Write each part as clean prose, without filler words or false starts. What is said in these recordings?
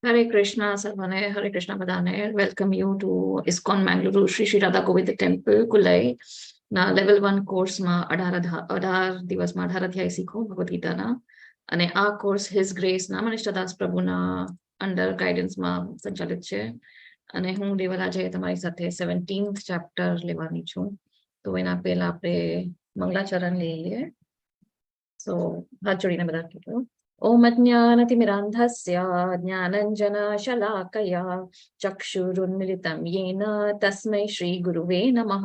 Hare Krishna, Sarvane, Hare Krishna Badane. Welcome you to ISKCON Mangaluru, Sri Radha Govinda Temple, Kulai. Na level 1 course માં 18 દિવસમાં 18 અધ્યાય શીખો ભગવદ ગીતાના. અને આ કોર્સ હિઝ ગ્રેસ ના મનિષ્ઠદાસ પ્રભુના અંડર ગાઈડન્સમાં સંચાલિત છે. અને હું દેવલ આજે તમારી સાથે 17th ચેપ્ટર લેવાની છું. તો એના પહેલા આપણે મંગલાચરણ લઈ લઈએ. સો હાથ જોડીને બધા કીધું. ओम अज्ञानतिमिरान्धस्य ज्ञानञ्जनशलाकया चक्षुरुन्मिलितं येन तस्मै श्रीगुरुवे नमः।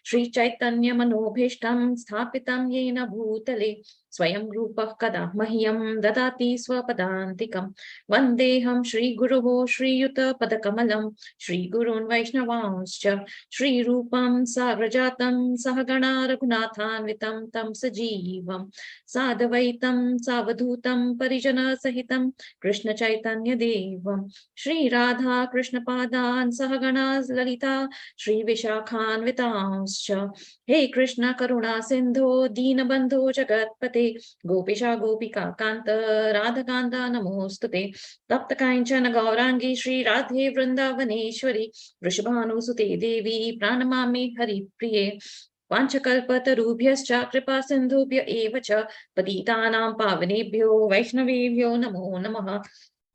श्रीचैतन्यमनोभीष्टं स्थापितं येन भूतले स्वयं रूपः कदा मह्यं ददाति स्वपदान्तिकं। वन्देऽहं श्रीगुरुवो श्रीयुतपदकमलं श्रीगुरून् वैष्णवांश्च श्रीरूपं साग्रजातं सहगणा रघुनाथान्वितं तं सजीवं साद्वैतं सावधूतं परिजनसहितं कृष्ण चैतन्य देवं श्री राधा कृष्ण पादान् सहगणा ललिता श्री विशाखान्वितांश्च। हे कृष्ण करुणा सिन्धो दीनबन्धो जगत्पते गोपिका गोपिका कान्त राधकान्त नमोस्तुते। तप्त काञ्चन गौरांगी श्री राधे वृन्दावनेश्वरी वृषभानुसुते देवी प्रणमामि हरिप्रिये। वाञ्छकल्पतरुभ्यश्च कृपा सिन्धुभ्य एव च पतितानां पावनेभ्यो वैष्णवेभ्यो नमो नमः।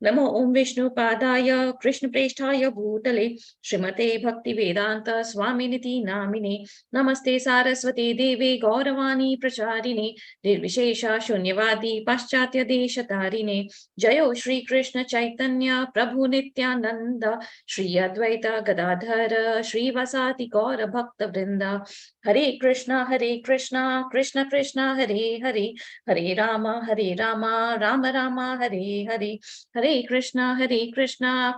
नमो ओं विष्णुपादाय कृष्णप्रेष्ठाय भूतले श्रीमते भक्तिवेदान्त स्वामिनिति नामिने। नमस्ते सारस्वते देवे गौरवाणी प्रचारिणे निर्विशेष शून्यवादी पाश्चात्य देशतारिणे। जयो श्री कृष्ण चैतन्य प्रभु नित्यानंद श्री अद्वैत गदाधर श्रीवासादि गौर भक्त वृंद। हरे कृष्णा कृष्ण कृष्ण हरे हरे हरे राम राम राम हरे हरे। हरे कृष्णा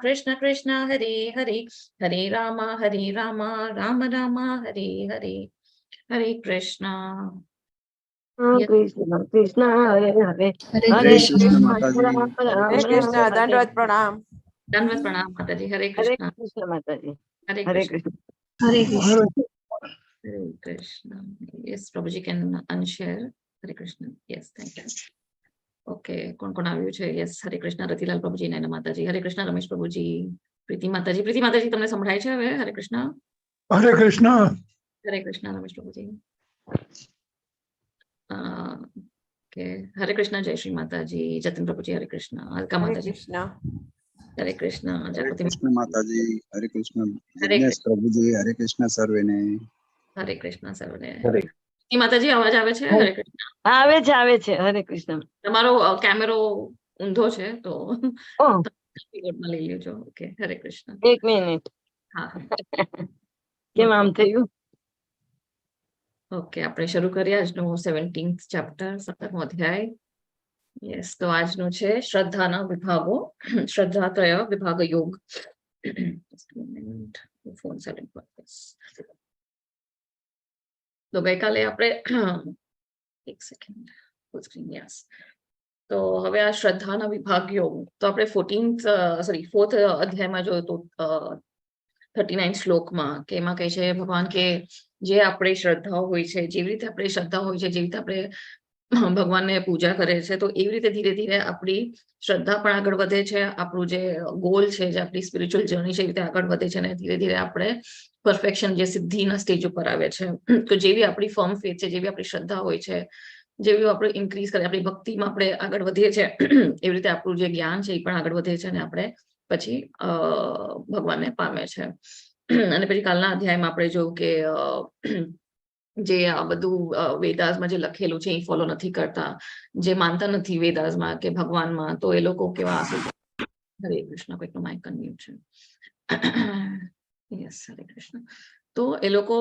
कृष्ण कृष्ण हरे हरे हरे राम राम राम हरे हरे। हरे कृष्णा कृष्ण कृष्ण हरे हरे हरे हरे कृष्ण माताजी। हरे कृष्ण दंडवत प्रणाम। दंडवत प्रणाम माताजी। हरे हरे कृष्णा। कृष्ण माताजी। हरे हरे कृष्ण। कृष्ण। हरे कृष्ण हरे Krishna. Yes, Prabhuji can unshare. Hare Krishna. Yes, thank you. Okay, કોણ આવ્યું છે? Yes, હરે કૃષ્ણ રતિલાલ પ્રભુજી નયના માતાજી. હરે કૃષ્ણ રમેશ પ્રભુજી. પ્રીતિ માતાજી તમને સંભળાય છે હવે? હરે કૃષ્ણ. હરે કૃષ્ણ. હરે કૃષ્ણ રમેશ પ્રભુજી. ઓકે, હરે કૃષ્ણ જય શ્રી માતાજી. જતીન પ્રભુજી હરે કૃષ્ણ. અલકા માતાજી હરે કૃષ્ણ. हरे कृष्ण माताजी। हरे कृष्ण हरे जिग्नेश प्रभु जी। हरे कृष्ण सर्वेने। હરે કૃષ્ણ સર્વને. માતાજી અવાજ આવે છે? હરે કૃષ્ણ. આવે છે હરે કૃષ્ણ. તમારો કેમેરો ઊંધો છે તો ઓહ કીબોર્ડમાં લઈ લેજો. ઓકે, હરે કૃષ્ણ. એક મિનિટ. હા કેમ આમ થયું? ઓકે, આપણે શરૂ કરીએ આજનું 17th ચેપ્ટર 17મો અધ્યાય. યસ, તો આજનું છે શ્રદ્ધાના વિભાગો. શ્રદ્ધાત્રય વિભાગ યોગ. ફોન સાયલેન્ટ પર. તો ગઈકાલે આપણે એક સેકન્ડ ફૂલ સ્ક્રીન. યસ, તો હવે આ શ્રદ્ધાના વિભાગ યોગ તો આપણે 4th અધ્યાયમાં જોયું તો 39 શ્લોકમાં કે એમાં કહે છે ભગવાન કે જે આપણે શ્રદ્ધાઓ હોય છે, જેવી રીતે આપણે શ્રદ્ધા હોય છે, જેવી રીતે આપણે ભગવાનને પૂજા કરે છે, તો એવી રીતે ધીરે ધીરે આપણી શ્રદ્ધા પણ આગળ વધે છે. આપણું જે ગોલ છે, જે આપણી સ્પિરિચ્યુઅલ જર્ની છે, એ રીતે આગળ વધે છે અને ધીરે ધીરે આપણે પરફેક્શન જે સિદ્ધિના સ્ટેજ ઉપર આવે છે. તો જેવી આપણી ફર્મ ફેથ છે, જેવી આપણી શ્રદ્ધા હોય છે, જેવી આપણે ઇન્ક્રીઝ કરે, આપણી ભક્તિમાં આપણે આગળ વધીએ છીએ, એવી રીતે આપણું જે જ્ઞાન છે એ પણ આગળ વધે છે અને આપણે પછી ભગવાનને પામે છે. અને પછી કાલના અધ્યાયમાં આપણે જોયું કે જે આ બધું વેદાસમાં જે લખેલું છે એ ફોલો નથી કરતા, જે માનતા નથી વેદાસમાં કે ભગવાનમાં, તો એ લોકો કેવા આસુ. હરે કૃષ્ણ. કોઈકનો માઇક અનમ્યુટ છે. યસ, હરે કૃષ્ણ. તો એ લોકો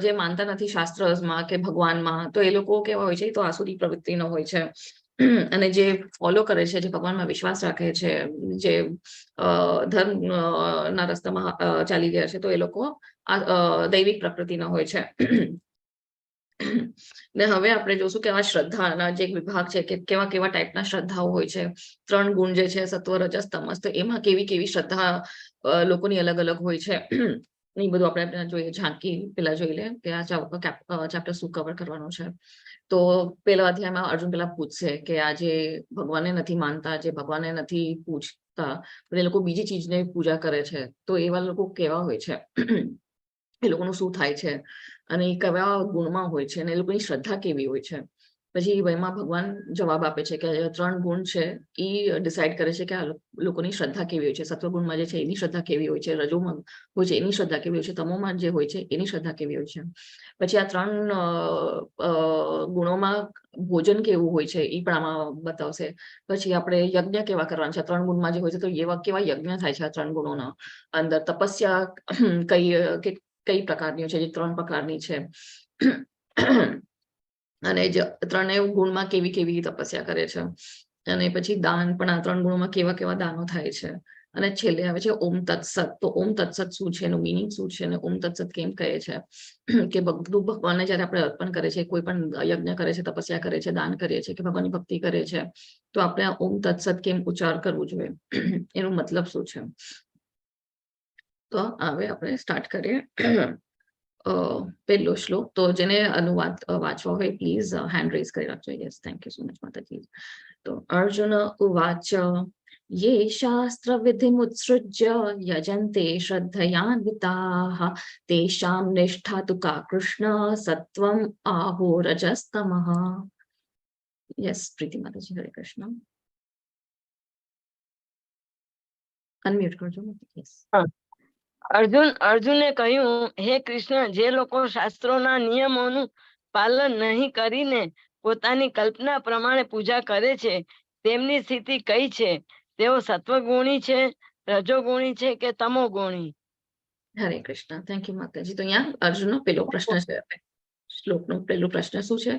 જે માનતા નથી શાસ્ત્રમાં કે ભગવાનમાં, તો એ લોકો કેવા હોય છે, તો આસુરી પ્રવૃત્તિનો હોય છે. અને જે ફોલો કરે છે, જે ભગવાનમાં વિશ્વાસ રાખે છે, જે ધર્મ ના રસ્તામાં ચાલી રહ્યા છે, તો એ લોકો દૈવિક પ્રકૃતિના હોય છે. ને હવે આપણે જોશું કે આ શ્રદ્ધાના જે વિભાગ છે કે કેવા કેવા ટાઈપના શ્રદ્ધાઓ હોય છે. 3 ગુણ જે છે, સત્વ રજસ તમસ, તો એમાં કેવી કેવી શ્રદ્ધા લોકોની અલગ અલગ હોય છે. એ બધું આપણે જોઈએ. ઝાંકી પેલા જોઈ લે કે આ ચેપ્ટર શું કવર કરવાનું છે. તો પેલા અધ્યાયમાં અર્જુન પેલા પૂછશે કે આ જે ભગવાનને નથી માનતા, જે ભગવાનને નથી શકતા, પણ એ લોકો બીજી ચીજને પૂજા કરે છે, તો એવા લોકો કેવા હોય છે, એ લોકોનું શું થાય છે, અને એ કેવા ગુણમાં હોય છે, અને એ લોકોની શ્રદ્ધા કેવી હોય છે. પછી એમાં ભગવાન જવાબ આપે છે કે 3 ગુણ છે, એ ડિસાઈડ કરે છે કે આ લોકોની શ્રદ્ધા કેવી હોય છે. સત્વગુણમાં જે છે એની શ્રદ્ધા કેવી હોય છે, રજોમાં હોય છે એની શ્રદ્ધા કેવી હોય છે, તમોમાં જે હોય છે એની શ્રદ્ધા કેવી હોય છે. પછી આ 3 ગુણોમાં ભોજન કેવું હોય છે એ પણ આમાં બતાવશે. પછી આપણે યજ્ઞ કેવા કરવાના છે 3 ગુણમાં જે હોય છે, તો એવા કેવા યજ્ઞ થાય છે આ 3 ગુણોના અંદર. તપસ્યા કઈ પ્રકારની છે, જે 3 પ્રકારની છે, અને 3 ગુણમાં કેવી કેવી તપસ્યા કરે છે. અને પછી દાન પણ આ 3 ગુણોમાં કેવા કેવા દાનો થાય છે. અને છેલ્લે આવે છે ઓમ તત્સત. તો ઓમ તત્સત શું છે, એનું મિનિંગ શું છે, અને ઓમ તત્સત કેમ કહે છે, કે બધું ભગવાનને જયારે આપણે અર્પણ કરે છે, કોઈ પણ યજ્ઞ કરે છે, તપસ્યા કરે છે, દાન કરીએ છીએ, કે ભગવાનની ભક્તિ કરે છે, તો આપણે આ ઓમ તત્સત કેમ ઉચ્ચાર કરવું જોઈએ, એનો મતલબ શું છે. તો હવે આપણે સ્ટાર્ટ કરીએ પહેલો શ્લોક. તો જેને અનુવાદ વાંચવા હોય પ્લીઝ હેન્ડ રેઝ કરી રાખજો. Yes, thank you so much માતાજી. તો અર્જુન ઉવાચ ये शास्त्रविधिमुत्सृज्य यजन्ते श्रद्धयान्विताः तेषां निष्ठा तु का कृष्ण सत्वम् आहो रजस्तमः. यस प्रीति माताजी, हरे कृष्ण. અનમ્યુટ કરજો. યસ. અર્જુને કહ્યું, હે કૃષ્ણ, જે લોકો શાસ્ત્રોના નિયમોનું પાલન નહીં કરીને પોતાની કલ્પના પ્રમાણે પૂજા કરે છે, તેમની સ્થિતિ કઈ છે? તેઓ સત્વગુણી છે, રજોગુણી છે કે તમોગુણી? હરે કૃષ્ણ. થેન્ક યુ માતાજી. તો અહીંયા અર્જુનનો પેલો પ્રશ્ન છે, શ્લોકનો પહેલો પ્રશ્ન શું છે,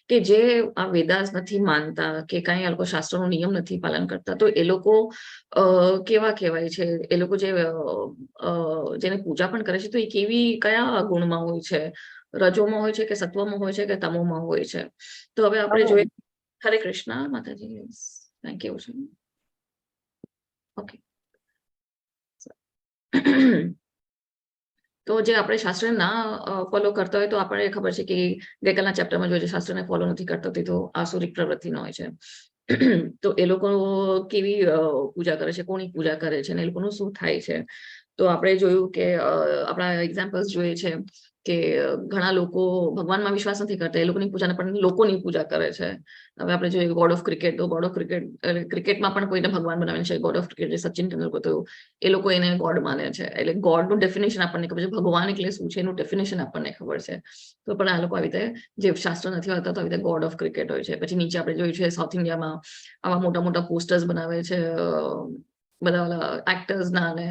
કે જે આ વેદાસ નથી માનતા, કે કઈ લોકો શાસ્ત્રોનો નિયમ નથી પાલન કરતા, તો એ લોકો કેવા કહેવાય છે? એ લોકો જેને પૂજા પણ કરે છે, તો એ કયા ગુણમાં હોય છે? રજોમાં હોય છે, કે સત્વમાં હોય છે, કે તમોમાં હોય છે? તો હવે આપણે જોઈએ. હરે કૃષ્ણ માતાજી. Thank you. ઓકે. તો જે આપણે શાસ્ત્ર ના ફોલો કરતા હોય, તો આપણને ખબર છે કે ગઈકાલના ચેપ્ટરમાં જોઈએ શાસ્ત્રને ફોલો નથી કરતા હોય, તો આસુરિક પ્રવૃત્તિનો હોય છે. તો એ લોકો કેવી પૂજા કરે છે, કોની પૂજા કરે છે, અને એ લોકોનું શું થાય છે? તો આપણે જોયું કે આપણા એક્ઝામ્પલ્સ જોઈએ છે કે ઘણા લોકો ભગવાનમાં વિશ્વાસ નથી કરતા, એ લોકોની પૂજાને પણ લોકોની પૂજા કરે છે. હવે આપણે જોઈએ ગોડ ઓફ ક્રિકેટ, તો ગોડ ઓફ ક્રિકેટમાં પણ કોઈને ભગવાન બનાવે છે. ગોડ ઓફ ક્રિકેટ જે સચિન તેંડુલકર, તો એ લોકો એને ગોડ માને છે. એટલે ગોડનું ડેફિનેશન આપણને ખબર છે, ભગવાન એટલે શું છે એનું ડેફિનેશન આપણને ખબર છે. તો પણ આ લોકો આવી રીતે જે શાસ્ત્ર નથી હોતા, તો આવી રીતે ગોડ ઓફ ક્રિકેટ હોય છે. પછી નીચે આપણે જોયું છે સાઉથ ઇન્ડિયામાં આવા મોટા મોટા પોસ્ટર્સ બનાવે છે બધા એક્ટર્સ ના, અને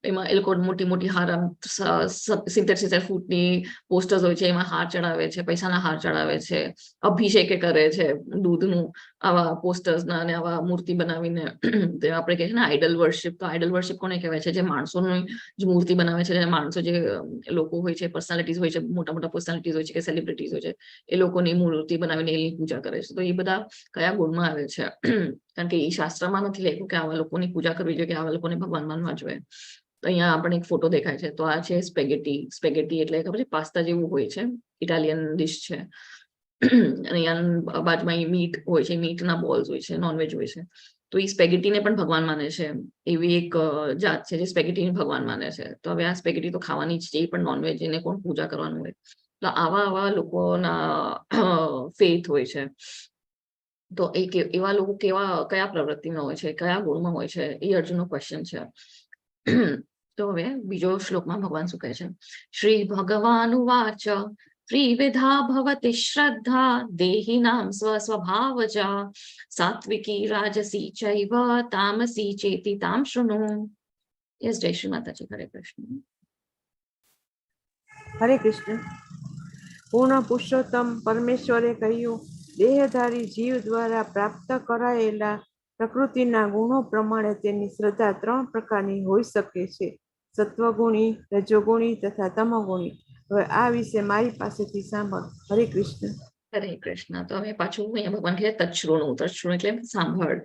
એમાં એ લોકો મોટી મોટી હાર 70 ફૂટની પોસ્ટર્સ હોય છે, એમાં હાર ચડાવે છે, પૈસાના હાર ચડાવે છે, અભિષેક કરે છે દૂધનું આવા પોસ્ટર્સ ના, અને આવા મૂર્તિ બનાવીને આપણે કહીએ છીએ ને આઇડલ વર્શિપ. તો આઇડલ વર્શિપ કોને કહેવાય છે? જે માણસોની જ મૂર્તિ બનાવે છે, માણસો જે લોકો હોય છે, પર્સનાલિટીઝ હોય છે, મોટા મોટા પર્સનાલિટીઝ હોય છે, કે સેલિબ્રિટીઝ હોય છે, એ લોકોની મૂર્તિ બનાવીને એની પૂજા કરે છે. તો એ બધા કયા ગુણમાં આવે છે? કારણ કે એ શાસ્ત્રમાં નથી લખ્યું કે આવા લોકોની પૂજા કરવી જોઈએ, કે આવા લોકોને ભગવાન માનવા જોઈએ. તો અહીંયા આપણને એક ફોટો દેખાય છે. તો આ છે સ્પેગેટી એટલે ખબર છે પાસ્તા જેવું હોય છે, ઇટાલિયન ડિશ છે. અને અહીંયા બાજુમાં મીટ હોય છે, મીટના બોલ્સ હોય છે, નોનવેજ હોય છે. તો એ સ્પેગેટીને પણ ભગવાન માને છે. એવી એક જાત છે જે સ્પેગેટીને ભગવાન માને છે. તો હવે આ સ્પેગેટી તો ખાવાની જ છે, એ પણ નોનવેજ, એને કોણ પૂજા કરવાનું હોય? તો આવા લોકોના ફેથ હોય છે. તો એવા લોકો કયા પ્રવૃત્તિમાં હોય છે, કયા ગુણમાં હોય છે, એ અર્જુનનો ક્વેશ્ચન છે. તો હવે બીજો શ્લોકમાં ભગવાન શું કહે છે? શ્રી ભગવાન ઉવાચ ત્રિવિધા ભવતિ શ્રદ્ધા દેહિનામ સ્વસ્વભાવજા સાત્વિકી રાજસી ચૈવ તામસી ચેતિ તામ શૃણુ. યસ, જય શ્રી માતાજી. હરે કૃષ્ણ. હરે કૃષ્ણ. પૂર્ણ પુરુષોત્તમ પરમેશ્વરે કહ્યું, દેહધારી જીવ દ્વારા પ્રાપ્ત કરાયેલા પ્રકૃતિના ગુણો પ્રમાણે તેની શ્રદ્ધા 3 પ્રકારની હોઈ શકે છે: સત્વગુણી, રજોગુણી તથા તમોગુણી. હવે આ વિશે મારી પાસેથી સાંભળ. હરે કૃષ્ણ. હરે કૃષ્ણ. તો હવે પાછું અહીંયા ભગવાન કહે તચ્છૃણુ. તચ્છૃણુ એટલે સાંભળ.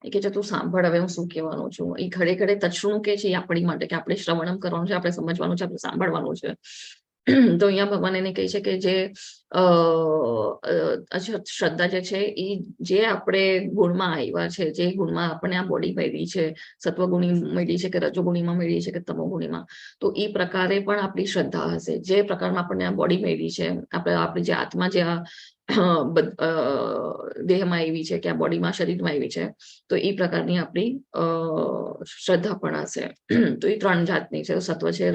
એ કે છે તું સાંભળ, હવે હું શું કહેવાનું છું. એ ઘડે તચ્છૃણુ કે છે એ આપણી માટે, કે આપણે શ્રવણમ કરવાનું છે, આપણે સમજવાનું છે, આપણે સાંભળવાનું છે. તો અહીંયા ભગવાન એને કહે છે કે જે શ્રદ્ધા જે છે એ જે આપણે ગુણમાં આવ્યા છે, જે ગુણમાં આપણે આ બોડી મેળવી છે, સત્વગુણી મેળવી છે કે રજોગુણીમાં મેળવી છે કે તમોગુણીમાં, તો એ પ્રકારે પણ આપણી શ્રદ્ધા હશે. જે પ્રકારમાં આપણને આ બોડી મેળવી છે, આપણી જે આત્મા જે આ દેહમાં આવી છે કે આ બોડીમાં શરીરમાં આવી છે, તો એ પ્રકારની આપણી શ્રદ્ધા પણ હશે. તો એ 3 જાતની છે, સત્વ છે,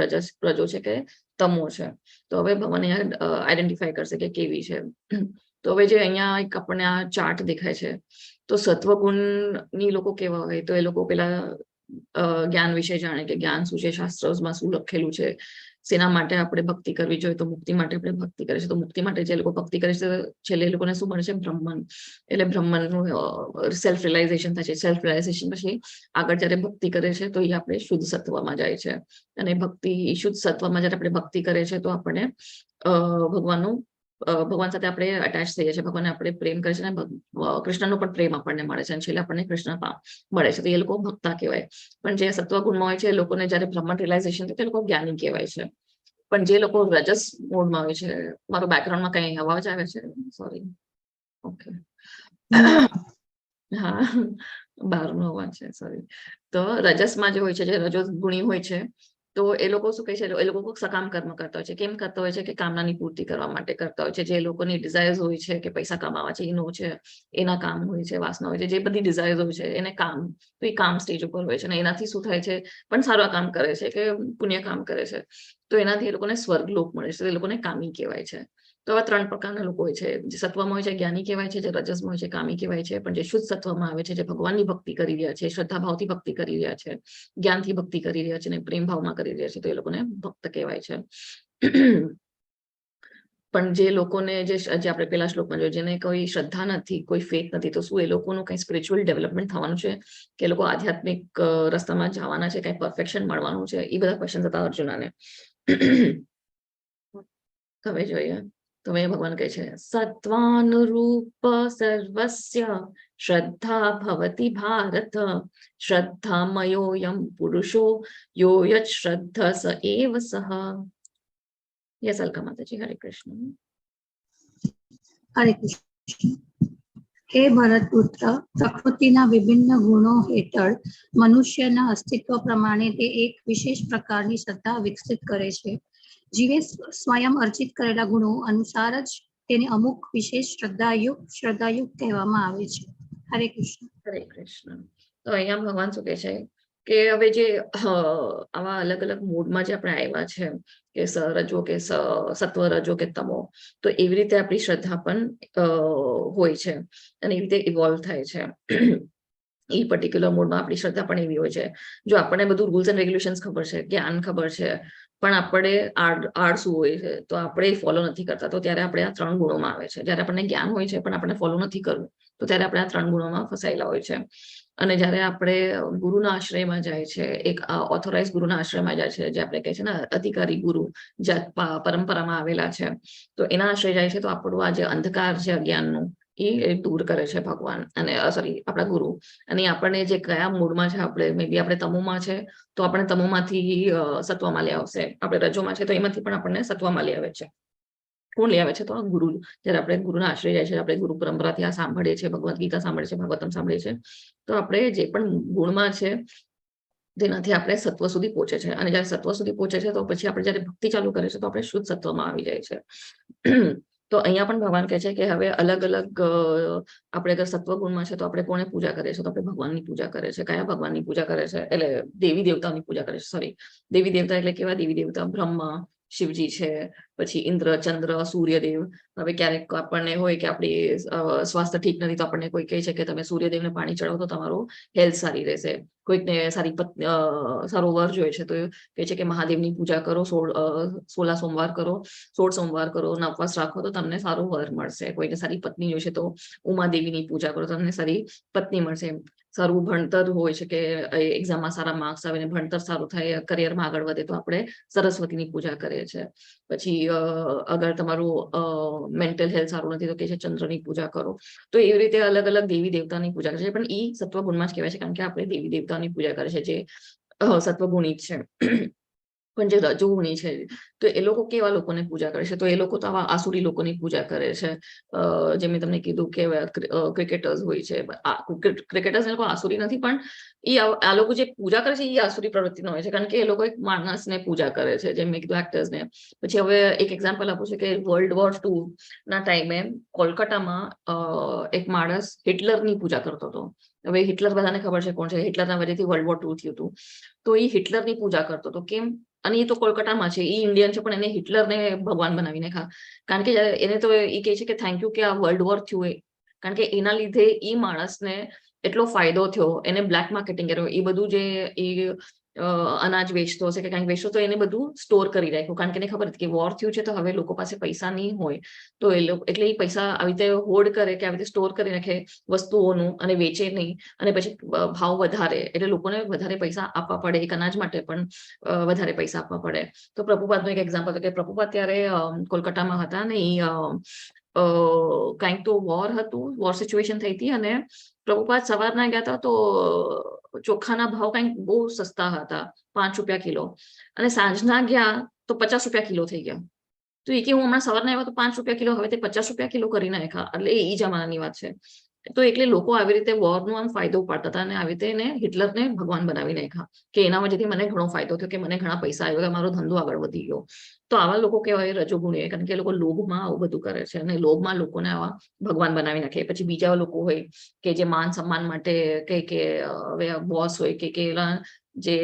રજો છે કે તમો છે. તો હવે ભગવાન આઈડેન્ટિફાઈ કરશે કે કેવી છે. તો હવે જે અહીંયા એક આપણને આ ચાર્ટ દેખાય છે, તો સત્વગુણની લોકો કેવા હોય, તો એ લોકો પેલા જ્ઞાન વિશે જાણે કે જ્ઞાન શું છે, શાસ્ત્રોમાં શું લખેલું છે, શેના માટે આપણે ભક્તિ કરવી જોઈએ, તો મુક્તિ માટે આપણે ભક્તિ કરે છે. તો મુક્તિ માટે જે લોકો ભક્તિ કરે છે, છેલ્લે એ લોકોને શું મળે છે? બ્રહ્મન. એટલે બ્રહ્મનનું સેલ્ફ રિયલાઇઝેશન થાય છે. સેલ્ફ રિયલાઇઝેશન પછી આગળ જયારે ભક્તિ કરે છે, તો એ આપણે શુદ્ધ સત્વમાં જાય છે. અને ભક્તિ શુદ્ધ સત્વમાં જયારે આપણે ભક્તિ કરે છે, તો આપણને ભગવાન સાથે આપણે અટેચ થઈએ છીએ, ભગવાનને આપણે પ્રેમ કરે છે, અને કૃષ્ણનો પણ પ્રેમ આપણને મળે છે, અને છેલ્લે આપણને કૃષ્ણ મળે છે. તો એ લોકો ભક્તા કહેવાય. પણ જે સત્વગુણમાં હોય છે, એ લોકોને જયારે બ્રહ્મન રિયલાઇઝેશન થાય, તે લોકો જ્ઞાની કહેવાય છે. પણ જે લોકો રજસ મોડમાં હોય છે, મારો બેકગ્રાઉન્ડમાં કઈ અવાજ આવે છે? સોરી. ઓકે. હા, બહારનો અવાજ છે, સોરી. તો રજસમાં જે હોય છે, જે રજસ ગુણી હોય છે, તો એ લોકો શું કહે છે, એ લોકો સકામ કર્મ કરતા હોય છે. કેમ કરતા હોય છે? કે કામનાની પૂર્તિ કરવા માટે કરતા હોય છે. જે લોકોની ડિઝાયર્સ હોય છે કે પૈસા કમાવા છે, એનો છે, એના કામ હોય છે, વાસના હોય છે, જે બધી ડિઝાયર્સ હોય છે, એને કામ, તો એ કામ સ્ટેજ ઉપર હોય છે. અને એનાથી શું થાય છે? પણ સારું કામ કરે છે કે પુણ્ય કામ કરે છે, તો એનાથી એ લોકોને સ્વર્ગલોક મળે છે. એ લોકોને કામી કહેવાય છે. તો આ 3 પ્રકારના લોકો હોય છે. જે સત્વમાં હોય છે, જ્ઞાની કહેવાય છે. જે રજસમાં હોય છે, કામી કહેવાય છે. પણ જે શુદ્ધ સત્વમાં આવે છે, જે ભગવાનની ભક્તિ કરી રહ્યા છે, શ્રદ્ધા ભાવથી ભક્તિ કરી રહ્યા છે, જ્ઞાનથી ભક્તિ કરી રહ્યા છે, અને પ્રેમ ભાવમાં કરી રહ્યા છે, તો એ લોકોને ભક્ત કહેવાય છે. પણ જે લોકોને જે આપણે પેલા શ્લોકમાં જોયું, જેને કોઈ શ્રદ્ધા નથી, કોઈ ફેથ નથી, તો શું એ લોકોનું કઈ સ્પિરિચ્યુઅલ ડેવલપમેન્ટ થવાનું છે, કે એ લોકો આધ્યાત્મિક રસ્તામાં જવાના છે, કઈ પરફેક્શન મળવાનું છે? એ બધા ક્વેશ્ચન હતા અર્જુનાને. હવે જોઈએ. તો ભગવાન કહે છે, સત્વાનુરૂપ સર્વસ્ય શ્રદ્ધા ભવતિ ભારત, શ્રદ્ધામયોયમ પુરુષો યો યત શ્રદ્ધા સ એવ સહ. યસ, અલકા માતાજી. હરે કૃષ્ણ. હરે કૃષ્ણ. હે ભરતપુત્ર, પ્રકૃતિના વિભિન્ન ગુણો હેઠળ મનુષ્યના અસ્તિત્વ પ્રમાણે તે એક વિશેષ પ્રકારની શ્રદ્ધા વિકસિત કરે છે. જીવે સ્વયં અર્જિત કરેલા ગુણો અનુસાર જ તેને અમુક વિશેષ શ્રદ્ધાયુક્ત કહેવામાં આવે છે. હરે કૃષ્ણ. હરે કૃષ્ણ. તો અહીંયા ભગવાન શું કહે છે કે હવે જે આવા અલગ અલગ મૂડમાં જે આપણે આવ્યા છે, કે રજો કે સત્વ, રજો કે તમો, તો એવી રીતે આપણી શ્રદ્ધા પણ હોય છે, અને એવી રીતે ઇવોલ્વ થાય છે. એ પર્ટિક્યુલર મોડમાં આપણી શ્રદ્ધા પણ એવી હોય છે. જો આપણને બધું રૂલ્સ એન્ડ રેગ્યુલેશન્સ ખબર છે, જ્ઞાન ખબર છે, પણ આપણે આળસુ હોય છે, તો આપણે ફોલો નથી કરતા, તો ત્યારે આપણે આ 3 ગુણોમાં આવે છે. જયારે આપણને જ્ઞાન હોય છે, પણ આપણે ફોલો નથી કરવું, તો ત્યારે આપણે આ 3 ગુણોમાં ફસાયેલા હોય છે. અને જયારે આપણે ગુરુના આશ્રયમાં જાય છે, એક ઓથોરાઇઝ ગુરુના આશ્રયમાં જાય છે, જે આપણે કહે છે ને અધિકારી ગુરુ, જે પરંપરામાં આવેલા છે, તો એના આશ્રય જાય છે, તો આપણું આ જે અંધકાર છે અજ્ઞાનનું, એ દૂર કરે છે ભગવાન, અને સોરી આપણા ગુરુ. અને આપણને જે કયા મૂડમાં છે, આપણે મે બી આપણે તમોમાં છે, તો આપણે તમોમાંથી સત્વમાં લઈ આવશે. આપણે રજોમાં છે, તો એમાંથી પણ આપણને સત્વમાં લઈ આવે છે. કોણ લઈ આવે છે? તો આ ગુરુ. જયારે આપણે ગુરુના આશ્રય જાય છે, આપણે ગુરુ પરંપરાથી આ સાંભળીએ છીએ, ભગવદ્ ગીતા સાંભળે છે, ભાગવતમ સાંભળીએ છીએ, તો આપણે જે પણ ગુણમાં છે, તેનાથી આપણે સત્વ સુધી પહોંચે છે. અને જયારે સત્વ સુધી પહોંચે છે, તો પછી આપણે જયારે ભક્તિ ચાલુ કરે છે, તો આપણે શુદ્ધ સત્વમાં આવી જાય છે. તો અહીંયા પણ ભગવાન કહે છે કે હવે અલગ અલગ આપણે અગર સત્વગુણમાં છે, તો આપણે કોને પૂજા કરીએ છીએ? તો આપણે ભગવાનની પૂજા કરે છે. કયા ભગવાનની પૂજા કરે છે? એટલે દેવી દેવતાની પૂજા કરે છે. સોરી, દેવી દેવતા એટલે કેવા દેવી દેવતા? બ્રહ્મા, શિવજી છે, પછી ઇન્દ્ર, ચંદ્ર, સૂર્યદેવ. હવે ક્યારેક આપણને હોય કે આપણી સ્વાસ્થ્ય ઠીક નથી, તો આપણને કોઈ કહે છે કે તમે સૂર્યદેવને પાણી ચડાવો તો તમારું હેલ્થ સારી રહેશે. કોઈકને સારો વર જોઈએ છે, તો કહે છે કે મહાદેવની પૂજા કરો, 16 સોમવાર કરો, 16 સોમવાર કરો, ઉપવાસ રાખો, તો તમને સારો વર મળશે. કોઈને સારી પત્ની જોઈએ છે, તો ઉમાદેવીની પૂજા કરો, તમને સારી પત્ની મળશે. સારું ભણતર હોય છે, કે એક્ઝામમાં સારા માર્ક્સ આવે ને ભણતર સારું થાય, કરિયરમાં આગળ વધે, તો આપણે સરસ્વતીની પૂજા કરીએ છીએ. પછી અગર તમારું મેન્ટલ હેલ્થ સારું નથી, તો કે છે ચંદ્રની પૂજા કરો. તો એવી રીતે અલગ અલગ દેવી દેવતાની પૂજા કરે છે. પણ એ સત્વગુણમાં જ કહેવાય છે, કારણ કે આપણે દેવી દેવતાની પૂજા કરે છે, જે સત્વગુણી છે. પણ જે રજોગુણી છે તો એ લોકો કેવા લોકોને પૂજા કરે છે? તો એ લોકો તો આવા આસુરી લોકોની પૂજા કરે છે. જે મેં તમને કીધું કે ક્રિકેટર્સ હોય છે, ક્રિકેટર્સ લોકો આસુરી નથી, પણ આ લોકો જે પૂજા કરે છે એ આસુરી પ્રવૃત્તિનો હોય છે, કારણ કે એ લોકો એક માણસને પૂજા કરે છે, જેમ મેં કીધું એક્ટર્સને. પછી હવે એક એક્ઝામ્પલ આપું છું કે World War II ના ટાઈમે કોલકાતામાં એક માણસ હિટલરની પૂજા કરતો હતો. હવે હિટલર બધાને ખબર છે કોણ છે. હિટલરના વજહથી World War II થયું હતું. તો એ હિટલરની પૂજા કરતો હતો. કેમ? અને એ તો કોલકાતામાં છે, એ ઇન્ડિયન છે, પણ એને હિટલરને ભગવાન બનાવીને કારણ કે એને તો એ કહે છે કે થેન્ક યુ કે આ વર્લ્ડ વોર થયું, કારણ કે એના લીધે એ માણસને એટલો ફાયદો થયો. એને બ્લેક માર્કેટિંગ કર્યો, એ બધું જે એ અનાજ વેચતો હશે કે કંઈક વેચતો, તો એને બધું સ્ટોર કરી રાખ્યું, કારણ કે એને ખબર હતી કે વોર થયું છે તો હવે લોકો પાસે પૈસા નહીં હોય, તો એ લોકો એટલે એ પૈસા આવી રીતે હોર્ડ કરે કે આવી રીતે સ્ટોર કરી રાખે વસ્તુઓનું અને વેચે નહીં, અને પછી ભાવ વધારે, એટલે લોકોને વધારે પૈસા આપવા પડે, એક અનાજ માટે પણ વધારે પૈસા આપવા પડે. તો પ્રભુપાદનું એક એક્ઝામ્પલ કે પ્રભુપાદ ત્યારે કોલકાતામાં હતા ને એ કંઈક તો વોર હતું, વોર સિચ્યુએશન થઈ હતી, અને પ્રભુપાદ સવારના ગયા હતા તો ચોખાના ભાવ કંઈક બહુ સસ્તા હતા, 5 રૂપિયા કિલો, અને સાંજના ગયા તો 50 રૂપિયા કિલો થઈ ગયા. તો એ કે હું હમણાં સવારના આવ્યા તો 5 રૂપિયા કિલો, હવે તે 50 રૂપિયા કિલો કરી નાખ્યા. એટલે એ જમાનાની વાત છે. તો એટલે લોકો આવી રીતે વોરનો આમ ફાયદો ઉપાડતા હતા, અને આવી રીતે એને હિટલરને ભગવાન બનાવી નાખ્યા કે એના વજહથી મને ઘણો ફાયદો થયો, કે મને ઘણા પૈસા આવ્યા, મારો ધંધો આગળ વધી ગયો. તો આવા લોકો કહેવાય રજોગુણી, કારણ કે એ લોકો લોભમાં આવું બધું કરે છે, અને લોભમાં લોકોને આવા ભગવાન બનાવી નાખે. પછી બીજા લોકો હોય કે જે માન સન્માન માટે કે હવે બોસ હોય કે જે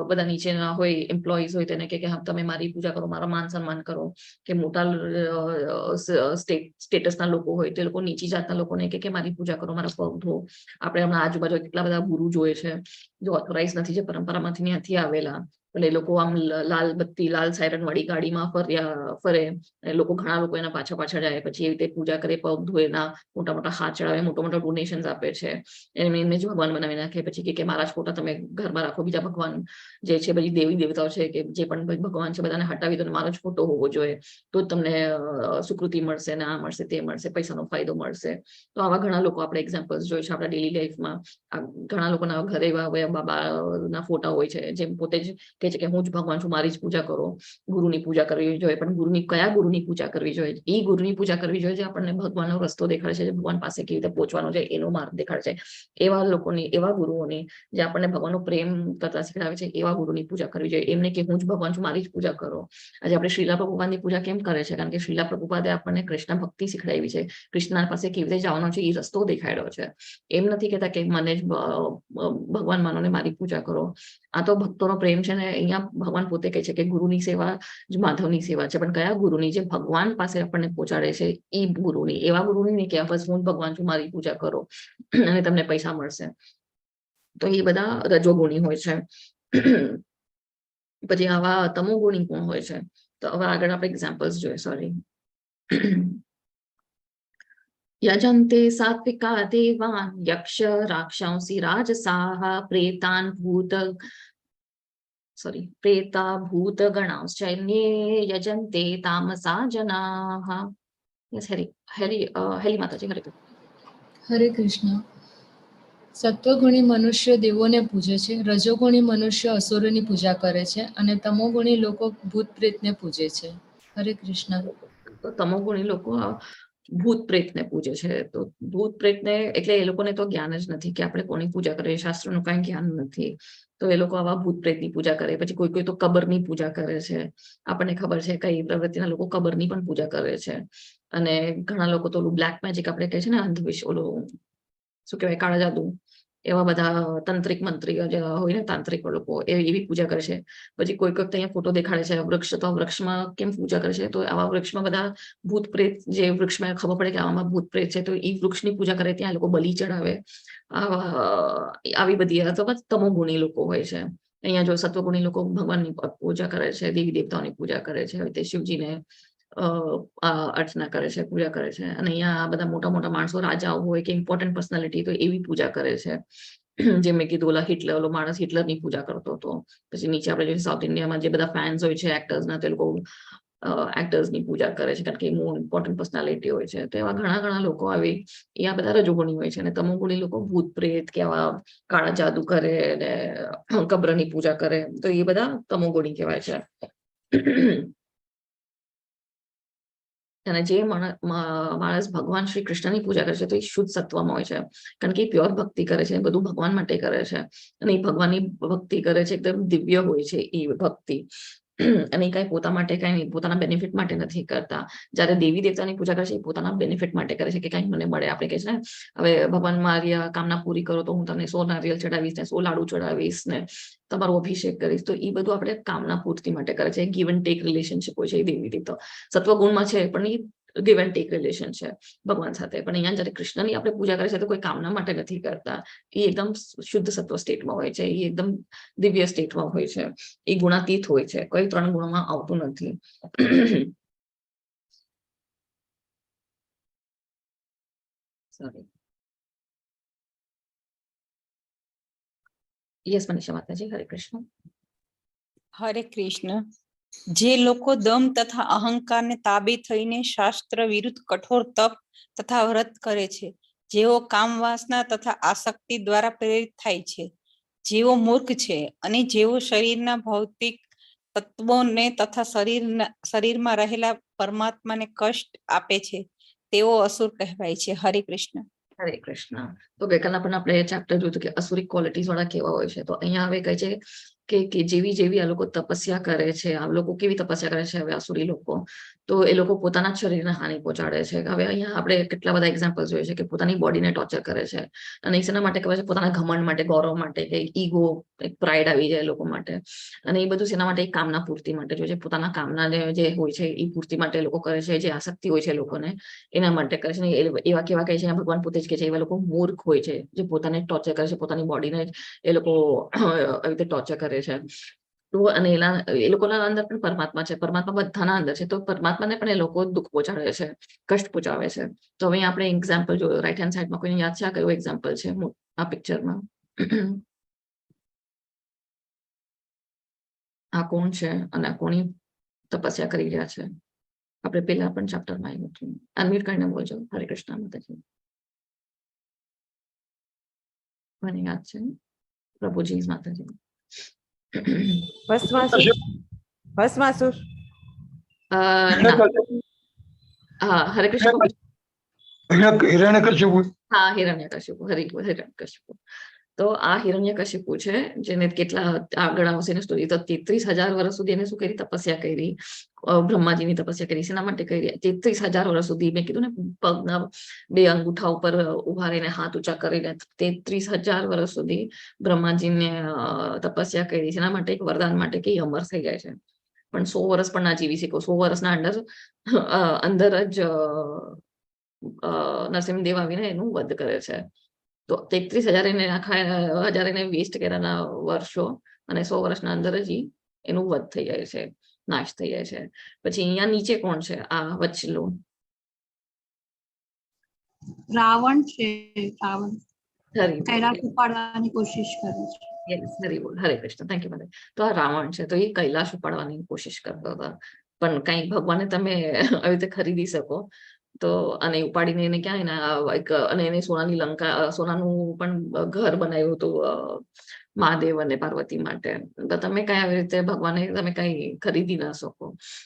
બધા નીચેના હોય એમ્પ્લોઈઝ હોય તેને કે તમે મારી પૂજા કરો, મારા માન સન્માન કરો, કે મોટા સ્ટેટસના લોકો હોય તે લોકો નીચી જાતના લોકોને કે મારી પૂજા કરો, મારા પગ ધો. આપણે હમણાં આજુબાજુ કેટલા બધા ગુરુ જોઈએ છે જો ઓથોરાઇઝ નથી, જે પરંપરામાંથી નથી આવેલા, એટલે એ લોકો આમ લાલ બત્તી લાલ સાયરન વાળી ગાડીમાં ફરે, લોકો ઘણા લોકો એના પાછળ જાય, પછી એવી રીતે પૂજા કરે, પગ ધોય, એના મોટા મોટા હાથ ચડાવે, મોટા ડોનેશન્સ આપે છે, એમને જ ભગવાન બનાવી નાખે. પછી કે મારા જ ફોટા તમે ઘરમાં રાખો, બીજા ભગવાન જે છે બધી દેવી દેવતાઓ છે કે જે પણ ભગવાન છે બધાને હટાવી દો, મારો જ ફોટો હોવો જોઈએ, તો જ તમને સુકૃતિ મળશે, ને આ મળશે, તે મળશે, પૈસાનો ફાયદો મળશે. તો આવા ઘણા લોકો આપણે એક્ઝામ્પલ્સ જોઈએ છે આપણા ડેલી લાઈફમાં. ઘણા લોકોના ઘરે એવા બાબાના ફોટા હોય છે, જેમ પોતે જ કહે છે કે હું જ ભગવાન છું, મારી જ પૂજા કરો. ગુરુની પૂજા કરવી જોઈએ, પણ કયા ગુરુની પૂજા કરવી જોઈએ? એ ગુરુની પૂજા કરવી જોઈએ જે આપણને ભગવાનનો રસ્તો દેખાડે છે, જે ભગવાન પાસે કેવી રીતે પહોંચવાનું છે એનો માર્ગ દેખાડે છે. એવા લોકોની, એવા ગુરુઓની જે આપણને ભગવાનનો પ્રેમ કરતા શીખડાવે છે, એવા ગુરુની પૂજા કરવી જોઈએ. એમને કે હું જ ભગવાન છું, મારી જ પૂજા કરો. આજે આપણે શ્રીલા પ્રભુપાદની પૂજા કેમ કરે છે? કારણ કે શ્રીલા પ્રભુપાદે આપણને કૃષ્ણ ભક્તિ શીખડાવી છે, કૃષ્ણ પાસે કેવી રીતે જવાનો છે એ રસ્તો દેખાડ્યો છે. એમ નથી કહેતા કે મને જ ભગવાન માનો ને મારી પૂજા કરો. આ તો ભક્તોનો પ્રેમ છે, ને અહીંયા ભગવાન પોતે કહે છે કે ગુરુની સેવા જ માધવની સેવા છે. પણ કયા ગુરુની? જે ભગવાન પાસે આપણને પહોંચાડે છે એ ગુરુની. એવા ગુરુની નહીં કે બસ હું જ ભગવાન છું, મારી પૂજા કરો અને તમને પૈસા મળશે. તો એ બધા રજોગુણી હોય છે. પછી આવા તમોગુણી કોણ હોય છે? તો હવે આગળ આપણે એક્ઝામ્પલ્સ જોઈએ. સોરી. યજન્તે સાત્વિકા દેવાન યક્ષ રાક્ષસી રાજસાહ પ્રેતા ભૂત ગણાશ્ચૈન્યે યજન્તે તામસા જનાહ. યસ, હેલી માતાજી. હરે કૃષ્ણ. સત્વગુણી મનુષ્ય દેવોને પૂજે છે, રજોગુણી મનુષ્ય અસુરોની પૂજા કરે છે, અને તમોગુણી લોકો ભૂત પ્રેતને પૂજે છે. હરે કૃષ્ણ. તો તમોગુણી લોકો ભૂત પ્રેતને પૂજે છે. તો ભૂત પ્રેતને એટલે એ લોકોને તો જ્ઞાન જ નથી કે આપણે કોની પૂજા કરીએ, શાસ્ત્રોનું કઈ જ્ઞાન નથી. તો એ લોકો આવા ભૂત પ્રેતની પૂજા કરે. પછી કોઈ તો કબરની પૂજા કરે છે. આપણને ખબર છે કઈ પ્રવૃત્તિના લોકો કબરની પણ પૂજા કરે છે. અને ઘણા લોકો તો બ્લેક મેજિક આપણે કહે છે ને, અંધવિશ્વાસ, ઓલું શું કહેવાય, કાળા જાદુ, એવા બધા તંત્રિક મંત્રીઓ જે હોય ને, તાંત્રિક લોકો એવી પૂજા કરે છે. પછી કોઈ અહીંયા ફોટો દેખાડે છે વૃક્ષ, તો વૃક્ષમાં કેમ પૂજા કરે છે? તો આવા વૃક્ષમાં બધા ભૂત પ્રેત, જે વૃક્ષમાં ખબર પડે કે આવામાં ભૂત પ્રેત છે, તો એ વૃક્ષની પૂજા કરે, ત્યાં લોકો બલિ ચડાવે. આવી બધી અથવા તમોગુણી લોકો હોય છે. અહીંયા જો સત્વગુણી લોકો ભગવાનની પૂજા કરે છે, દેવી દેવતાઓની પૂજા કરે છે, તે શિવજીને અર્ચના કરે છે, પૂજા કરે છે. અને અહીંયા આ બધા મોટા મોટા માણસો, રાજાઓ હોય કે ઇમ્પોર્ટન્ટ પર્સનાલિટી, તો એવી પૂજા કરે છે. જેમ મેં કીધું, ઓલો માણસ હિટલરની પૂજા કરતો હતો. પછી નીચે આપણે જોઈએ સાઉથ ઇન્ડિયામાં જે બધા ફેન્સ હોય છે એક્ટર્સના, તે લોકો એક્ટર્સની પૂજા કરે છે કારણ કે એ મોર ઇમ્પોર્ટન્ટ પર્સનાલિટી હોય છે. તો એવા ઘણા લોકો આવી એ આ બધા રજોગુણી હોય છે અને તમોગુણી લોકો ભૂત પ્રેત કે આવા કાળા જાદુ કરે અને કબ્રની પૂજા કરે તો એ બધા તમોગુણી કહેવાય છે. અને જે માણસ ભગવાન શ્રી કૃષ્ણની પૂજા કરે છે તો એ શુદ્ધ સત્વમાં હોય છે કારણ કે એ પ્યોર ભક્તિ કરે છે બધું ભગવાન માટે કરે છે અને એ ભગવાનની ભક્તિ કરે છે એકદમ દિવ્ય હોય છે એ ભક્તિ અને કઈ પોતા માટે કઈ નહીં પોતાના બેનિફિટ માટે નથી કરતા. જયારે દેવી દેવતાની પૂજા કરે છે એ પોતાના બેનિફિટ માટે કરે છે કે કઈ મને મળે. આપણે કહે છે ને હવે ભગવાન મારી કામના પૂરી કરો તો હું તમને 100 નારિયેળ ચડાવીશ ને 100 લાડુ ચડાવીશ ને તમારો અભિષેક કરીશ. તો એ બધું આપણે કામના પૂર્તિ માટે કરે છે. ગીવ એન્ડ ટેક રિલેશનશીપ હોય છે એ દેવી દેવતા સત્વગુણમાં છે પણ એ ગીવ એન્ડ ટેક રિલેશન છે ભગવાન સાથે. પણ અહીંયા જયારે કૃષ્ણની આપણે પૂજા કરે છે તો કોઈ કામના માટે નથી કરતા. એ એકદમ શુદ્ધ સત્વ સ્ટેટમાં હોય છે. એ એકદમ દિવ્ય સ્ટેટમાં હોય છે. એ ગુણાતીત હોય છે. કોઈ 3 ગુણોમાં આવતું નથી. સોરી. યસ મનીષા માતાજી. હરે કૃષ્ણ. હરે કૃષ્ણ. જે લોકો દમ તથા અહંકારને તાબે થઈને શાસ્ત્ર વિરુદ્ધ કઠોર તપ તથા વ્રત કરે છે, જેઓ કામ વાસના તથા આસક્તિ દ્વારા પ્રેરિત થાય છે, જેઓ મૂર્ખ છે અને જેઓ શરીરના ભૌતિક તત્વોને તથા શરીરમાં રહેલા પરમાત્માને કષ્ટ આપે છે, તેઓ અસુર કહેવાય છે. હરે કૃષ્ણ. હરે કૃષ્ણ. તો ગઈકાલના પણ આપણે ચેપ્ટર જોયું કે અસુરિક ક્વોલિટીઝ વાળા કેવા હોય છે. તો અહીંયા હવે કહે છે કે જેવી આ લોકો તપસ્યા કરે છે, આ લોકો કેવી તપસ્યા કરે છે હવે અસુરી લોકો, તો એ લોકો પોતાના શરીરને હાનિ પહોંચાડે છે. હવે અહીંયા આપણે કેટલા બધા એક્ઝામ્પલ જોઈએ છે કે પોતાની બોડીને ટોર્ચર કરે છે અને શેના માટે કરે છે? પોતાના ઘમંડ માટે, ગૌરવ માટે, કે ઈગો, એક પ્રાઇડ આવી જાય લોકો માટે. અને એ બધું શેના માટે? કામના પૂર્તિ માટે જોઈએ છે. પોતાના કામના જે હોય છે એ પૂર્તિ માટે લોકો કરે છે. જે આસક્તિ હોય છે લોકોને એના માટે કરે છે. એવા કેવા કહે છે ભગવાન પોતે જ કે છે એવા લોકો મૂર્ખ હોય છે જે પોતાને ટોર્ચર કરે છે, પોતાની બોડીને એ લોકો આવી રીતે ટોર્ચર કરે છે. તો અને એ લોકોના અંદર પણ પરમાત્મા છે. પરમાત્મા બધાના અંદર છે. તો પરમાત્માને પણ એ લોકો દુઃખ પહોંચાડે છે, કષ્ટ પહોંચાડે છે. તો હવે આપણે એક્ઝામ્પલ જોયું રાઈટ હેન્ડ સાઈડમાં. કોઈને યાદ છે આ કયું એક્ઝામ્પલ છે આ પિક્ચરમાં? આ કોણ છે અને આ કોની તપસ્યા કરી રહ્યા છે? આપણે પેલા પણ ચેપ્ટરમાં આવ્યું હતું. અનમ્યુટ કરીને બોલજો. હરે કૃષ્ણ માતાજી. મને યાદ છે પ્રભુજી માતાજી. ભસ્માસુર. હા, હરે કૃષ્ણ. હિરણ્યકશિપુ. હા, હિરણ્યકશિપુ. હિરણ્યકશિપુ. તો આ હિરણ્યકશિપુ છે જેને કેટલા આગળ આવશે ને સ્ટોરી. તો 33,000 વર્ષ સુધી એને શું કરી? તપસ્યા કરી. બ્રહ્માજીની તપસ્યા કરી. શેના માટે કરી? 33,000 વર્ષ સુધી. મેં કીધું ને પગના 2 અંગૂઠા ઉપર ઉભા રહીને હાથ ઊંચા કરીને 33,000 વર્ષ સુધી બ્રહ્માજીને તપસ્યા કરી. શેના માટે? એક વરદાન માટે કે અમર થઈ જાય છે. પણ 100 વર્ષ પણ ના જીવી શકો. 100 વર્ષના અંદર જ નરસિંહદેવ આવીને એનું વધ કરે છે. તો 33,000 એને વેસ્ટ કર્યાના વર્ષો અને 100 વર્ષના અંદર જ એનું વધ થઈ જાય છે, નાશ થઈ જાય છે. પછી અહીંયા નીચે કોણ છે? આ વચ્ચેલું રાવણ છે. રાવણ કૈલાસ ઉપાડવાની કોશિશ કરે છે. હરે કૃષ્ણ. Thank you madam. તો આ રાવણ છે. તો એ કૈલાશ ઉપાડવાની કોશિશ કરતા હતા પણ કઈ ભગવાને તમે આવી રીતે ખરીદી શકો તો અને ઉપાડીને એને ક્યાં અને એને સોનાની લંકા, સોનાનું પણ ઘર બનાવ્યું હતું મહાદેવ અને પાર્વતી માટે. તો તમે કઈ આવી રીતે ભગવાને તમે કઈ ખરીદી ના શકો.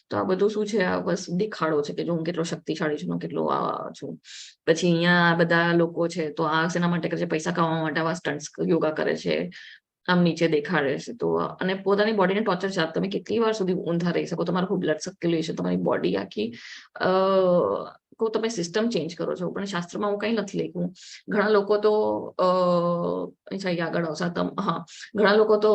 તો આ બધું શું છે? આ બસ દેખાડો છે કે જો હું કેટલો શક્તિશાળી છું, કેટલો આ છું. પછી અહીંયા બધા લોકો છે તો આ શેના માટે કરે છે? પૈસા કમાવા માટે આવા સ્ટન્ટ્સ યોગા કરે છે, આમ નીચે દેખાડે છે. તો અને પોતાની બોડીને ટોર્ચર છે. તમે કેટલી વાર સુધી ઊંધા રહી શકો? તમારું બ્લડ સર્ક્યુલેશન, તમારી બોડી આખી તમે સિસ્ટમ ચેન્જ કરો છો. પણ શાસ્ત્રમાં હું કઈ નથી લખ્યું. ઘણા લોકો તો આગળ આવશે. હા, ઘણા લોકો તો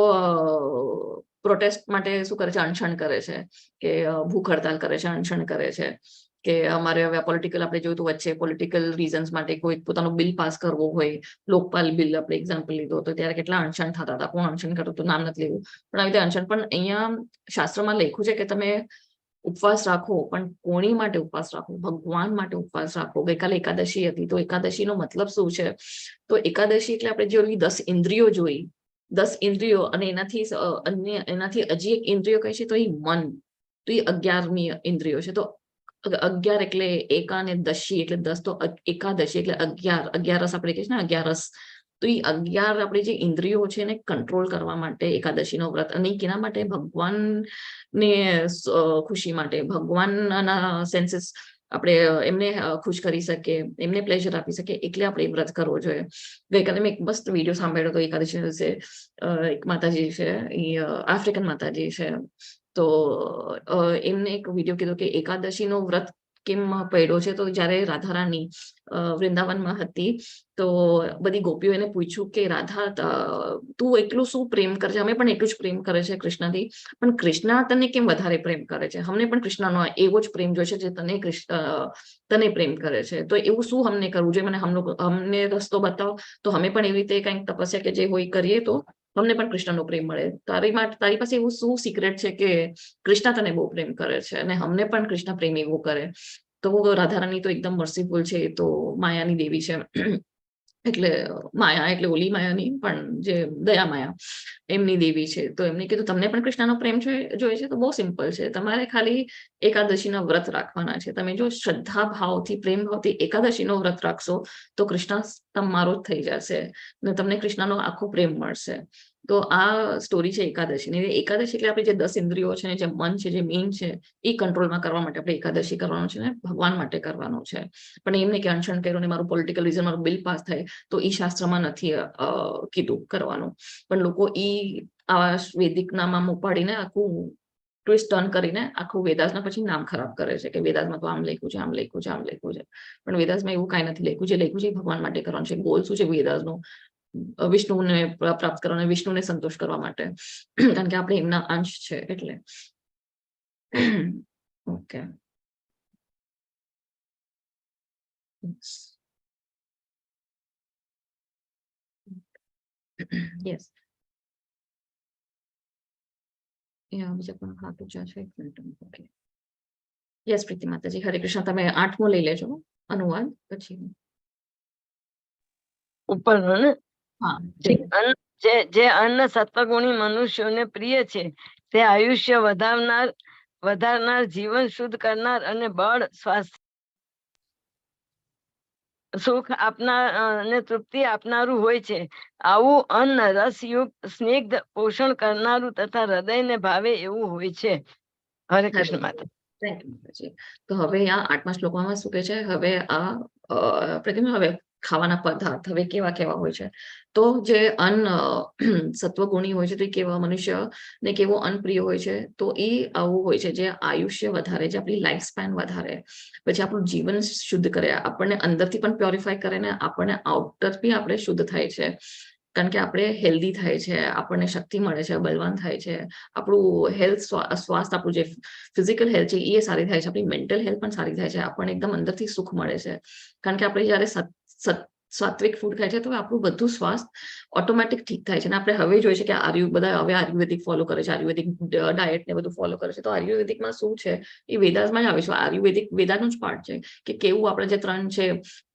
પ્રોટેસ્ટ માટે શું કરે છે? અનશન કરે છે, કે ભૂખ હડતાલ કરે છે, અનશન કરે છે. કે અમારે હવે પોલિટિકલ આપણે જોયું તો વચ્ચે પોલિટિકલ રીઝન્સ માટે કોઈ પોતાનો બિલ પાસ કરવો હોય, લોકપાલ બિલ આપણે એક્ઝામ્પલ લીધો તો ત્યારે કેટલા અનશન થતા હતા. કોણ અનશન કરતું હતું નામ નથી લેવું, પણ આવી રીતે અનશન. પણ અહીંયા શાસ્ત્રમાં લખ્યું છે કે તમે ઉપવાસ રાખો, પણ કોની માટે ઉપવાસ રાખો? ભગવાન માટે ઉપવાસ રાખો. ગઈકાલે એકાદશી હતી તો એકાદશીનો મતલબ શું છે? તો એકાદશી એટલે આપણે જોઈ 10 ઇન્દ્રિયો જોઈ, 10 ઇન્દ્રિયો અને એનાથી હજી એક ઇન્દ્રિયો કહે છે તો એ મન. તો એ 11મી ઇન્દ્રિયો છે. તો 11 એટલે એકા અને દશી એટલે 10, તો એકાદશી એટલે 11, 11રસ આપણે કહીએ છીએ ને 11રસ. તો એ 11 આપણી જે ઇન્દ્રિયો છે એને કંટ્રોલ કરવા માટે એકાદશીનો વ્રત. અને કેના માટે? ભગવાનને ખુશી માટે, ભગવાનના સેન્સીસ આપણે એમને ખુશ કરી શકીએ, એમને પ્લેઝર આપી શકીએ, એટલે આપણે વ્રત કરવો જોઈએ. ગઈકાલે મેં એક મસ્ત વિડીયો સાંભળ્યો હતો એકાદશી દિવસે. એક માતાજી છે, એ આફ્રિકન માતાજી છે. તો એમને એક વિડીયો કીધો કે એકાદશીનો વ્રત કેમ પડ્યો છે. તો જયારે રાધારાણી વૃંદાવનમાં હતી તો બધી ગોપીઓ એને પૂછ્યું કે રાધા તું એટલું શું પ્રેમ કરે છે? અમે પણ એટલું જ પ્રેમ કરે છે કૃષ્ણથી, પણ કૃષ્ણ તને કેમ વધારે પ્રેમ કરે છે? અમને પણ કૃષ્ણનો એવો જ પ્રેમ જોઈએ છે જે તને પ્રેમ કરે છે. તો એવું શું અમને કરવું જોઈએ? મને અમને રસ્તો બતાવો, તો અમે પણ એવી રીતે કંઈક તપસ્યા કે જે હોય કરીએ તો અમને પણ કૃષ્ણનો પ્રેમ મળે. તારી પાસે એવું શું સિક્રેટ છે કે કૃષ્ણ તને બહુ પ્રેમ કરે છે અને અમને પણ કૃષ્ણ પ્રેમ એવું કરે? તો રાધારાણી તો એકદમ મર્સીફુલ છે, તો માયાની દેવી છે. એટલે માયા એટલે ઓલી માયાની, પણ જે દયા માયા એમની દેવી છે. તો એમને કીધું તમને પણ કૃષ્ણનો પ્રેમ જોઈએ છે? તો બહુ સિમ્પલ છે, તમારે ખાલી એકાદશીના વ્રત રાખવાના છે. તમે જો શ્રદ્ધા ભાવથી, પ્રેમ ભાવથી એકાદશીનો વ્રત રાખશો તો કૃષ્ણ તમારો જ થઈ જશે ને તમને કૃષ્ણનો આખો પ્રેમ મળશે. તો આ સ્ટોરી છે એકાદશીની. એકાદશી એટલે આપણે જે 10 ઇન્દ્રિયો છે ને, જે મન છે, જે મેઇન છે, એ કંટ્રોલમાં કરવા માટે આપણે એકાદશી કરવાનું છે ને ભગવાન માટે કરવાનું છે. પણ એમને કે અનશન કર્યું ને મારું પોલિટિકલ રીઝન, મારું બિલ પાસ થાય, તો એ શાસ્ત્રમાં નથી કીધું કરવાનું. પણ લોકો આ વૈદિક નામ ઉપાડીને આખું ટ્વિસ્ટ ટર્ન કરીને આખું વેદાસના પછી નામ ખરાબ કરે છે કે વેદાસમાં તો આમ લખ્યું છે, આમ લખ્યું છે, આમ લખ્યું છે. પણ વેદાસમાં એવું કાંઈ નથી લખ્યું. જે લખ્યું છે એ ભગવાન માટે કરવાનું છે. ગોલ શું છે વેદાસનું? વિષ્ણુને પ્રાપ્ત કરવાનો, વિષ્ણુને સંતોષ કરવા માટે, કારણ કે આપણે એમના અંશ છે એટલે. Okay, yes. બીજા પણ હાથ ઊંચા છે. એક મિનિટ. ઓકે, યસ પ્રીતિ માતાજી, હરે કૃષ્ણ. તમે 8મો લઈ લેજો અનુવાદ પછી. ઉપરનો ને? હા, જે અન્ન સત્વગુણી મનુષ્યોને પ્રિય છે, તે આયુષ્ય વધારનાર, જીવન શુદ્ધ કરનાર અને બળ, સ્વાસ્થ્ય, સુખ આપનાર અને તૃપ્તિ આપનારું હોય છે. આવું અન્ન રસયુક્ત, સ્નિગ્ધ, પોષણ કરનારું તથા હૃદયને ભાવે એવું હોય છે. હરે કૃષ્ણ માતા. થેન્ક યુ માતાજી. તો હવે આ 8મા શ્લોકમાં શું કહે છે? હવે આ પ્રતિમા, હવે ખાવાના પદાર્થ હવે કેવા કેવા હોય છે? તો જે અન્ન સત્વગુણી હોય છે, તો એ કેવા મનુષ્યને કેવો અન્ન પ્રિય હોય છે? તો એ આવું હોય છે જે આયુષ્ય વધારે, જે આપણી લાઈફ સ્પેન વધારે, પછી આપણું જીવન શુદ્ધ કરે, આપણને અંદરથી પણ પ્યોરિફાય કરે ને આપણને આઉટર બી આપણે શુદ્ધ થાય છે. કારણ કે આપણે હેલ્ધી થાય છે, આપણને શક્તિ મળે છે, બલવાન થાય છે, આપણું હેલ્થ, સ્વાસ્થ્ય, આપણું જે ફિઝિકલ હેલ્થ છે એ સારી થાય છે, આપણી મેન્ટલ હેલ્થ પણ સારી થાય છે, આપણને એકદમ અંદરથી સુખ મળે છે. કારણ કે આપણે જયારે સાત્વિક ફૂડ ખાય છે તો આપણું બધું સ્વાસ્થ્ય ઓટોમેટિક ઠીક થાય છે. અને આપણે હવે જોઈએ છે કે બધા હવે આયુર્વેદિક ફોલો કરે છે, આયુર્વેદિક ડાયટ ને બધું ફોલો કરે છે. તો આયુર્વેદિકમાં શું છે? એ વેદાસમાં જ આવે છે. આયુર્વેદિક વેદાનું જ પાર્ટ છે કે કેવું આપણે જે 3 છે,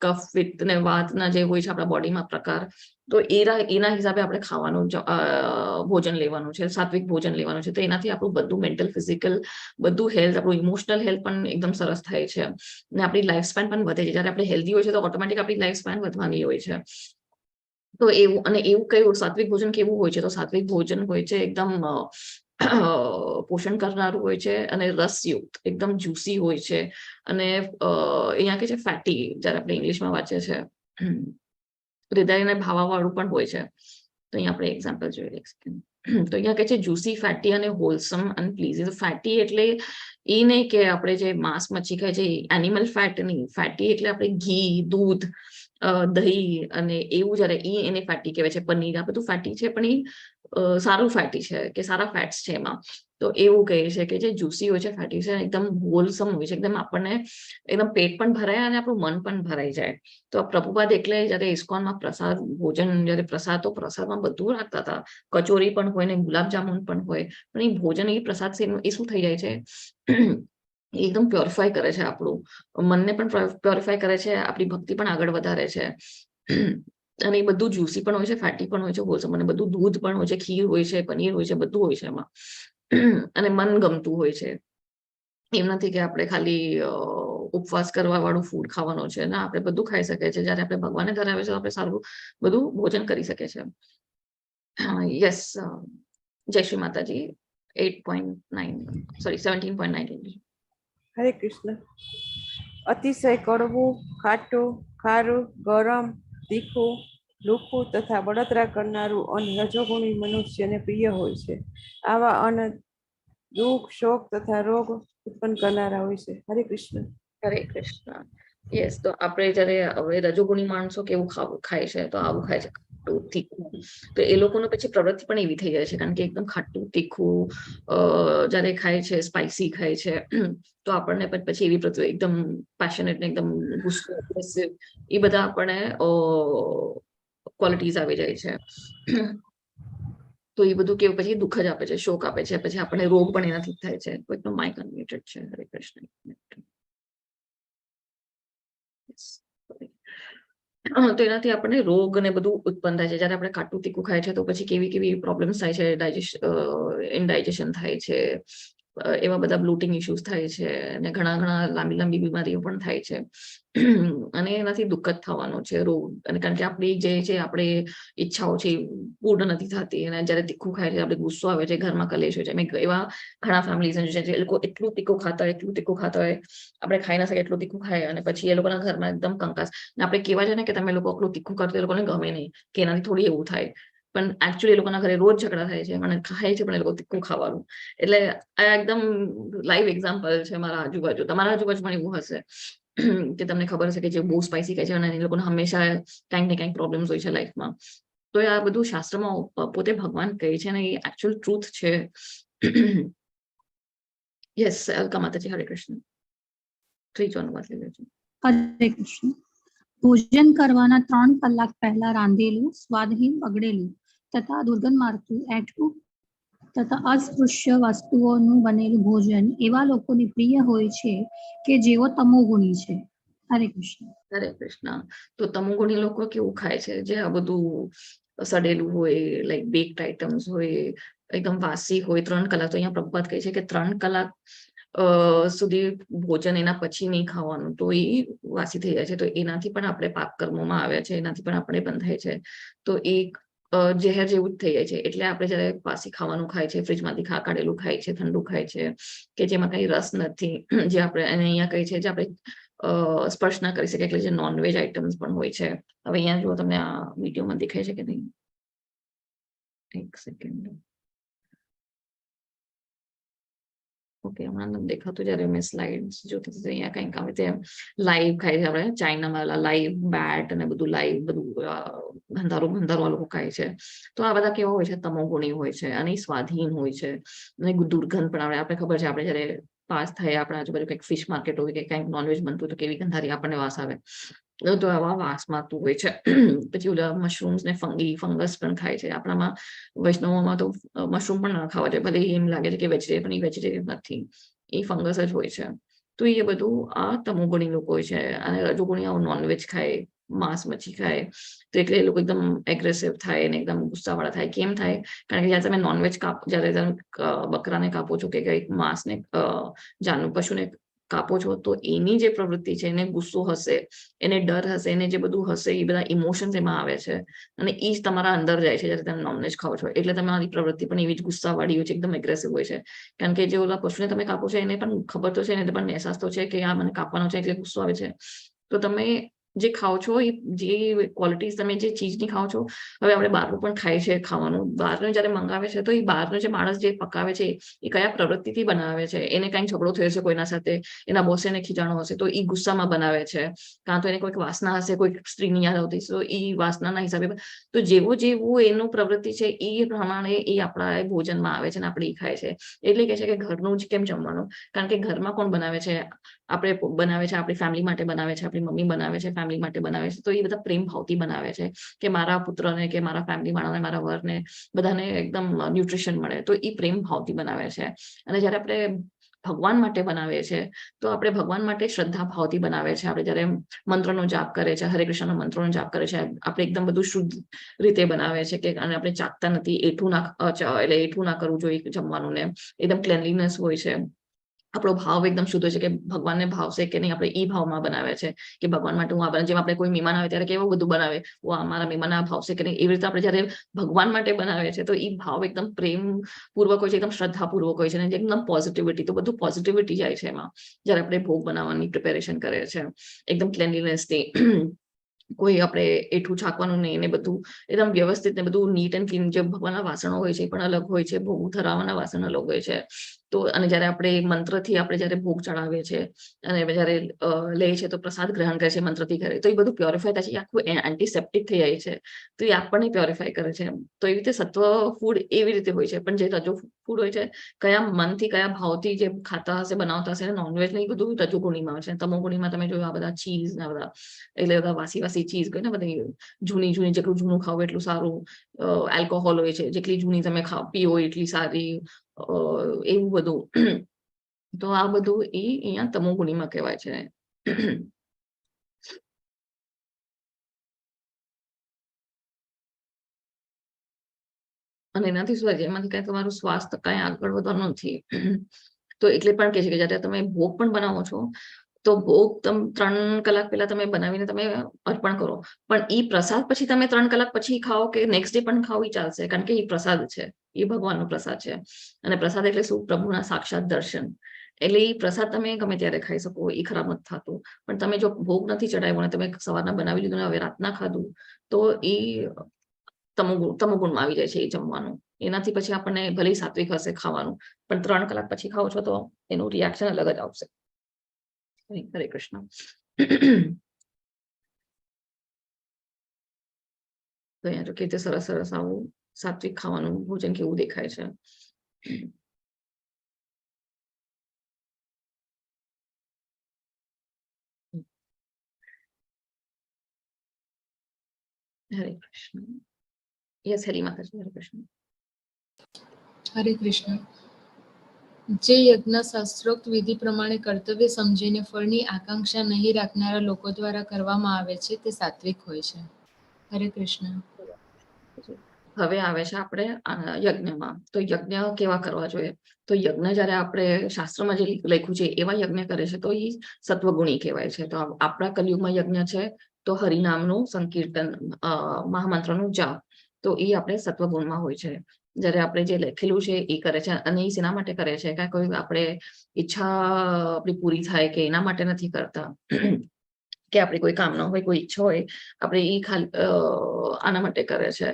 કફ, પિત્ત ને વાતના જે હોય છે આપણા બોડીમાં પ્રકાર, તો એના હિસાબે આપણે ખાવાનું ભોજન લેવાનું છે, સાત્વિક ભોજન લેવાનું છે. તો એનાથી આપણું બધું મેન્ટલ, ફિઝિકલ બધું હેલ્થ, આપણું ઇમોશનલ હેલ્થ પણ એકદમ સરસ થાય છે અને આપણી લાઈફ સ્પેન પણ વધે છે. જયારે આપણે હેલ્ધી હોય છે તો ઓટોમેટિક આપણી લાઈફ સ્પેન વધવાની હોય છે. તો એવું, અને એવું કયું સાત્વિક ભોજન કેવું હોય છે? તો સાત્વિક ભોજન હોય છે એકદમ પોષણ કરનારું હોય છે અને રસયુક્ત, એકદમ જ્યુસી હોય છે. અને અહીંયા કે છે ફેટી, જયારે આપણે ઇંગ્લિશમાં વાંચીએ છીએ, હૃદયને ભાવાવાળું પણ હોય છે. તો અહીંયા આપણે એક્ઝામ્પલ જોઈએ. તો અહીંયા કે છે જ્યુસી, ફેટી અને હોલસમ અને પ્લીઝિંગ. ફેટી એટલે એ નહીં કે આપણે જે માંસ મચ્છી ખાય છે એનિમલ ફેટ નહીં. ફેટી એટલે આપણે ઘી, દૂધ, દહીં અને એવું, જયારે એને ફેટી કહેવાય છે. પનીર, આ બધું ફેટી છે, પણ એ સારું ફેટી છે કે સારા ફેટ્સ છે એમાં. તો એવું કહે છે કે જે જ્યુસી હોય છે, ફેટી છે, એકદમ હોલસમ હોય છે, એકદમ આપણને એકદમ પેટ પણ ભરાય અને આપણું મન પણ ભરાઈ જાય. તો પ્રભુપાદ એટલે જયારે ઇસ્કોનમાં પ્રસાદ ભોજન, જયારે પ્રસાદ, તો પ્રસાદમાં બધું રાખતા હતા. કચોરી પણ હોય ને ગુલાબજામુન પણ હોય, પણ એ ભોજન, એ પ્રસાદ એ શું થઈ જાય છે? એકદમ પ્યોરિફાય કરે છે, આપણું મનને પણ પ્યોરિફાય કરે છે, આપણી ભક્તિ પણ આગળ વધારે છે. અને એ બધું જ્યુસી પણ હોય છે, ફેટી પણ હોય છે, હોલસમ, અને બધું દૂધ પણ હોય છે, ખીર હોય છે, પનીર હોય છે, બધું હોય છે એમાં. અને મન ગમતું હોય છે. એમ નથી કે આપણે ખાલી ઉપવાસ કરવા વાળું ફૂડ ખાવાનું છે ને, આપણે બધું ખાઈ શકીએ છીએ. જયારે આપણે ભગવાનને ધરાવે છે આપણે સારું બધું ભોજન કરી શકીએ છીએ. યસ, જય શ્રી માતાજી. 8.9 સોરી 17.19. હરે કૃષ્ણ. અતિશય કડવું, ખાટું, ખારું, ગરમ, તીખું, લુખું તથા બળતરા કરનારું અન્ન રજોગુણી મનુષ્યને પ્રિય હોય છે. આવા અન્ન દુઃખ, શોક તથા રોગ ઉત્પન્ન કરનારા હોય છે. હરે કૃષ્ણ. હરે કૃષ્ણ. યસ, તો આપણે જયારે હવે રજોગુણી માણસો કેવું ખાય છે, તો આવું ખાય છે ખાટું તીખું, તો એ લોકોનો પછી પ્રવૃત્તિ પણ એવી થઈ જાય છે. કારણ કે એકદમ ખાટું તીખું જયારે ખાય છે, સ્પાઇસી ખાય છે, તો આપણને પછી એવી પ્રવૃત્તિ એકદમ પેશનેટ ને એકદમ ગુસ્સો, એ બધા આપણને ક્વોલિટીઝ આવી જાય છે. તો એ બધું કેવું પછી દુઃખ જ આપે છે, શોક આપે છે, પછી આપણને રોગ પણ એનાથી થાય છે. તો એકદમ માઇક અનમ્યુટેડ છે. હરે કૃષ્ણ. તો એનાથી આપણને રોગ ને બધું ઉત્પન્ન થાય છે. જયારે આપણે ખાટું તીખું ખાય છે તો પછી કેવી કેવી પ્રોબ્લેમ્સ થાય છે, ઇનડાઇજેશન થાય છે, એવા બધા બ્લોટિંગ ઇશ્યુઝ થાય છે, અને ઘણા લાંબી લાંબી બીમારીઓ પણ થાય છે. અને એનાથી દુઃખ જ થવાનું છે, રોગ. અને કારણ કે આપણી જે છે આપણે ઈચ્છાઓ છે પૂર્ણ નથી થતી. અને જયારે તીખું ખાય છે આપણે ગુસ્સો આવે છે, ઘરમાં કલેશ હોય છે. એવા ઘણા ફેમિલીઝ છે જે લોકો એટલું તીખું ખાતા હોય આપણે ખાઈ ના શકીએ એટલું તીખું ખાય, અને પછી એ લોકોના ઘરમાં એકદમ કંકાસ. આપણે કેવા છે ને કે તમે લોકો એટલું તીખું કરતો એ લોકોને ગમે નહીં, કે એનાથી થોડી એવું થાય. પણ એકચ્યુઅલી એ લોકોના ઘરે રોજ ઝઘડા થાય છે, મને ખાય છે પણ એ લોકો તીખું ખાવાનું. એટલે આ એકદમ લાઈવ એક્ઝામ્પલ છે મારા આજુબાજુ. તમારા આજુબાજુ પણ એવું હશે કે તમને ખબર હશે કે જે બહુ સ્પાઇસી ખાય છે અને એ લોકોને હંમેશા કંઈક ને કંઈક પ્રોબ્લેમ્સ હોય છે લાઈફમાં. તો આ બધું શાસ્ત્રમાં પોતે ભગવાન કહે છે ને એ એકચ્યુઅલ ટ્રુથ છે. યસ, વેલકમ માતાજી. હરે કૃષ્ણ. 3 અનુવાદ લઈ લેજો. હરે કૃષ્ણ. ભોજન કરવાના 3 કલાક પહેલા રાંધેલું, સ્વાદહીન, બગડેલું તથા દુર્ગંધ મારતું, એઠું તથા અસ્પૃશ્ય વસ્તુઓનું બનેલું ભોજન એવા લોકોની પ્રિય હોય છે કે જેઓ તમોગુણી છે. હરે કૃષ્ણ. હરે કૃષ્ણ. તો તમોગુણી લોકો કેવું ખાય છે? જે આ બધું સડેલું હોય, લાઈક બેક્ડ આઇટમ્સ હોય, એકદમ વાસી હોય. 3 કલાક, તો અહીંયા પ્રભુપાદ કહે છે કે 3 કલાક સુધી ભોજન એના પછી નહીં ખાવાનું, તો એ વાસી થઈ જાય છે. તો એનાથી પણ આપણે પાપ કર્મોમાં આવ્યા છે, એનાથી પણ આપણે બંધાય છે. તો એક ઝેર જેવું જ થઈ જાય છે. એટલે આપણે જયારે વાસી ખાવાનું ખાય છે, ફ્રીજમાંથી કાઢેલું ખાય છે, ઠંડુ ખાય છે, કે જેમાં કઈ રસ નથી, જે આપણે અહીંયા કહે છે જે આપણે સ્પર્શ ના કરી શકીએ, એટલે જે નોનવેજ આઇટમ્સ પણ હોય છે. હવે અહીંયા જો તમને આ વિડીયોમાં દેખાય છે કે નહીં? એક સેકન્ડ. ઓકે, હમણાં દેખાતું જયારે મેં સ્લાઇડ્સ જોતી હતી અહીંયા કંઈક આવે તે લાઈવ ખાય છે. આપણે ચાઇનામાં લાઈવ બેટ અને બધું લાઈવ બધું ગંધારું આ લોકો ખાય છે. તો આ બધા કેવા હોય છે? તમોગુણી હોય છે, અને સ્વાધીન હોય છે, અને દુર્ગંધ પણ આવે. આપણે ખબર છે આપણે જયારે પાસ થાય આપણા આજુબાજુ કંઈક ફિશ માર્કેટ હોય કે કંઈક નોનવેજ બનતું તો કેવી ગંધારી આપણને વાસ આવે. તો આવા વાસમાતું હોય છે. પછી ઓલા મશરૂમ્સ ને ફંગસ પણ ખાય છે. આપણામાં વૈષ્ણવોમાં તો મશરૂમ પણ ના ખાવા જોઈએ, ભલે એમ લાગે છે કે વેજીટેરિયન, પણ એ વેજીટેરિયન નથી, એ ફંગસ જ હોય છે. તો એ બધું આ તમોગુણી લોકો હોય છે. અને રજોગુણી આવું નોનવેજ ખાય, માંસ મચ્છી ખાય, તો એટલે એ લોકો એકદમ એગ્રેસિવ થાય અને એકદમ ગુસ્સાવાળા થાય. કેમ થાય? કારણ કે જયારે તમે નોનવેજ જયારે તમે બકરાને કાપો છો કે કંઈક માંસને પશુને કાપો છો, તો એની જે પ્રવૃત્તિ છે, એને ગુસ્સો હશે, એને ડર હશે, એને જે બધું હશે, એ બધા ઇમોશન્સ એમાં આવે છે, અને એ જ તમારા અંદર જાય છે જયારે તમે નોનવેજ ખાઓ છો. એટલે તમારી પ્રવૃત્તિ પણ એવી જ ગુસ્સાવાળી હોય છે, એકદમ એગ્રેસિવ હોય છે. કારણ કે જે ઓલા પશુને તમે કાપો છો એને પણ ખબર તો છે, એને પણ અહેસાસ તો છે કે આ મને કાપવાનો છે એટલે ગુસ્સો આવે છે. તો તમે જે ખાઓ છો, એ જે ક્વોલિટીઝ તમે જે ચીજની ખાઓ છો, હવે આપણે બહારનું પણ ખાય છે ખાવાનું, બહારનું જયારે મંગાવે છે તો એ બહારનો જે માણસ જે પકાવે છે એ કયા પ્રવૃત્તિથી બનાવે છે, એને કઈ ઝઘડો થયો છે કોઈના સાથે, એના બોસે એને ખીજાણો હશે તો એ ગુસ્સામાં બનાવે છે, કાં તો એને કોઈક વાસના હશે, કોઈક સ્ત્રીની યાદ આવતી તો એ વાસનાના હિસાબે. તો જેવું એનું પ્રવૃત્તિ છે એ પ્રમાણે એ આપણા ભોજનમાં આવે છે ને આપણે એ ખાય છે. એટલે કે છે કે ઘરનું જ કેમ જમવાનું? કારણ કે ઘરમાં કોણ બનાવે છે? આપણે બનાવે છે, આપણી ફેમિલી માટે બનાવે છે, આપણી મમ્મી બનાવે છે, ફેમિલી માટે બનાવે છે. તો એ બધા પ્રેમ ભાવથી બનાવે છે કે મારા પુત્રને કે મારા ફેમિલી વાળાને, મારા વરને બધાને એકદમ ન્યુટ્રિશન મળે. તો એ પ્રેમ ભાવથી બનાવે છે. અને જયારે આપણે ભગવાન માટે બનાવીએ છીએ તો આપણે ભગવાન માટે શ્રદ્ધા ભાવથી બનાવે છે. આપણે જયારે મંત્રનો જાપ કરે છે, હરે કૃષ્ણનો મંત્રનો જાપ કરે છે, આપણે એકદમ બધું શુદ્ધ રીતે બનાવે છે કે અને આપણે ચાખતા નથી, એઠું ના કરવું જોઈએ જમવાનું ને, એકદમ ક્લેનલીનેસ હોય છે. આપણો ભાવ એકદમ શુદ્ધ હોય છે કે ભગવાનને ભાવશે કે નહીં, આપણે ઈ ભાવમાં બનાવે છે કે ભગવાન માટે હું આ બનાવે. જેમ આપણે કોઈ મહેમાન આવે ત્યારે કેવું બધું બનાવે, મારા મહેમાન આ ભાવશે કે નહીં, એવી રીતે આપણે જયારે ભગવાન માટે બનાવે છે તો ઈ ભાવ એકદમ પ્રેમ પૂર્વક હોય છે, એકદમ શ્રદ્ધાપૂર્વક હોય છે અને એકદમ પોઝિટિવિટી, તો બધું પોઝિટિવિટી જાય છે એમાં જયારે આપણે ભોગ બનાવવાની પ્રિપેરેશન કરે છે. એકદમ ક્લેનલીનેસ થી કોઈ આપણે એઠું છાકવાનું નહીં ને બધું એકદમ વ્યવસ્થિત ને બધું નીટ એન્ડ ક્લીન. જે ભગવાનના વાસણો હોય છે એ પણ અલગ હોય છે, ભોગ ધરાવવાના વાસણ અલગ હોય છે. તો અને જયારે આપણે મંત્રથી આપણે જયારે ભોગ ચડાવીએ છીએ અને જયારે લે છે તો પ્રસાદ ગ્રહણ કરે છે મંત્રથી કરે, તો એ બધું પ્યોરિફાય થાય છે, આખું એન્ટીસેપ્ટિક થઈ જાય છે, તો એ આપણને પ્યોરિફાય કરે છે. તો એવી રીતે સત્વ ફૂડ એવી રીતે હોય છે. પણ જે રજો ફૂડ હોય છે, કયા મનથી કયા ભાવથી જે ખાતા હશે બનાવતા હશે, નોનવેજ ને એ બધું રજોગુણીમાં હોય છે. તમોગુણીમાં તમે જોયું આ બધા ચીઝ ને બધા, એટલે બધા વાસી વાસી ચીઝ કઈ ને બધી જૂની જેટલું જૂનું ખાવ એટલું સારું. આલ્કોહોલ હોય છે, જેટલી જૂની તમે પીવો એટલી સારી, એવું બધું. તો આ બધું એ અહીંયા તમોગુણીમાં કહેવાય છે. અને એનાથી શું થાય છે, એમાંથી કઈ તમારું સ્વાસ્થ્ય કઈ આગળ વધવાનું નથી. તો એટલે પણ કહે છે કે જયારે તમે ભોગ પણ બનાવો છો તો ભોગ 3 કલાક પહેલા તમે બનાવીને તમે અર્પણ કરો, પણ ઈ પ્રસાદ પછી તમે 3 કલાક પછી ખાઓ કે નેક્સ્ટ ડે પણ ખાઓ, ઈ ચાલશે, કારણ કે ઈ પ્રસાદ છે, એ ભગવાનનો પ્રસાદ છે. અને પ્રસાદ એટલે શું? પ્રભુના સાક્ષાત દર્શન. એટલે એ પ્રસાદ તમે ગમે ત્યારે ખાઈ શકો, એ ખરાબ નથી થતું. પણ તમે જો ભોગ નથી ચડાવ્યો અને તમે સવારના બનાવી લીધું ને હવે રાતના ખાધું, તો એ તમોગુણમાં આવી જાય છે એ જમવાનું. એનાથી પછી આપણને ભલે સાત્વિક હશે ખાવાનું, પણ 3 કલાક પછી ખાઓ છો તો એનું રિએક્શન અલગ જ આવશે. હરે કૃષ્ણ. તો અહીંયા જો કેવી રીતે સરસ સરસ આવું સાત્વિક ખાવાનું ભોજન કેવું દેખાય છે. હરે કૃષ્ણ. યસ હરી માતાજી. હરે કૃષ્ણ. હરે કૃષ્ણ. જે યજ્ઞ શાસ્ત્રોક્ત વિધિ પ્રમાણે કર્તવ્ય સમજીને ફળની આકાંક્ષા નહીં રાખનારા લોકો દ્વારા કરવામાં આવે છે તે સાત્વિક હોય છે. હરે કૃષ્ણ. હવે આવે છે આપણે યજ્ઞમાં. તો યજ્ઞ કેવા કરવા જોઈએ? તો યજ્ઞ જયારે આપણે શાસ્ત્રમાં જે લખ્યું છે એવા યજ્ઞ કરે છે તો એ સત્વગુણી કહેવાય છે. તો આપણા કલયુગમાં યજ્ઞ છે તો હરિનામનું સંકીર્તન, મહામંત્રનું જાપ, તો એ આપણે સત્વગુણમાં હોય છે. જયારે આપણે જે લખેલું છે એ કરે છે. અને એ શેના માટે કરે છે? કે કોઈ આપણે ઈચ્છા આપણી પૂરી થાય કે એના માટે નથી કરતા, કે આપણી કોઈ કામના હોય, કોઈ ઈચ્છા હોય, આપણે એ ખાલી આના માટે કરે છે,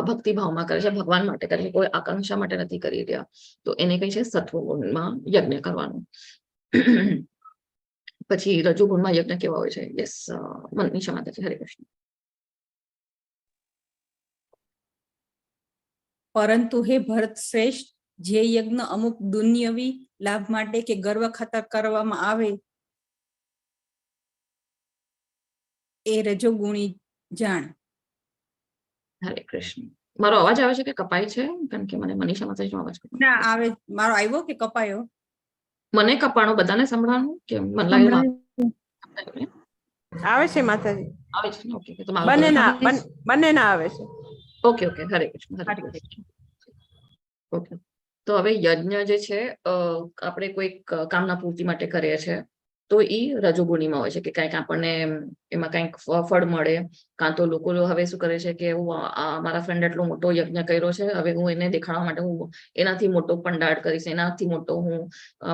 ભક્તિ ભાવમાં કરે છે, ભગવાન માટે કરે છે, કોઈ આકાંક્ષા માટે નથી કરી રહ્યા. તો એને કઈ છે સત્વગુણમાં યજ્ઞ કરવાનું. પછી રજોગુણમાં યજ્ઞ કેવા હોય છે? યસ મનીષા માતાજી. હરે કૃષ્ણ. પરંતુ હે ભરત શ્રેષ્ઠ, જે યજ્ઞ અમુક દુન્યવી લાભ માટે કે ગર્વ ખાતર કરવામાં આવે એ રજોગુણી જાણ. હરે કૃષ્ણ. મારો અવાજ આવે છે કે કપાય છે? કારણ કે મને મનીષા માતાજીનો અવાજ કપાય. ના આવે. મારો આવ્યો કે કપાયો? મને કપાણો, બધાને સંભળાવાનું કે મને લાગે આવે છે માતાજી? આવે છે. ઓકે, તો બંને ના આવે છે. Okay okay. હરે કૃષ્ણ. હરે કૃષ્ણ. ઓકે. તો હવે યજ્ઞ જે છે આપણે કોઈ કામના પૂર્તિ માટે કરીએ છીએ તો એ રજોગુણીમાં હોય છે કે કંઈક આપણને એમાં કંઈક ફળ મળે. કાં તો લોકો હવે શું કરે છે કે હું મારા ફ્રેન્ડ એટલો મોટો યજ્ઞ કર્યો છે, હવે હું એને દેખાડવા માટે હું એનાથી મોટો પંડાળ કરીશ, એનાથી મોટો હું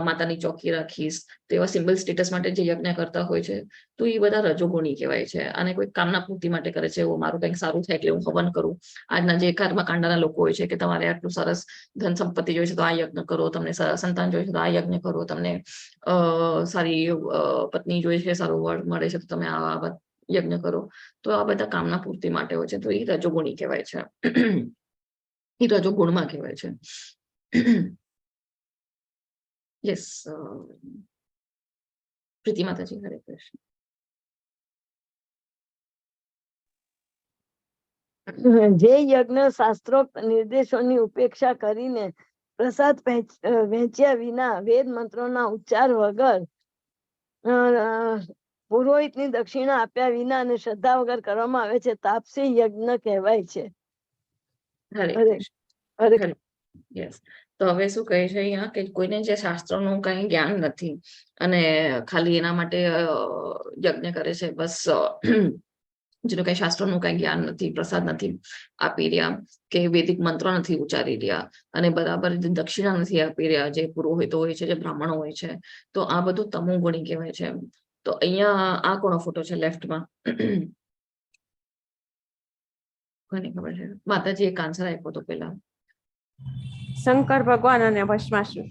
માતાની ચોકી રાખીશ. તો એવા સિમ્બલ સ્ટેટસ માટે જે યજ્ઞ કરતા હોય છે તો એ બધા રજોગુણી કહેવાય છે. અને કોઈ કામના પૂર્તિ માટે કરે છે, મારું કંઈક સારું થાય એટલે હું હવન કરું. આજના જે કર્મકાંડના લોકો હોય છે કે તમારે આટલું સરસ ધન સંપત્તિ જોઈએ છે તો આ યજ્ઞ કરો, તમને સંતાન જોઈએ છે તો આ યજ્ઞ કરો, તમને સારી પત્ની જોઈએ છે, સારું વર મળે છે તો તમે આ યજ્ઞ કરો. તો આ બધા કામના પૂર્તિ માટે હોય છે. તો એ રજોગુણી કહેવાય છે. એ રજોગુણમાં કહેવાય છે. યસ પ્રીતિ માતાજી. હરે કૃષ્ણ. જે યજ્ઞ શાસ્ત્રોક્ત નિર્દેશોની ઉપેક્ષા કરીને પ્રસાદ વહેંચ્યા વિના વેદ મંત્રોના ઉચ્ચાર વગર, પુરોહિતની દક્ષિણા આપ્યા વિના અને શ્રદ્ધા વગર કરવામાં આવે છે તાપસી યજ્ઞ કહેવાય છે. હરે કૃષ્ણ. યસ. તો હવે શું કહે છે અહીંયા કે કોઈને જે શાસ્ત્રોનું કઈ જ્ઞાન નથી અને ખાલી એના માટે યજ્ઞ કરે છે, બસ જેનું કઈ શાસ્ત્રોનું કઈ જ્ઞાન નથી, પ્રસાદ નથી આપી રહ્યા, કે વૈદિક મંત્રો નથી ઉચ્ચારી રહ્યા, અને બરાબર દક્ષિણા નથી આપી રહ્યા જે પુરોહિતો હોય છે, જે બ્રાહ્મણો હોય છે, તો આ બધું તમોગુણી કહેવાય છે. તો અહીંયા આ કોનો ફોટો છે લેફ્ટમાં? કોને ખબર છે? માતાજી એક આન્સર આપ્યો હતો પેલા, શંકર ભગવાન અને ભસ્માસુર.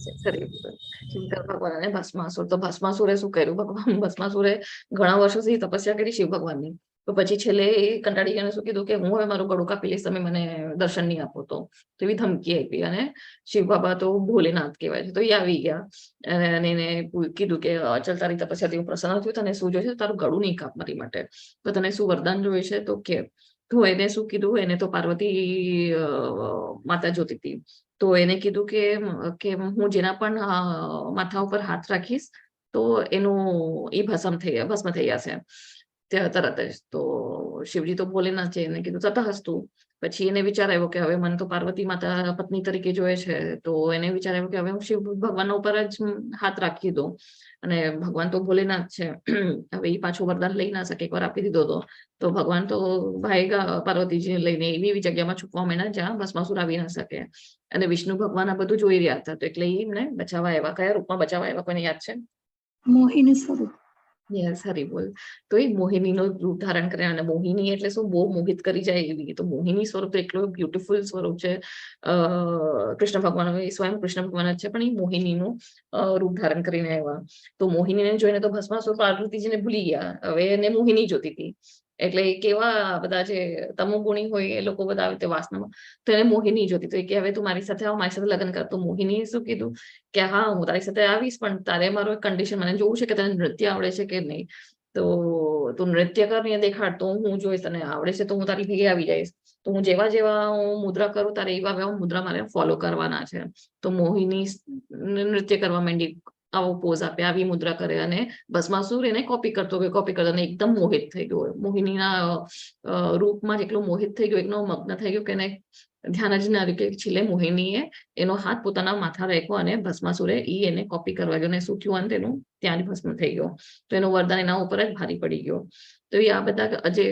શંકર ભગવાન અને ભસ્માસુર. તો ભસ્માસુરે શું કર્યું? ભસ્માસુરે ઘણા વર્ષોથી તપસ્યા કરી શિવ ભગવાનની, તો પછી છેલ્લે કંટાળી ગયા શું કીધું કે હું હવે મારું ગળું કાપી લઈશ, તમે મને દર્શન નહીં આપો તો. એવી ધમકી આપી, અને શિવ બાબા તો ભોલેનાથ કહેવાય છે, તો એ આવી ગયા અને એને કીધું કે ચલ તારી તપસ્યાથી હું પ્રસન્ન થયું, તને શું જોઈએ છે? તારું ગળું નહીં કાપ મારી માટે, તો તને શું વરદાન જોઈએ છે? તો કે તો એને શું કીધું? એને તો પાર્વતી માતા જોતી હતી, તો એને કીધું કે હું જેના પણ માથા ઉપર હાથ રાખીશ તો એનું એ ભસ્મ થઈ જશે તરત જ. તો શિવજી તો ભોલેનાથ છે, એને કીધું તથાસ્તુ. પછી એને વિચાર આવ્યો કે હવે મને તો પાર્વતી માતા પત્ની તરીકે જોઈએ છે, તો એને વિચાર આવ્યો કે હવે હું શિવ ભગવાન ઉપર જ હાથ રાખી દઉં, અને ભગવાન તો ભોલેનાથ છે, હવે એ પાછું વરદાન લઈ ના શકે, એકવાર આપી દીધો તો ભગવાન તો ભાઈ પાર્વતીજીને લઈને એવી જગ્યામાં છુપવા માંડ્યા જ્યાં ભસ્માસુર આવી ના શકે. અને વિષ્ણુ ભગવાન આ બધું જોઈ રહ્યા હતા, તો એટલે એમને બચાવવા આવ્યા. કયા રૂપમાં બચાવવા આવ્યા કોઈને યાદ છે? મોહિની સ્વરૂપ. યસ, હરી બોલ. તો એ મોહિનીનો રૂપ ધારણ કરે, અને મોહિની એટલે શું? બહુ મોહિત કરી જાય એવી. તો મોહિની સ્વરૂપ તો એટલું બ્યુટીફુલ સ્વરૂપ છે. કૃષ્ણ ભગવાન સ્વયં કૃષ્ણ ભગવાન જ છે, પણ એ મોહિનીનું રૂપ ધારણ કરીને આવ્યા. તો મોહિનીને જોઈને તો ભસ્માસુર પાર્વતીજીને ભૂલી ગયા, હવે એને મોહિની જોતી હતી. એટલે કેવા બધા જે તમોગુણી હોય એ લોકો બધા આવે તે વાસનામાં, તો એને મોહિની જોતી. તો કે હવે તું મારી સાથે આવ, મારી સાથે લગ્ન કર. તો મોહિની શું કીધું કે હા હું તારી સાથે આવીશ, પણ તારે મારો એક કન્ડિશન, મને જોવું છે કે તને નૃત્ય આવડે છે કે નહીં. તો તું નૃત્ય કરીને દેખાડ તો હું જોઈશ, તને આવડે છે તો હું તારી ભેગી આવી જઈશ. તો હું જેવા હું મુદ્રા કરું તારે એવા મુદ્રા મારે ફોલો કરવાના છે. તો મોહિની નૃત્ય કરવા માંડી, આવો પોઝ આપે, આવી મુદ્રા કરે, અને ભસ્માસુર એને કોપી કરતો અને એકદમ મોહિત થઈ ગયો. મોહિનીના રૂપમાં જેટલું મોહિત થઈ ગયો, એકનો મગ્ન થઈ ગયો કે એને ધ્યાન જ ના આવ્યું કે છેલ્લે મોહિનીએ એનો હાથ પોતાના માથા રાખ્યો, અને ભસ્માસુરે એને કોપી કરવા ગયો, અને શું થયું? અંત એનું ત્યાં જ ભસ્મ થઈ ગયો. તો એનું વરદાન એના ઉપર જ ભારી પડી ગયો. તો એ આ બધા જે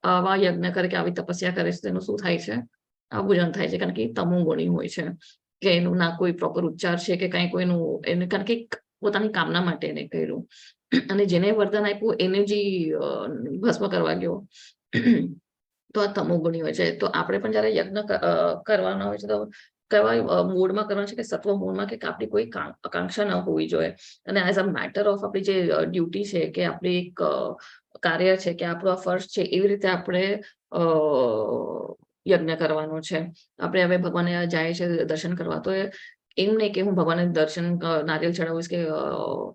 આવા યજ્ઞ કરે કે આવી તપસ્યા કરે છે, તેનું શું થાય છે? આ પૂજન થાય છે, કારણ કે તમોગુણી હોય છે, કે એનું ના કોઈ પ્રોપર ઉચ્ચાર છે કે કઈ કોઈનું એને, કારણ કે પોતાની કામના માટે એને કર્યું, અને જેને વરદાન આપ્યું એને જે ભસ્મ કરવા ગયો, તો આ તમોગુણી હોય છે. તો આપણે પણ જયારે યજ્ઞ કરવાના હોય છે તો કયા મૂડમાં કરવાનું છે? કે સત્વ મૂડમાં, કે આપણી કોઈ આકાંક્ષા ન હોવી જોઈએ, અને એઝ અ મેટર ઓફ આપણી જે ડ્યુટી છે, કે આપણી એક કાર્ય છે, કે આપણો આ ફર્જ છે, એવી રીતે આપણે યજ્ઞ કરવાનો છે. આપણે હવે ભગવાને જાય છે દર્શન કરવા, તો એમ નહીં કે હું ભગવાનને દર્શન નારિયેલ ચડાવીશ કે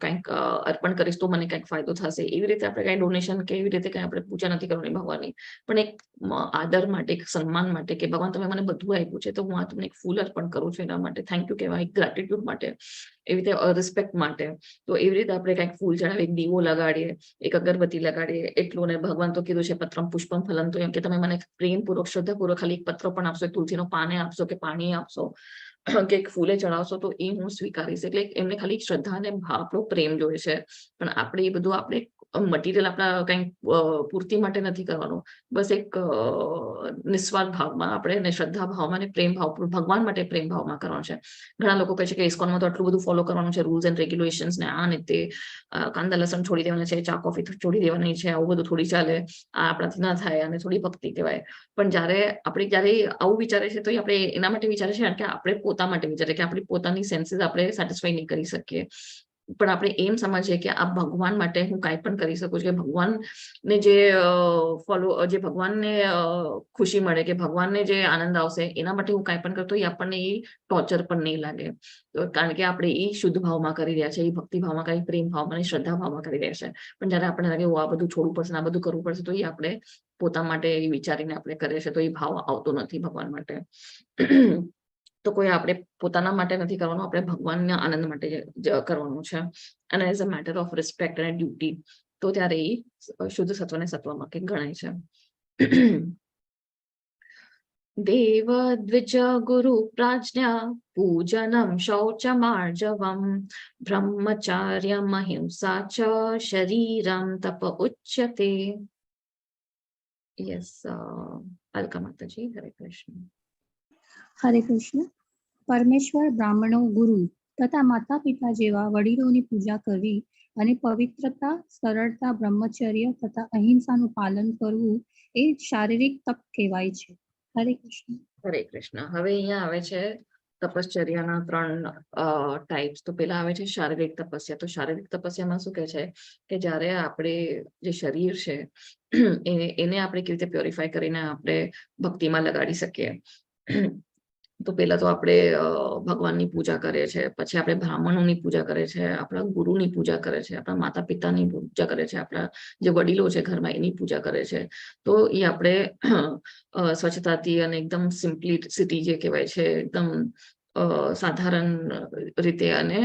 કંઈક અર્પણ કરીશ તો મને કંઈક ફાયદો થશે, એવી રીતે આપણે કઈ ડોનેશન કે એવી રીતે કઈ આપણે પૂજા નથી કરવાની ભગવાનની, પણ એક આદર માટે, એક સન્માન માટે, કે ભગવાન તમે મને બધું આપ્યું છે, તો હું આ તમને એક ફૂલ અર્પણ કરું છું, એના માટે થેન્ક યુ કહેવાય, ગ્રેટિટ્યુડ માટે, એવી રીતે રિસ્પેક્ટ માટે. તો એવી રીતે આપણે કંઈક ફૂલ ચડાવીએ, એક દીવો લગાડીએ, એક અગરબત્તી લગાડીએ, એટલું. ને ભગવાન તો કીધું છે પત્રમ પુષ્પમ ફલમ, તો એમ કે તમે મને પ્રેમપૂર્વક, શ્રદ્ધાપૂર્વક ખાલી એક પત્ર પણ આપશો, તુલસીનો પાને આપશો, કે પાણી આપશો, કે ફૂલે ચડાવશો, તો એ હું સ્વીકારીશ. એટલે એમને ખાલી શ્રદ્ધા અને આપણો પ્રેમ જોઈએ છે, પણ આપણે એ બધું આપણે મટીરિયલ આપણા કંઈક પૂર્તિ માટે નથી કરવાનું, બસ એક નિસ્વાર્થ ભાવમાં આપણે શ્રદ્ધા ભાવમાં અને પ્રેમ ભાવ, ભગવાન માટે પ્રેમ ભાવમાં કરવાનું છે. ઘણા લોકો કહે છે કે ઇસ્કોનમાં તો આટલું બધું ફોલો કરવાનું છે, રૂલ્સ એન્ડ રેગ્યુલેશન્સ ને આ ને તે, કાંદા લસણ છોડી દેવાના છે, ચા કોફી છોડી દેવાની છે, આવું બધું થોડી ચાલે, આ આપણાથી ના થાય, અને થોડી ભક્તિ કહેવાય. પણ જયારે આવું વિચારે છે, તો આપણે એના માટે વિચારે છે કે આપણે પોતા માટે વિચારે, કે આપણી પોતાની સેન્સીસ આપણે સેટિસ્ફાઈ નહીં કરી શકીએ, પણ આપણે એમ સમજીએ કે આ ભગવાન માટે હું કાંઈ પણ કરી શકું છું, કે ભગવાનને જે ભગવાનને ખુશી મળે, કે ભગવાનને જે આનંદ આવશે, એના માટે હું કાંઈ પણ કરતો, એ આપણને એ ટોર્ચર પણ નહીં લાગે, કારણ કે આપણે એ શુદ્ધ ભાવમાં કરી રહ્યા છે, એ ભક્તિ ભાવમાં કરી, પ્રેમ ભાવમાં, શ્રદ્ધા ભાવમાં કરી રહ્યા છે. પણ જયારે આપણને લાગે આ બધું છોડવું પડશે, આ બધું કરવું પડશે, તો એ આપણે પોતા માટે વિચારીને આપણે કરીએ છીએ, તો એ ભાવ આવતો નથી ભગવાન માટે. તો કોઈ આપણે પોતાના માટે નથી કરવાનું, આપણે ભગવાનના આનંદ માટે કરવાનું છે, અને as a matter of respect અને ડ્યુટી, તો ત્યારે એ શુદ્ધ સત્વ ને સત્વમાં કે ગણાય છે. દેવ દ્વિજ ગુરુ પ્રાજ્ઞા પૂજનમ શૌચમાર્જવમ બ્રહ્મચાર્યમ અહિંસા ચ શરીરમ તપ ઉચ્યતે. યસ, અલકા માતાજી, હરે કૃષ્ણ. હરે કૃષ્ણ. પરમેશ્વર, બ્રાહ્મણો, ગુરુ તથા માતા પિતા જેવા વડીલોની પૂજા કરવી અને પવિત્રતા, સરળતા, બ્રહ્મચર્ય તથા અહિંસાનું પાલન કરવું એ શારીરિક તપ કહેવાય છે. હરે કૃષ્ણ. હરે કૃષ્ણ. હવે અહીંયા આવે છે તપશ્ચર્યાના 3 ટાઈપ્સ. તો પેલા આવે છે શારીરિક તપસ્યા. તો શારીરિક તપસ્યામાં શું કહે છે કે જ્યારે આપણે જે શરીર છે એને આપણે કેવી રીતે પ્યોરિફાય કરીને આપણે ભક્તિમાં લગાડી શકીએ. તો પેલા તો આપણે ભગવાનની પૂજા કરીએ છીએ, પછી આપણે બ્રાહ્મણોની પૂજા કરીએ છીએ, આપણા ગુરુની પૂજા કરે છે, આપણા માતા પિતાની પૂજા કરે છે, આપણા જે વડીલો છે ઘરમાં એની પૂજા કરે છે. તો એ આપણે સ્વચ્છતાથી અને એકદમ સિમ્પ્લિસિટી જે કહેવાય છે એકદમ સાધારણ રીતે, અને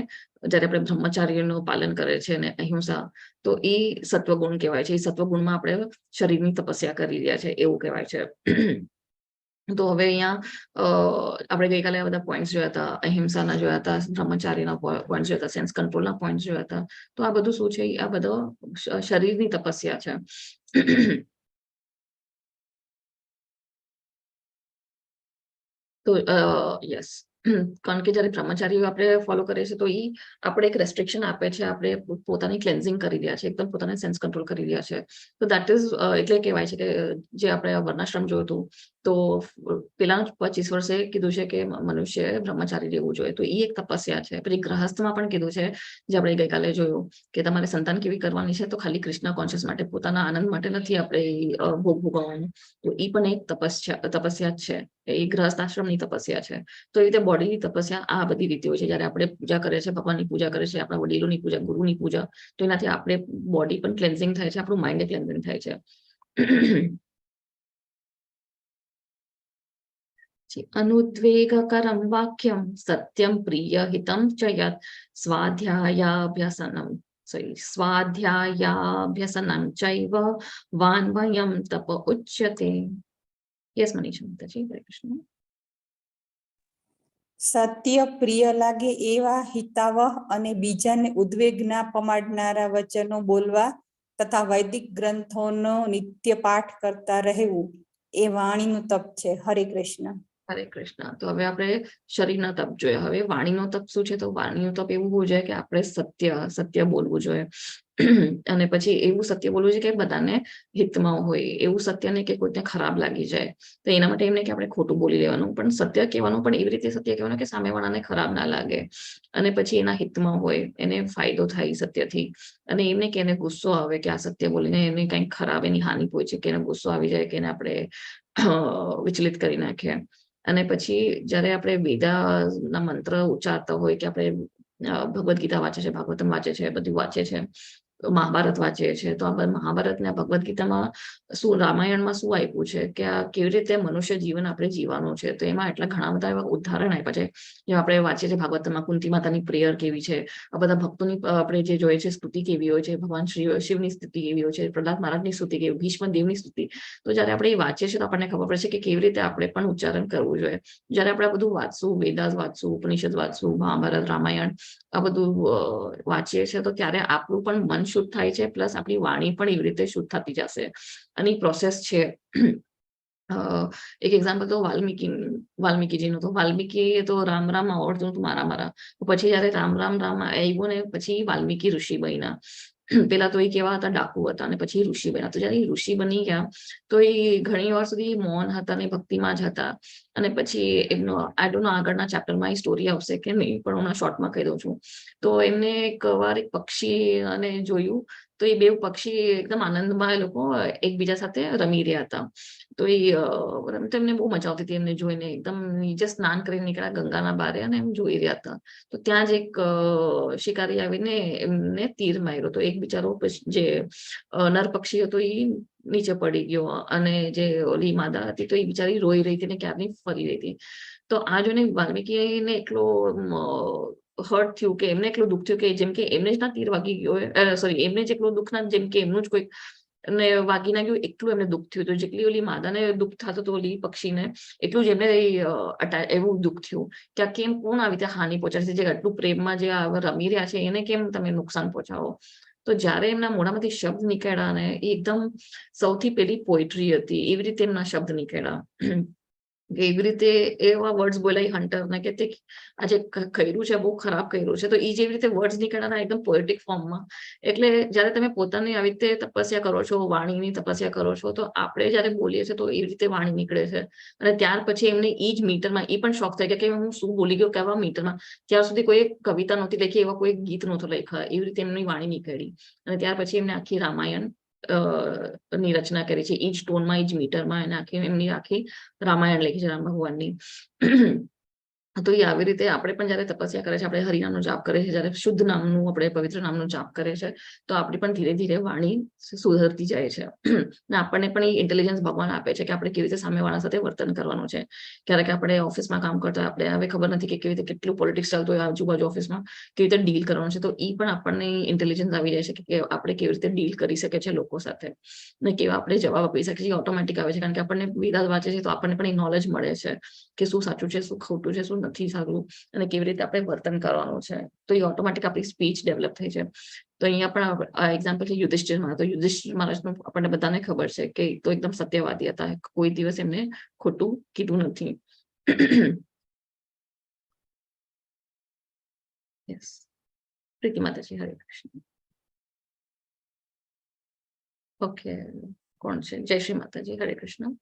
જયારે આપણે બ્રહ્મચાર્યનું પાલન કરે છે અને અહિંસા, તો એ સત્વગુણ કહેવાય છે. એ સત્વગુણમાં આપણે શરીરની તપસ્યા કરી રહ્યા છે એવું કહેવાય છે. તો હવે અહીંયા આપણે ગઈકાલે આ બધા પોઈન્ટ્સ જોયા હતા, અહિંસાના જોયા હતા, બ્રહ્મચારીના પોઈન્ટ્સ જોયા હતા, સેન્સ કંટ્રોલના પોઈન્ટ્સ જોયા હતા. તો આ બધું શું છે? આ બધો શરીરની તપસ્યા છે. તો યસ, કારણ કે જયારે બ્રહ્મચારીઓ આપણે ફોલો કરીએ છીએ તો એ આપણે એક રેસ્ટ્રિક્શન આપે છે, આપણે પોતાની ક્લેન્ઝિંગ કરી રહ્યા છે, એકદમ પોતાને સેન્સ કંટ્રોલ કરી રહ્યા છે. તો દેટ ઇઝ એટલે કહેવાય છે કે જે આપણે વર્ણાશ્રમ જોયું હતું, તો પેલા 25 વર્ષે કીધું છે કે મનુષ્ય બ્રહ્મચારી રહેવું જોઈએ. તો એ એક તપસ્યા છે. પછી ગ્રહસ્થમાં પણ કીધું છે, જે આપણે ગઈકાલે જોયું કે તમારે સંતાન કેવી કરવાની છે, તો ખાલી કૃષ્ણ કોન્શિયસ માટે, પોતાના આનંદ માટે નથી આપણે ભોગ ભોગવવાનું. તો એ પણ એક તપસ્યા જ છે. એ ગ્રહસ્થ આશ્રમની તપસ્યા છે. તો એ રીતે બોડીની તપસ્યા આ બધી રીતે હોય છે. જયારે આપણે પૂજા કરીએ છીએ, ભગવાનની પૂજા કરીએ છીએ, આપણા વડીલોની પૂજા, ગુરુની પૂજા, તો એનાથી આપણે બોડી પણ ક્લેન્ઝિંગ થાય છે, આપણું માઇન્ડ ક્લેન્ઝિંગ થાય છે. અનુદ્વેગકરમ વાક્યમ સત્યમ પ્રિય હિતમ ચ યત સ્વાધ્યાયાભ્યસનમ ચૈવ વાન્વયમ તપ ઉચ્યતે. યસ મનીષા માતાજી, હરે કૃષ્ણ. સત્ય પ્રિય લાગે એવા હિતાવહ અને બીજાને ઉદ્વેગ ના પમાડનારા વચનો બોલવા તથા વૈદિક ગ્રંથોનો નિત્ય પાઠ કરતા રહેવું એ વાણીનું તપ છે. હરે કૃષ્ણ. હરે કૃષ્ણ. તો હવે આપણે શરીરના તપ જોયા. હવે વાણીનો તપ શું છે? તો વાણીનું તપ એવું હોવું જોઈએ કે આપણે સત્ય બોલવું જોઈએ. અને પછી એવું સત્ય બોલવું છે કે બધાને હિતમાં હોય. એવું સત્ય નહીં કે કોઈને ખરાબ લાગી જાય. તો એના માટે એમ નહીં કે આપણે ખોટું બોલી લેવાનું, પણ સત્ય કહેવાનું, પણ એવી રીતે સત્ય કહેવાનું કે સામેવાળાને ખરાબ ના લાગે, અને પછી એના હિતમાં હોય, એને ફાયદો થાય સત્યથી. અને એમને કે એને ગુસ્સો આવે કે આ સત્ય બોલીને એને કંઈક ખરાબ એની હાનિ પહોંચે, કે એને ગુસ્સો આવી જાય, કે એને આપણે વિચલિત કરી નાખીએ. અને પછી જયારે આપણે વેદાના મંત્ર ઉચ્ચારતા હોય, કે આપણે ભગવદ્ ગીતા વાંચે છે, ભાગવતમ વાંચે છે, બધું વાંચે છે, મહાભારત વાંચીએ છીએ, તો આ મહાભારત ને ભગવદ્ ગીતામાં શું, રામાયણમાં શું આપ્યું છે કે આ કેવી રીતે મનુષ્ય જીવન આપણે જીવવાનું છે. તો એમાં એટલા ઘણા બધા એવા ઉદાહરણ આપ્યા છે. જેમ આપણે વાંચીએ છીએ ભાગવતમાં કુંતી માતાની પ્રેયર કેવી છે, આ બધા ભક્તોની આપણે જે જોઈએ છે સ્તુતિ કેવી હોય છે, ભગવાન શિવની સ્તુતિ કેવી હોય છે, પ્રહલાદ મહારાજની સ્તુતિ કેવી, ભીષ્મ દેવની સ્તુતિ. તો જયારે આપણે એ વાંચીએ છીએ તો આપણને ખબર પડે છે કે કેવી રીતે આપણે પણ ઉચ્ચારણ કરવું જોઈએ. જયારે આપણે આ બધું વાંચશું, વેદાસ વાંચશું, ઉપનિષદ વાંચશું, મહાભારત, રામાયણ આ બધું વાંચીએ છીએ, તો ત્યારે આપણું પણ મન શુદ્ધ થાય છે, પ્લસ આપણી વાણી પણ એવી રીતે શુદ્ધ થતી જશે. અને પ્રોસેસ છે. એક એક્ઝામ્પલ તો વાલ્મીકીજીનું. તો વાલ્મીકી તો રામ રામ આવડતું હતું મારા. પછી જયારે રામ રામ આવ્યું ને પછી વાલ્મીકી ઋષિ બન્યા. પેલા તો એ કેવા હતા, ડાકુ હતા, અને પછી ઋષિ બન્યા. તો જયારે ઋષિ બની ગયા તો એ ઘણી વાર સુધી મૌન હતા અને ભક્તિમાં જ હતા. અને પછી એમનો આઈ ડોન્ટ નો આગળના ચેપ્ટરમાં એ સ્ટોરી આવશે કે નહીં, પણ હું શોર્ટમાં કહી દઉં છું. તો એમને એક વાર એક પક્ષી અને જોયું, તો એ બે પક્ષી એકદમ આનંદમાં એ લોકો એકબીજા સાથે રમી રહ્યા હતા. તો એમને બહુ મજા આવતી હતી એમને જોઈને. એકદમ નીચે સ્નાન કરીને નીકળ્યા ગંગાના બારે, અને એમ જોઈ રહ્યા હતા. તો ત્યાં જ એક શિકારી આવીને એમને તીર માર્યો. તો એક બિચારો જે નર પક્ષી હતો એ નીચે પડી ગયો, અને જે ઓલી માદા હતી તો એ બિચારી રોઈ રહી હતી ને ક્યારની ફરી રહી હતી. તો આ જોઈને વાલ્મીકીને એટલો હર્ટ થયું, કે એમને એટલું દુઃખ થયું કે જેમ કે એમને જ ના તીર વાગી ગયો હોય, સોરી, એમને જ એટલું દુઃખ ના જેમ કે એમનું જ કોઈ અને વાગી ના ગયું એટલું એમને દુઃખ થયું હતું. જેટલી ઓલી માદાને દુઃખ થતું હતું ઓલી પક્ષીને, એટલું જ એમને એવું દુઃખ થયું કે આ કેમ કોણ આવી રીતે હાનિ પહોંચાડશે, જે આટલું પ્રેમમાં જે રમી રહ્યા છે એને કેમ તમે નુકસાન પહોંચાડો. તો જયારે એમના મોઢામાંથી શબ્દ નીકળ્યા ને એ એકદમ સૌથી પેલી પોએટ્રી હતી, એવી રીતે એમના શબ્દ નીકળ્યા. એવી રીતે એવા વર્ડ્સ બોલાય હન્ટર ને કે તે આજે કર્યું છે બહુ ખરાબ કર્યું છે, તો એ જેવી રીતે વર્ડ્સ નીકળ્યા એકદમ પોએટિક ફોર્મમાં. એટલે જયારે તમે પોતાની આવી રીતે તપસ્યા કરો છો, વાણીની તપસ્યા કરો છો, તો આપણે જયારે બોલીએ છીએ તો એવી રીતે વાણી નીકળે છે. અને ત્યાર પછી એમને એ જ મીટરમાં એ પણ શોખ થાય કે હું શું બોલી ગયો કેવા મીટરમાં. ત્યાર સુધી કોઈ કવિતા નહોતી લખી, એવા કોઈ ગીત નહોતું લખ્યા, એવી રીતે એમની વાણી નીકળી. અને ત્યાર પછી એમને આખી રામાયણ ની રચના કરી છે. એ જ ટોનમાં, એ જ મીટરમાં એને એમની આખી રામાયણ લખી છે રામ ભગવાનની. તો એ આવી રીતે આપણે પણ જયારે તપસ્યા કરે છે, આપણે હરિનામનો જાપ કરે છે, જયારે શુદ્ધ નામનું આપણે પવિત્ર નામનો જાપ કરે છે, તો આપણી પણ ધીરે ધીરે વાણી સુધરતી જાય છે. અને આપણને પણ એ ઇન્ટેલિજન્સ ભગવાન આપે છે કે આપણે કેવી રીતે સામેવાળા સાથે વર્તન કરવાનું છે. ક્યારેક આપણે ઓફિસમાં કામ કરતા આપણે હવે ખબર નથી કે કેવી રીતે કેટલું પોલિટિક્સ ચાલતું હોય આજુબાજુ ઓફિસમાં, કેવી રીતે ડીલ કરવાનું છે. તો એ પણ આપણને ઇન્ટેલિજન્સ આવી જાય છે કે આપણે કેવી રીતે ડીલ કરી શકે છે લોકો સાથે, ને કેવા આપણે જવાબ આપી શકીએ છીએ. ઓટોમેટિક આવે છે કારણ કે આપણને વેદાંત વાંચે છે તો આપણને પણ એ નોલેજ મળે છે કે શું સાચું છે, શું ખોટું છે, શું નથી સારું, અને કેવી રીતે આપણે વર્તન કરવાનું છે. તો એ ઓટોમેટિક આપણી સ્પીચ ડેવલપ થઈ છે. તો અહીંયા પણ એક્ઝામ્પલ છે યુધિષ્ઠિર મહારાજ. તો યુધિષ્ઠિર મહારાજનું આપણને બધાને ખબર છે કે તો એકદમ સત્યવાદી હતા, કોઈ દિવસ એમને ખોટું કીધું નથી. યસ, પ્રીતિ માતાજી, હરે કૃષ્ણ. ઓકે, કોણ છે? જય શ્રી માતાજી, હરે કૃષ્ણ.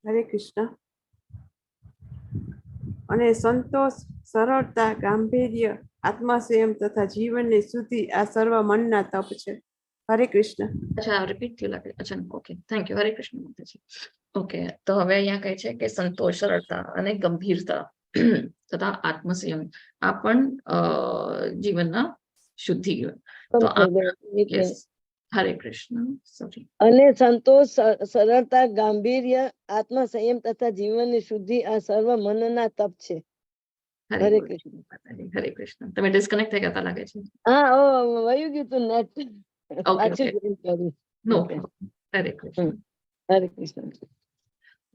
હરે કૃષ્ણ. અને સંતોષ, સરળતા, ગાંભીર્ય, આત્મસંયમ તથા જીવનની શુદ્ધિ આ સર્વ મનના તપ છે. હરે કૃષ્ણ. અચ્છા, રિપીટ થયું લાગે. અચ્છા, ઓકે, થેન્ક યુ. હરે કૃષ્ણ માતાજી. ઓકે, તો હવે અહીંયા કહે છે કે સંતોષ, સરળતા અને ગંભીરતા તથા આત્મસંયમ આ પણ જીવનના શુદ્ધિ. તો હરે કૃષ્ણ. સોરી. અને સંતોષ, સરળતા, ગાંભીર્ય, આત્મસંયમ તથા જીવનની શુદ્ધિ આ સર્વ મનના તપ છે. હરે કૃષ્ણ. હરે કૃષ્ણ. તમે ડિસ્કનેક્ટ થઈ ગયા લાગે છે. હા, વયું ગયું તું નેટ. નો પ્રોબ્લેમ. હરે કૃષ્ણ. હરે કૃષ્ણ.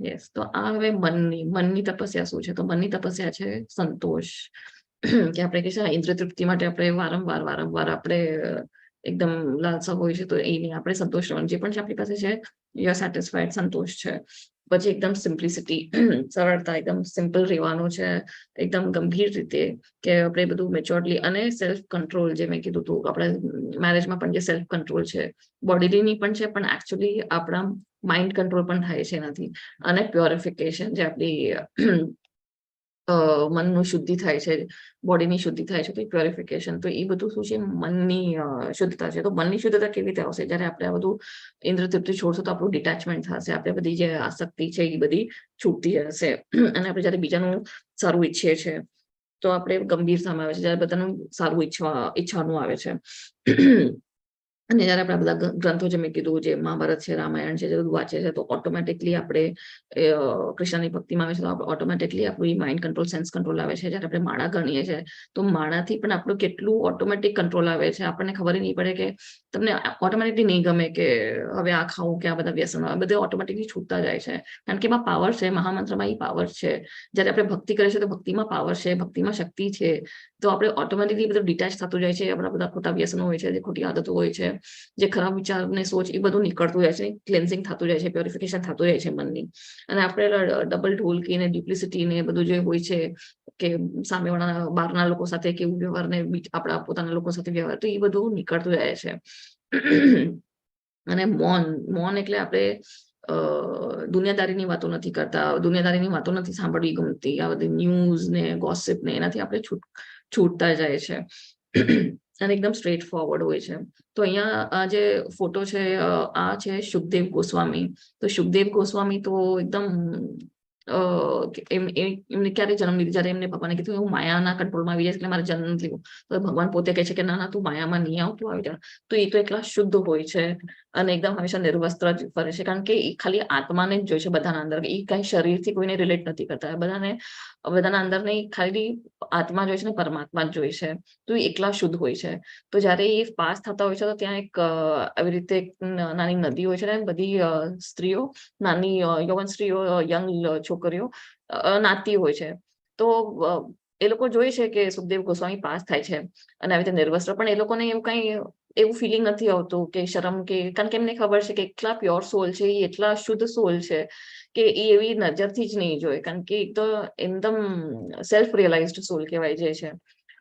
યસ, તો આ હવે મનની તપસ્યા શું છે? તો મનની તપસ્યા છે સંતોષ. કે આપણે કે છે ઇન્દ્રિય તૃપ્તિ માટે આપણે વારંવાર આપણે એકદમ લાલસા હોય છે, તો એ નહીં, આપણે સંતોષ રહેવાનું. જે પણ છે આપણી પાસે છે યુ આર સેટિસ્ફાઈડ, સંતોષ છે. પછી એકદમ સિમ્પ્લિસિટી, સરળતા, એકદમ સિમ્પલ રહેવાનું છે, એકદમ ગંભીર રીતે કે આપણે બધું મેચ્યોરલી, અને સેલ્ફ કંટ્રોલ. જે મેં કીધું હતું આપણે મેરેજમાં પણ જે સેલ્ફ કંટ્રોલ છે, બોડીની પણ છે, પણ એકચ્યુઅલી આપણા માઇન્ડ કંટ્રોલ પણ થાય છે એનાથી. અને પ્યોરિફિકેશન, જે આપણી મનનું શુદ્ધિ થાય છે, બોડીની શુદ્ધિ થાય છે, તો પ્યોરિફિકેશન. તો એ બધું શું છે? મનની શુદ્ધતા છે. તો મનની શુદ્ધતા કેવી રીતે આવશે? જયારે આપણે આ બધું ઇન્દ્રિય તૃપ્તિ છોડશું તો આપણું ડિટેચમેન્ટ થશે, આપણે બધી જે આસક્તિ છે એ બધી છૂટતી જશે. અને આપણે જયારે બીજાનું સારું ઈચ્છીએ છીએ તો આપણે ગંભીરતામાં આવે છે, જયારે બધાનું સારું ઈચ્છવાનું આવે છે. અને જયારે આપણે બધા ગ્રંથો જે મેં કીધું, જે મહાભારત છે, રામાયણ છે, જે બધું વાંચે છે, તો ઓટોમેટિકલી આપણે કૃષ્ણની ભક્તિમાં આવે છે, તો ઓટોમેટિકલી આપણું માઇન્ડ કંટ્રોલ, સેન્સ કંટ્રોલ આવે છે. જયારે આપણે માળા ગણીએ છીએ તો માળાથી પણ આપણું કેટલું ઓટોમેટિક કંટ્રોલ આવે છે, આપણને ખબર નહીં પડે કે તમને ઓટોમેટિકલી નહીં ગમે કે હવે આ ખાવું કે આ બધા વ્યસનો, આ બધા ઓટોમેટિકલી છૂટતા જાય છે. કારણ કે એમાં પાવર છે, મહામંત્રમાં એ પાવર છે. જયારે આપણે ભક્તિ કરીએ છીએ તો ભક્તિમાં પાવર છે, ભક્તિમાં શક્તિ છે. તો આપણે ઓટોમેટિકલી બધું ડિટેચ થતું જાય છે. આપણા બધા ખોટા વ્યસનો હોય છે, જે ખોટી આદતો હોય છે, જે ખરાબ વિચાર ને સોચ, એ બધું નીકળતું જાય છે, ક્લેન્ઝિંગ થતું જાય છે, પ્યોરિફિકેશન થતું જાય છે મનની. અને આપણે ડબલ ઢોલકી ને ડ્યુપ્લિસિટી ને બધું જે હોય છે કે સામેવાળા બહારના લોકો સાથે કેવું વ્યવહાર ને આપણા પોતાના લોકો સાથે વ્યવહાર, તો એ બધું નીકળતું જાય છે. અને મૌન એટલે આપણે દુનિયાદારીની વાતો નથી કરતા, દુનિયાદારીની વાતો નથી સાંભળવી ગમતી, આ બધી ન્યૂઝ ને ગોસિપ ને એનાથી આપણે છૂટતા જાય છે. અને એકદમ સ્ટ્રેટ ફોરવર્ડ હોય છે. તો અહીંયા આ જે ફોટો છે આ છે સુખદેવ ગોસ્વામી. તો સુખદેવ ગોસ્વામી તો એકદમ એમને ક્યારે જન્મ લીધો, જયારે એમને ભગવાને કીધું હું માયાના કંટ્રોલમાં આવી જઈશ એટલે મારે જન્મ લીધો, તો ભગવાન પોતે કહે છે કે ના ના તું માયામાં નહીં આવ, તું આવી જા. તો એ તો એટલા શુદ્ધ હોય છે અને એકદમ હંમેશા નિર્વસ્ત્ર જ ફરે છે, કારણ કે એ ખાલી આત્માને જ જોઈ છે બધાના અંદર. એ કઈ શરીરથી કોઈને રિલેટ નથી કરતા, બધાના અંદર નહીં, ખાલી આત્મા જોઈ છે ને પરમાત્મા જ જોઈ છે. તો એ એકલા શુદ્ધ હોય છે. તો જયારે એ પાસ થતા હોય છે તો ત્યાં એક આવી રીતે નાની નદી હોય છે ને, બધી સ્ત્રીઓ, નાની યૌવન સ્ત્રીઓ, યંગ છોકરીઓ નાતી હોય છે. તો એ લોકો જોઈ છે કે સુખદેવ ગોસ્વામી પાસ થાય છે અને આવી રીતે નિર્વસ્ત્ર, પણ એ લોકોને એવું કઈ એવું ફિલિંગ નથી આવતું કે શરમ, કે કારણ કે એમને ખબર છે કે એટલા પ્યોર સોલ છે, એ એટલા શુદ્ધ સોલ છે કે એ એવી નજરથી જ નહીં જોય, કારણ કે એક તો એકદમ સેલ્ફ રિયલાઇઝડ સોલ કહેવાય જે છે.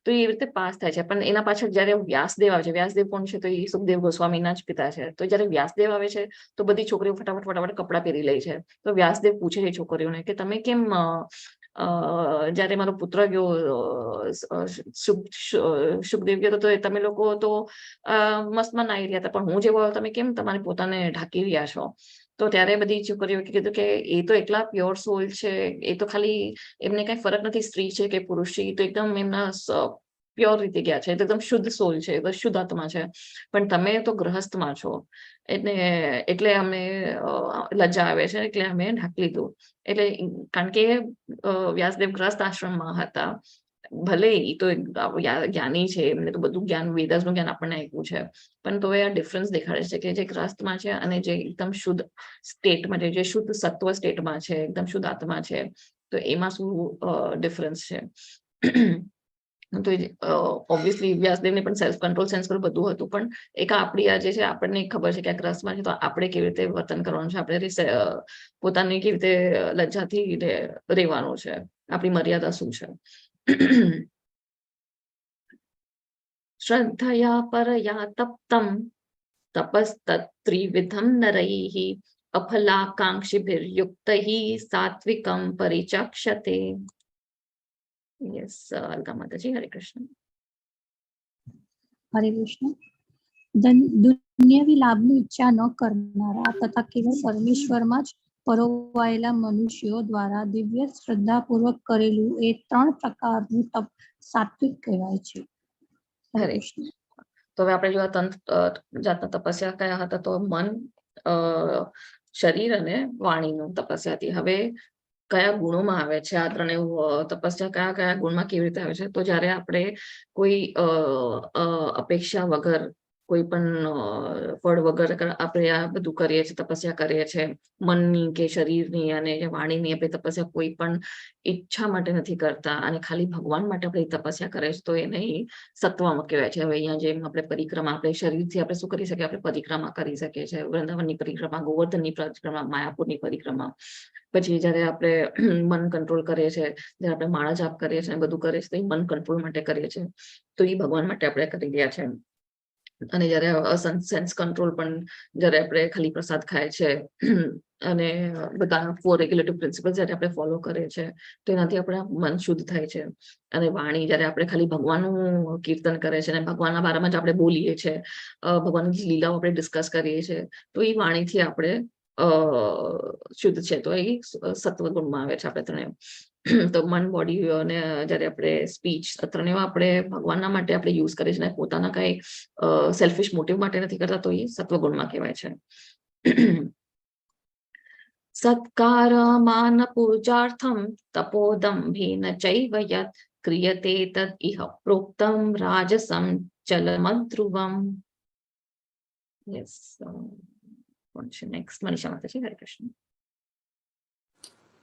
તો એ રીતે પાસ થાય છે. પણ એના પાછળ જયારે વ્યાસદેવ આવે છે, વ્યાસદેવ કોણ છે? તો એ સુખદેવ ગોસ્વામીના જ પિતા છે. તો જયારે વ્યાસદેવ આવે છે તો બધી છોકરીઓ ફટાફટ કપડાં પહેરી લે છે. તો વ્યાસદેવ પૂછે છે છોકરીઓને કે તમે કેમ જયારે મારો પુત્ર ગયો સુખદેવ ગયો તો તમે લોકો તો મસ્તમાં નાઈ રહ્યા હતા, પણ હું જેવો આવ્યો તમે કેમ તમારે પોતાને ઢાંકી રહ્યા છો? તો ત્યારે બધી છોકરીઓ કીધું કે એ તો એટલા પ્યોર સોલ છે, એ તો ખાલી એમને કઈ ફરક નથી સ્ત્રી છે કે પુરુષ છે, તો એકદમ એમના પ્યોર રીતે ગયા છે, એકદમ શુદ્ધ સોલ છે, શુદ્ધ આત્મા છે. પણ તમે તો ગ્રહસ્થમાં છો, એટલે અમને લજ્જા આવે છે, એટલે અમે ઢાંકી લીધું. એટલે કારણ કે વ્યાસદેવ ગ્રસ્ત આશ્રમમાં હતા, ભલે એ તો જ્ઞાની છે, એમને તો બધું જ્ઞાન, વેદાસનું જ્ઞાન આપણને આપ્યું છે, પણ તો એ આ ડિફરન્સ દેખાડે છે કે જે ગ્રસ્તમાં છે અને જે એકદમ શુદ્ધ સ્ટેટમાં છે, જે શુદ્ધ સત્વ સ્ટેટમાં છે, એકદમ શુદ્ધ આત્મા છે, તો એમાં શું ડિફરન્સ છે. તો ઓબ્વિયસલી વ્યાસદેવને પણ સેલ્ફ કંટ્રોલ, સેન્સ પર બધું હતું, પણ એક આપણી આ જે છે આપણને ખબર છે કે આ ગ્રસ્તમાં છે, તો આપણે કેવી રીતે વર્તન કરવાનું છે, આપણે પોતાની કેવી રીતે લજ્જાથી રહેવાનું છે, આપણી મર્યાદા શું છે. શ્રદ્ધયા પરયા તપ્તમ તપસ્તત્રિવિધમ નરૈઃ અફલાકાંક્ષિભિર્યુક્તૈઃ સાત્વિકમ પરિચક્ષતે. યસ, અલકા માતાજી, હરે કૃષ્ણ. હરે કૃષ્ણ. દુન્યવી લાભની ઈચ્છા ન કરનારા તથા કેવળ પરમેશ્વરમાં જ પરોવાયેલા મનુષ્યો દ્વારા દિવ્ય શ્રદ્ધાપૂર્વક કરેલું એ 3 પ્રકારનું તપ સાત્વિક કહેવાય છે. હરે કૃષ્ણ. તો હવે આપણે જો જાતના તપસ્યા કયા હતા, તો મન, શરીર અને વાણીનું તપસ્યા હતી. હવે કયા ગુણોમાં આવે છે આ ત્રણે તપસ્યા, કયા ગુણમાં કેવી રીતે આવે છે? તો જયારે આપણે કોઈ અપેક્ષા વગર, કોઈ પણ ફળ વગર આપણે આ બધું કરીએ છીએ, તપસ્યા કરીએ છીએ, મનની કે શરીરની અને વાણીની આપણે તપસ્યા કોઈ પણ ઈચ્છા માટે નથી કરતા અને ખાલી ભગવાન માટે આપણે તપસ્યા કરે છે, તો એને સત્વમાં કહેવાય છે. હવે અહીંયા જેમ આપણે પરિક્રમા, આપણે શરીરથી આપણે શું કરી શકીએ? આપણે પરિક્રમા કરી શકીએ છીએ, વૃંદાવનની પરિક્રમા, ગોવર્ધનની પરિક્રમા, માયાપુરની પરિક્રમા. પછી જયારે આપણે મન કંટ્રોલ કરીએ છીએ, જયારે આપણે માળા જાપ કરીએ છીએ, બધું કરીએ છીએ, તો એ મન કંટ્રોલ માટે કરીએ છીએ, તો એ ભગવાન માટે આપણે કરી રહ્યા છે. અને જયારે સેન્સ કંટ્રોલ પણ, જયારે આપણે ખાલી પ્રસાદ ખાય છે અને બધા 4 રેગ્યુલેટિવ પ્રિન્સિપલ્સ જયારે આપણે ફોલો કરીએ છીએ, તો એનાથી આપણા મન શુદ્ધ થાય છે. અને વાણી, જયારે આપણે ખાલી ભગવાનનું કીર્તન કરે છે અને ભગવાનના બારામાં જ આપણે બોલીએ છીએ, ભગવાનની લીલાઓ આપણે ડિસ્કસ કરીએ છીએ, તો એ વાણીથી આપણે શુદ્ધ છે. તો એ સત્વ ગુણમાં આવે છે આપણે ત્રણે. તો મન, બોડી અને જયારે આપણે સ્પીચ, ત્રણેય આપણે ભગવાનના માટે આપણે યુઝ કરીએ છીએ, પોતાના કઈ સેલ્ફિશ મોટિવ માટે નથી કરતા, તો એ સત્વગુણમાં કહેવાય છે. સત્કાર માન પૂજાર્થમ તપોદંભેન ચૈવ યત ક્રિયતે તદ ઇહ પ્રોક્તમ રાજસમ ચલમદ્રુવમ. યસ, નેક્સ્ટ મનીષા માતાજી, હરે કૃષ્ણ.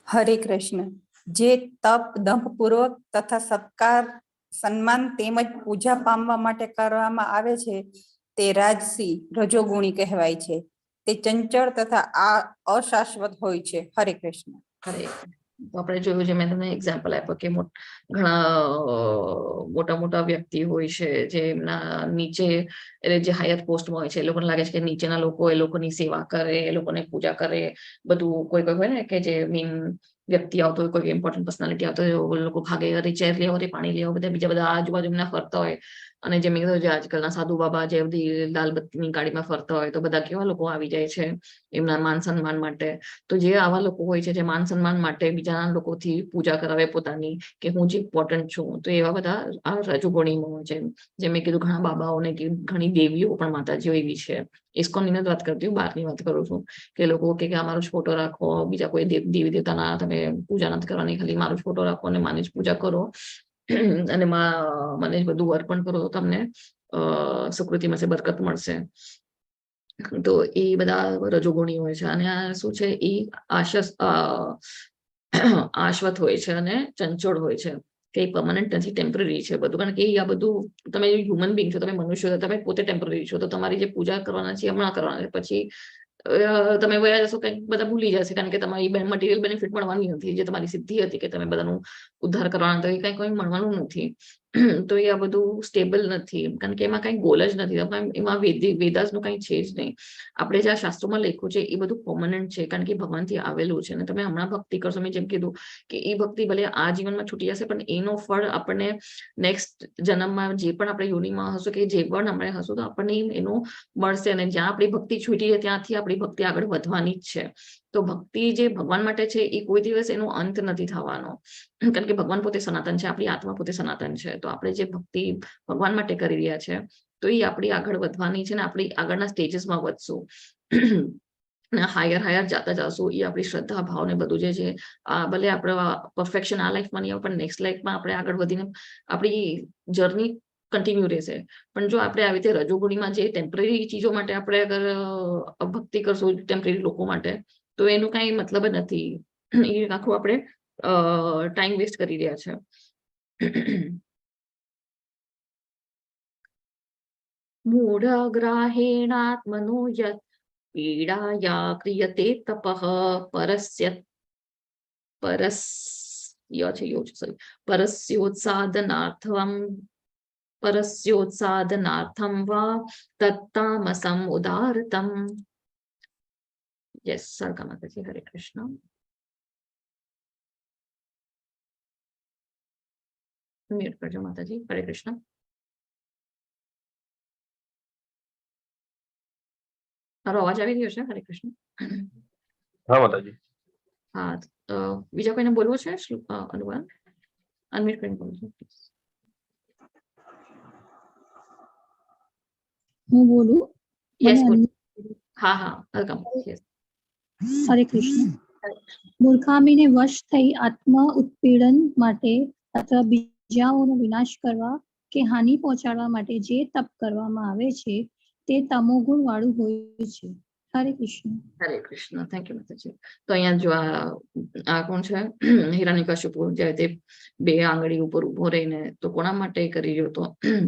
હરે કૃષ્ણ. જે તપ દંભપૂર્વક તથા સત્કાર, સન્માન તેમજ પૂજા પામવા માટે કરવામાં આવે છે, તે રાજસી, રજોગુણી કહેવાય છે. તે ચંચળ તથા અશાશ્વત હોય છે. હરે કૃષ્ણ. હરે. તો આપણે જોયું છે, મેં તમને એક્ઝામ્પલ આપ્યો કે ઘણા મોટા વ્યક્તિ હોય છે, જે એમના નીચે, એટલે જે હાયર પોસ્ટમાં હોય છે, એ લોકોને લાગે છે કે નીચેના લોકો એ લોકોની સેવા કરે, એ લોકોને પૂજા કરે, બધું. કોઈ હોય ને કે જે મેઇન વ્યક્તિ આવતો હોય, કોઈ ઇમ્પોર્ટન્ટ પર્સનાલિટી આવતો હોય, લોકો ભાગે, અરે ચેર લેવો, અરે પાણી લેવો, બીજા બધા આજુબાજુ એમના ફરતા હોય, અને જેમ મેં કીધું જે આજકાલના સાધુ બાબા જે બધી લાલ બત્તીની ગાડીમાં ફરતા હોય તો બધા કેવા લોકો આવી જાય છે એમના માન સન્માન માટે. તો જે આવા લોકો હોય છે જે માન સન્માન માટે બીજાના લોકોથી પૂજા કરાવે પોતાની કે હું જ ઇમ્પોર્ટન્ટ છું, તો એવા બધા આ રજોગુણીમાં હોય છે. જેમ મેં કીધું ઘણા બાબાઓને ઘણી દેવીઓ પણ માતાજીઓ એવી છે. ઇસ્કોનની નથી વાત કરતી, બહારની વાત કરું છું કે લોકો કે અમારો જ ફોટો રાખો, બીજા કોઈ દેવી દેવતાના તમે પૂજા નથી કરવાની, ખાલી મારો જ ફોટો રાખો અને માની જ પૂજા કરો અને મને જ બધું અર્પણ કરો તો તમને સુકૃતિ મળશે, બરકત મળશે. તો એ બધા રજોગુણી હોય છે. અને આ શું છે એ આશ્વત હોય છે અને ચંચળ હોય છે કે પરમનન્ટ નથી, ટેમ્પરરી છે બધું. કારણ કે આ બધું તમે હ્યુમન બિંગ છો, તમે મનુષ્ય છો, તમે પોતે ટેમ્પરરી છો. તો તમારી જે પૂજા કરવાના છે હમણાં કરવાના છે, પછી તમે વયા જશો કંઈક બધા ભૂલી જશે, કારણ કે તમારી મટીરિયલ બેનિફિટ મળવાની નથી. જે તમારી સિદ્ધિ હતી કે તમે બધાનું ઉદ્ધાર કરવાના હતા એ કંઈ મળવાનું નથી. તો એ આ બધું સ્ટેબલ નથી, કારણ કે એમાં કઈ ગોલ જ નથી. એમાં વેદાસનું કઈ છે જ નહીં. આપણે જે આ શાસ્ત્રોમાં લખ્યું છે એ બધું પરમનન્ટ છે, કારણ કે ભગવાનથી આવેલું છે. અને તમે હમણાં ભક્તિ કરશો, મેં જેમ કીધું કે એ ભક્તિ ભલે આ જીવનમાં છૂટી જશે, પણ એનો ફળ આપણને નેક્સ્ટ જન્મમાં જે પણ આપણે યોનિમાં હશું કે જે પણ આપણે હશું તો આપણને એનો મળશે. અને જ્યાં આપણી ભક્તિ છૂટી છે ત્યાંથી આપણી ભક્તિ આગળ વધવાની જ છે. તો ભક્તિ જે ભગવાન માટે છે એ કોઈ દિવસ એનો અંત નથી થવાનો, કારણ કે ભગવાન પોતે સનાતન છે, આપણી આત્મા પોતે સનાતન છે. તો આપણે જે ભક્તિ ભગવાન માટે કરી રહ્યા છે તો એ આપણી આગળ વધવાની છે ને આપણી આગળના સ્ટેજીસમાં વધશું. હાયર જાતા જશું. એ આપણી શ્રદ્ધા ભાવ ને બધું જે છે ભલે આપણે પરફેક્શન આ લાઈફમાં નહીં આવે પણ નેક્સ્ટ લાઈફમાં આપણે આગળ વધીને આપણી જર્ની કન્ટિન્યુ રહેશે. પણ જો આપણે આવી રીતે રજોગુણીમાં જે ટેમ્પરરી ચીજો માટે આપણે અગર ભક્તિ કરશું, ટેમ્પરરી લોકો માટે, તો એનું કઈ મતલબ જ નથી. એ આખું આપણે ટાઈમ વેસ્ટ કરી રહ્યા છે. મૂઢગ્રાહેણાત્મનો યત પીડાયા ક્રિયતે તપઃ પરસ્યોત્સાદનાર્થમ વા તત્તામસમ ઉદારતમ. યસ સરકા માતાજી. હરે કૃષ્ણ. મ્યુટ કરજો માતાજી. હરે કૃષ્ણ. મારો અવાજ આવી રહ્યો છે? હરે કૃષ્ણ. હા માતાજી. હા, બીજા કોઈને બોલવું છે? અનુવાદ અનમ્યુટ કરીને બોલજો. હું બોલું? યસ. મને હા વેલકમ. યસ. હરે કૃષ્ણ. મૂર્ખામીને વશ થઈ આત્મ ઉત્પીડન માટે અથવા બીજાઓનો વિનાશ કરવા કે હાનિ પહોંચાડવા માટે જે તપ કરવામાં આવે છે તે તમોગુણ વાળું હોય છે. હરે કૃષ્ણ. હરે કૃષ્ણ. થેન્ક યુ માતાજી. તો અહીંયા જો આ કોણ છે? હિરણ્યકશ્યપુ જે તે બે આંગળી ઉપર ઉભો રહીને તો કોના માટે કરી રહ્યો હતો?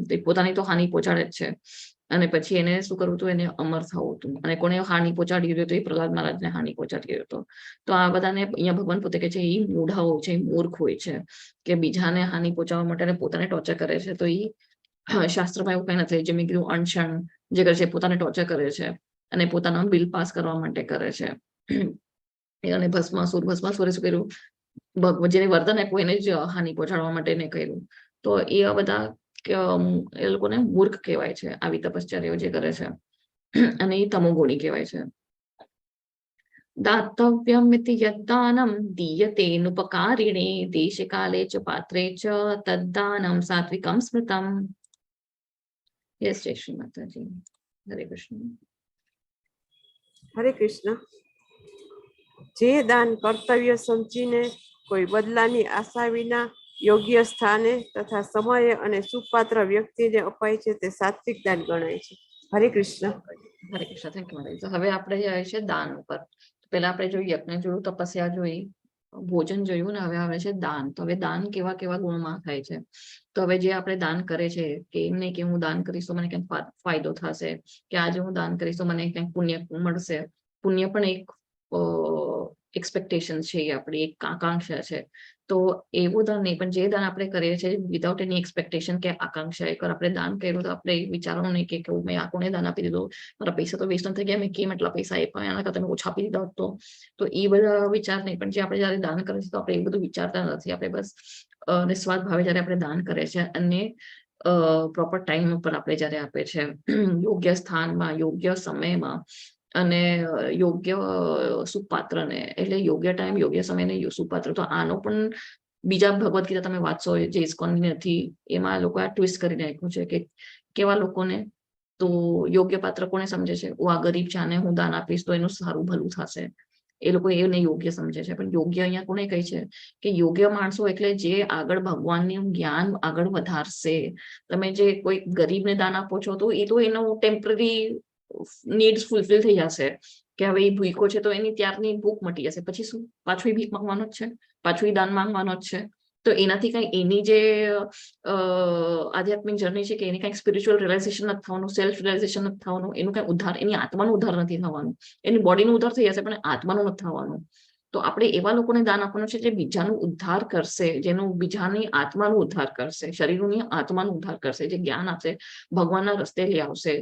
તે પોતાની તો હાનિ પહોંચાડે જ છે. અને પછી એને શું કરવું હતું? એને અમર થવું હતું. અને કોને હાનિ પહોંચાડી રહ્યો હતો? એ પ્રહલાદ મહારાજને હાનિ પહોંચાડી રહ્યો હતો. તો આ બધાને અહીંયા ભગવાન પોતે કહે છે એ મૂઢા હોય છે, એ મૂર્ખ હોય છે કે બીજાને હાનિ પહોંચાડવા માટે પોતાને ટોર્ચર કરે છે. તો એ શાસ્ત્રમાં એવું કઈ નથી. જે મેં કીધું અણસણ જે કરે છે પોતાને ટોર્ચર કરે છે અને પોતાનો બિલ પાસ કરવા માટે કરે છે. અને ભસ્માસુરે શું કર્યું? જેને વરદાન આપ્યું એને જ હાનિ પહોંચાડવા માટે એને કર્યું. તો એ બધા એ લોકોને મૂર્ખ કહેવાય છે, આવી તપશ્ચર્યાઓ જે કરે છે. અને એ તમોગુણી કહેવાય છે. દાતવ્યમિતિ યદ્દાનમ દીયતેનુપકારિણે દેશે કાલે ચ પાત્રે ચ તદ્દાનમ સાત્વિકમ સ્મૃતમ. યસ, જય શ્રી માતાજી. હરે કૃષ્ણ. હરે કૃષ્ણ. જે દાન કર્તવ્ય સમજીને કોઈ બદલાની આશા વિના યોગ્ય સ્થાને તથા સમયે અને સુપાત્ર વ્યક્તિને અપાય છે તે સાત્વિક દાન ગણાય છે. હરે કૃષ્ણ. હરે કૃષ્ણ. થેન્ક યુ માતાજી. તો હવે આપણે જાય છે દાન ઉપર. પેલા આપણે જોયું યજ્ઞ જોયું, તપસ્યા જોઈ, ભોજન જોયું, ને હવે આવે છે દાન. તો હવે દાન કેવા કેવા ગુણમાં થાય છે? તો હવે જે આપણે દાન કરે છે કે એમ નહીં કે હું દાન કરીશ તો મને કંઈક ફાયદો થશે, કે આજે હું દાન કરીશ તો મને કંઈક પુણ્ય મળશે. પુણ્ય પણ એક એક્સપેક્ટેશન છે, આપણી એક આકાંક્ષા છે. તો એવું દાન નહીં, પણ જે દાન આપણે કરીએ છીએ વિધાઉટ એની એક્સપેક્ટેશન કે આકાંક્ષા, એકવાર આપણે દાન કર્યું તો આપણે વિચારવાનું નહીં કે મેં આ કોને દાન આપી દીધું, મારા પૈસા તો વેસ્ટ થઈ ગયા, મેં કેમ એટલા પૈસા આપ્યા, એના કરતા મેં ઓછા આપી દીધા હતો. તો એ બધા વિચાર નહીં. પણ જે આપણે જયારે દાન કરીએ છીએ તો આપણે એ બધું વિચારતા નથી. આપણે બસ નિસ્વાર્થ ભાવે જયારે આપણે દાન કરે છે અને પ્રોપર ટાઈમ ઉપર આપણે જયારે આપે છે, યોગ્ય સ્થાનમાં, યોગ્ય સમયમાં અને યોગ્ય સુપાત્રને, એટલે યોગ્ય ટાઈમ, યોગ્ય સમય ને સુપાત્ર. તો આનો પણ બીજા ભગવદ ગીતા તમે વાંચશો જે ઇસ્કોનની નથી, એમાં લોકો આ ટ્વિસ્ટ કરી નાખ્યું છે કે કેવા લોકોને તો યોગ્ય પાત્ર કોને સમજે છે, હું આ ગરીબ છે, આને હું દાન આપીશ તો એનું સારું ભલું થશે, એ લોકો એને યોગ્ય સમજે છે. પણ યોગ્ય અહીંયા કોને કહે છે કે યોગ્ય માણસો એટલે જે આગળ ભગવાનનું જ્ઞાન આગળ વધારશે. તમે જે કોઈ ગરીબને દાન આપો છો તો એ તો એનો ટેમ્પરરી નીડ્સ ફૂલફિલ થઈ જશે કે હવે એ ભૂખો છે તો એની ત્યારની ભૂખ મટી જશે, પછી શું પાછું એ ભીખ માંગવાનો જ છે, પાછું એ દાન માંગવાનો જ છે. તો એનાથી કઈ એની જે આધ્યાત્મિક જર્ની છે કે એની કઈક સ્પિરિચ્યુઅલ રિયલાઇઝેશન નથી થવાનું, સેલ્ફ રિયલાઇઝેશન નથી થવાનું, એનું કઈ ઉદ્ધાર, એની આત્માનો ઉદ્ધાર નથી થવાનું, એની બોડીનો ઉદ્ધાર થઈ જશે પણ આત્માનું નથી થવાનું. તો આપણે એવા લોકોને દાન આપવાનું છે જે બીજાનું ઉદ્ધાર કરશે, જેનું બીજાની આત્માનું ઉદ્ધાર કરશે, શરીરની આત્માનું ઉદ્ધાર કરશે, જે જ્ઞાન આપશે, ભગવાનના રસ્તે લઈ આવશે.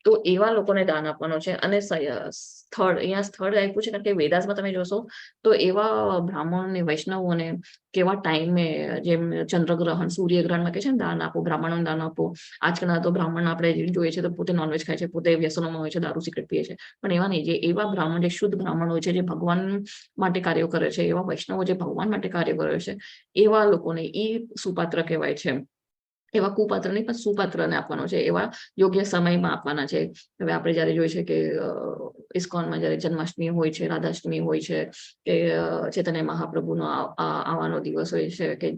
તો એવા લોકોને દાન આપવાનું છે. અને સ્થળ, અહીંયા સ્થળ આપ્યું છે કારણ કે વેદાસમાં તમે જોશો તો એવા બ્રાહ્મણોને, વૈષ્ણવોને કેવા ટાઈમે, જેમ ચંદ્રગ્રહણ, સૂર્યગ્રહણમાં કે છે ને દાન આપો, બ્રાહ્મણોને દાન આપો. આજકાલના તો બ્રાહ્મણ આપણે જોઈએ છે તો પોતે નોનવેજ ખાય છે, પોતે વ્યસનોમાં હોય છે, દારૂ સિગરેટ પીએ છે. પણ એવા નહીં, જે એવા બ્રાહ્મણ, જે શુદ્ધ બ્રાહ્મણ હોય છે, જે ભગવાન માટે કાર્યો કરે છે, એવા વૈષ્ણવો જે ભગવાન માટે કાર્ય કરે છે, એવા લોકોને એ સુપાત્ર કહેવાય છે. એવા કુપાત્ર નહીં પણ સુપાત્રને આપવાનો છે, એવા યોગ્ય સમયમાં આપવાના છે. હવે આપણે જયારે જોઈએ છે કે ઇસ્કોનમાં જયારે જન્માષ્ટમી હોય છે, રાધાષ્ટમી હોય છે, કે ચૈતન્ય મહાપ્રભુનો આવવાનો દિવસ હોય છે, કે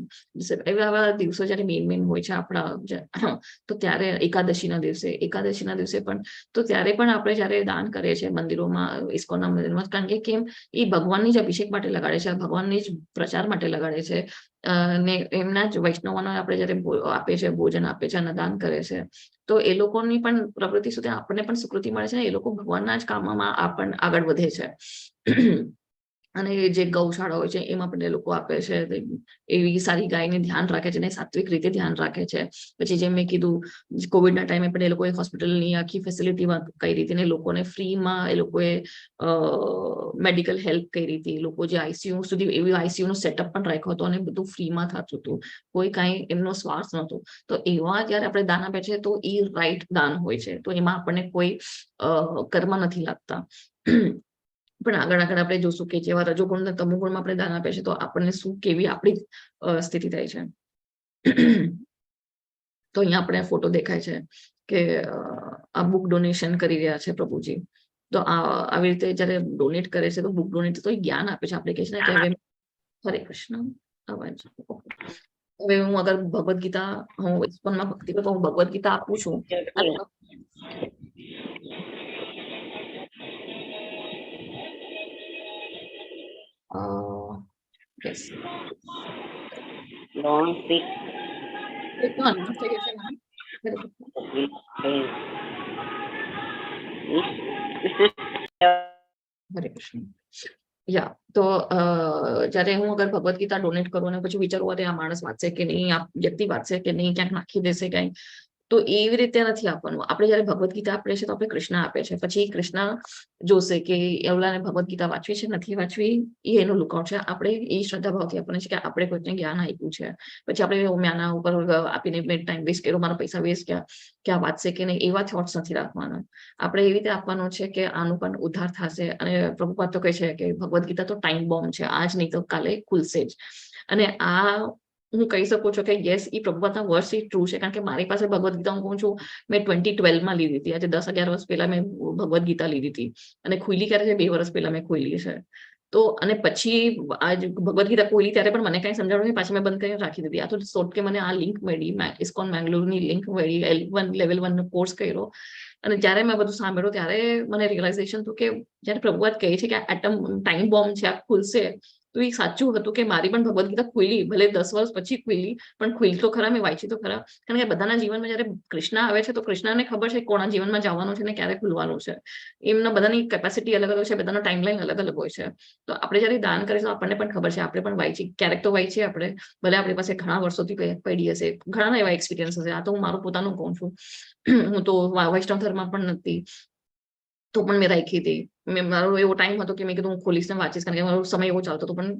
એવા દિવસો જયારે મેન હોય છે આપણા, તો ત્યારે એકાદશીના દિવસે પણ, તો ત્યારે પણ આપણે જયારે દાન કરીએ છીએ મંદિરોમાં, ઇસ્કોનના મંદિરમાં, કારણ કે કેમ એ ભગવાનની જ અભિષેક માટે લગાડે છે, ભગવાનની જ પ્રચાર માટે લગાડે છે. ને એમના જ વૈષ્ણવોને આપણે જયારે આપે છે, ભોજન આપે છે, અન્નદાન કરે છે, તો એ લોકોની પણ પ્રવૃત્તિ સુધી આપણને પણ સ્વીકૃતિ મળે છે. એ લોકો ભગવાનના જ કામમાં આપણને આગળ વધે છે. અને જે ગૌશાળા હોય છે એમાં પણ એ લોકો આપે છે, એવી સારી ગાયને ધ્યાન રાખે છે, ને સાત્વિક રીતે ધ્યાન રાખે છે. પછી જેમ મેં કીધું, કોવિડના ટાઈમે પણ એ લોકોએ હોસ્પિટલની આખી ફેસિલિટીમાં કઈ રીતે ને લોકોને ફ્રીમાં એ લોકોએ મેડિકલ હેલ્પ કરી હતી. લોકો જે આઈસીયુ સુધી, એવી આઈસીયુ નો સેટઅપ પણ રાખ્યો હતો અને બધું ફ્રીમાં થતું હતું, કોઈ કાંઈ એમનો સ્વાર્થ નહોતો. તો એવા જયારે આપણે દાન આપે છે તો એ રાઈટ દાન હોય છે, તો એમાં આપણને કોઈ કર્મ નથી લાગતા. પણ આગળ આપણે જોશું કે જેવા રજોગુણ ને તમોગુણમાં આપણે દાન આપે છે તો આપણને શું, કેવી આપણી સ્થિતિ થાય છે. તો અહીંયા આપણે ફોટો દેખાય છે કે આ બુક ડોનેશન કરી રહ્યા છે પ્રભુજી. તો આવી રીતે જયારે ડોનેટ કરે છે તો બુક ડોનેટ તો જ્ઞાન આપે છે. આપણે કહે છે ને કે હવે હરે કૃષ્ણ અવાજ, હવે હું અગર ભગવદ ગીતા, હું ઇસ્કોનમાં ભક્તિ કરું તો હું ભગવદ ગીતા આપું છું. Yes. Don't speak. હરે કૃષ્ણ. યા તો જયારે હું અગર ભગવદ ગીતા ડોનેટ કરું અને પછી વિચારવું અરે આ માણસ વાંચશે કે નહીં, આ વ્યક્તિ વાંચશે કે નહીં, ક્યાંક નાખી દેશે કઈ, તો એવી રીતે નથી આપવાનું. આપણે જયારે ભગવદ ગીતા આપીએ છીએ તો આપણે કૃષ્ણ આપે છે, પછી કૃષ્ણ જોશે કે એવલાને ભગવદ ગીતા વાંચવી છે નથી વાંચવી, એ એનું લુકઆઉટ છે. આપણે એ શ્રદ્ધા ભાવથી આપવાનું છે કે આપણે કોઈને જ્ઞાન આપ્યું છે, પછી આપણે મ્યાના ઉપર આપીને ટાઈમ વેસ્ટ કર્યો, મારા પૈસા વેસ્ટ ગયા, કે આ વાંચશે કે નહીં, એવા થોટ્સ નથી રાખવાના. આપણે એવી રીતે આપવાનું છે કે આનું પણ ઉદ્ધાર થશે. અને પ્રભુપાદ તો કહે છે કે ભગવદ ગીતા તો ટાઈમ બોમ્બ છે, આજ નહીં તો કાલે ખુલશે જ. અને આ હું કહી શકું છું કે યસ, એ પ્રભુપાદના વર્ષ એ ટ્રુ છે, કારણ કે મારી પાસે ભગવદ ગીતા, હું કહું છું, મેં 2012માં લીધી હતી. આજે 10-11 વર્ષ પહેલા મેં ભગવદ ગીતા લીધી હતી, અને ખુલી ક્યારે છે, 2 વર્ષ પહેલા મેં ખુલી છે. તો અને પછી આજ ભગવદ ગીતા ખોલી ત્યારે પણ મને કઈ સમજાવડું નહીં, પાછી મેં બંધ કરીને રાખી દીધી. આ તો શોર્ટ કે મને આ લિંક મળી, ઇસ્કોન મેંગલુરુની લિંક મળી, L1 લેવલ 1 નો કોર્સ કર્યો, અને જ્યારે મેં બધું સાંભળ્યું ત્યારે મને રિયલાઇઝેશન થયું કે જ્યારે પ્રભુપાદ કહે છે કે આ એટમ ટાઈમ બોમ્બ છે, આ ખુલશે, તો એ સાચું હતું કે મારી પણ ભગવદ ગીતા ખુલી, ભલે 10 વર્ષ પછી ખુલી, પણ ખુલી તો ખરા, મેં વાંચી તો ખરા. કારણ કે બધાના જીવનમાં જયારે કૃષ્ણ આવે છે તો કૃષ્ણને ખબર છે કોના જીવનમાં જવાનું છે ને ક્યારે ખુલવાનું છે. એમના બધાની કેપેસિટી અલગ અલગ છે, બધાનો ટાઈમલાઈન અલગ અલગ હોય છે. તો આપણે જયારે દાન કરીશું આપણને પણ ખબર છે, આપણે પણ વાંચી, ક્યારેક તો વાંચીએ આપણે, ભલે આપણી પાસે ઘણા વર્ષોથી પડી હશે, ઘણા એવા એક્સપિરિયન્સ હશે. આ તો હું મારું પોતાનું કહું છું, હું તો વૈષ્ણવ ધર્મ પણ નથી તો પણ મેં રાખી હતી. મારો એવો ટાઈમ હતો કે મેં કીધું હું ખોલીશ ને વાંચીશ, કારણ કે મારો સમય એવો ચાલતો હતો. પણ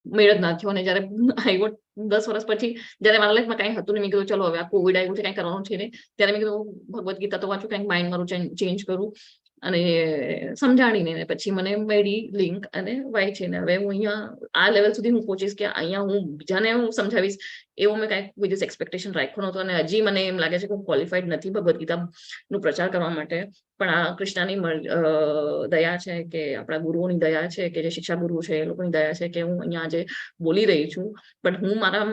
મેળ જ ના થયો. અને જયારે આવ્યો 10 વર્ષ પછી જયારે મારા લાઈફમાં કઈ હતું નહીં, મેં કીધું ચલો હવે આ કોવિડ આવ્યું છે, કઈ કરવાનું છે ને, ત્યારે મેં કીધું ભગવદ્ ગીતા તો વાંચું, કઈક માઇન્ડ મારું ચેન્જ કરું. અને સમજાણીને પછી મને મળી લિંક અને વાંચીને હવે હું અહીંયા આ લેવલ સુધી હું પહોંચીશ કે અહીંયા હું બીજાને હું સમજાવીશ એવું મેં કઈક વિદેશ એક્સપેક્ટેશન રાખ્યો નહોતો. અને હજી મને એમ લાગે છે કે હું ક્વોલિફાઈડ નથી ભગવદ્ ગીતાનો પ્રચાર કરવા માટે, પણ આ કૃષ્ણની દયા છે કે આપણા ગુરુઓની દયા છે કે જે શિક્ષા ગુરુ છે એ લોકોની દયા છે કે હું અહીંયા આજે બોલી રહી છું. પણ હું મારા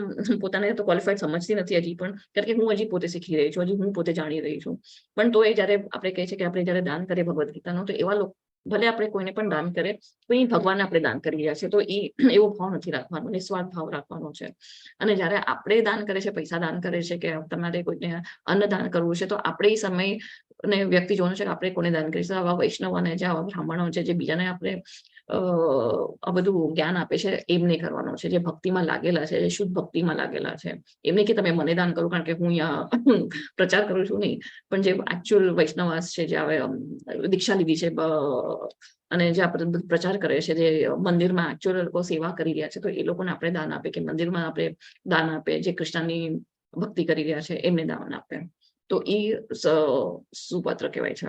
પોતાને તો ક્વોલિફાઈડ સમજતી નથી હજી પણ, કારણ કે હું હજી પોતે શીખી રહી છું, હજી હું પોતે જાણી રહી છું. પણ તો એ જયારે આપણે કહે છે કે આપણે જયારે દાન કરીએ ભગવદ્ ગીતાનો, તો એવા લોકો ભલે આપણે કોઈને પણ દાન કરે તો એ ભગવાનને આપણે દાન કરી રહ્યા છે, તો એ એવો ભાવ નથી રાખવાનો, નિસ્વાર્થ ભાવ રાખવાનો છે. અને જયારે આપણે દાન કરે છે, પૈસા દાન કરે છે કે તમારે કોઈને અન્ન દાન કરવું છે, તો આપણે એ સમય અને વ્યક્તિ જોવાનું છે કે આપણે કોને દાન કરીશું. આવા વૈષ્ણવ અને જે આવા બ્રાહ્મણો છે જે બીજાને આપણે આ બધું જ્ઞાન આપે છે એમને કરવાનો છે, જે ભક્તિમાં લાગેલા છે, જે શુદ્ધ ભક્તિમાં લાગેલા છે. એમને કે તમે મને દાન કરો કારણ કે હું અહીંયા પ્રચાર કરું છું નહીં, પણ જે એકચ્યુઅલ વૈષ્ણવાસ છે, જે હવે દીક્ષા લીધી છે અને જે આપણે પ્રચાર કરે છે, જે મંદિરમાં એકચ્યુઅલ લોકો સેવા કરી રહ્યા છે, તો એ લોકોને આપણે દાન આપે, કે મંદિરમાં આપણે દાન આપે, જે કૃષ્ણની ભક્તિ કરી રહ્યા છે એમને દાન આપે. તો એ સુપત્ર કહેવાય છે.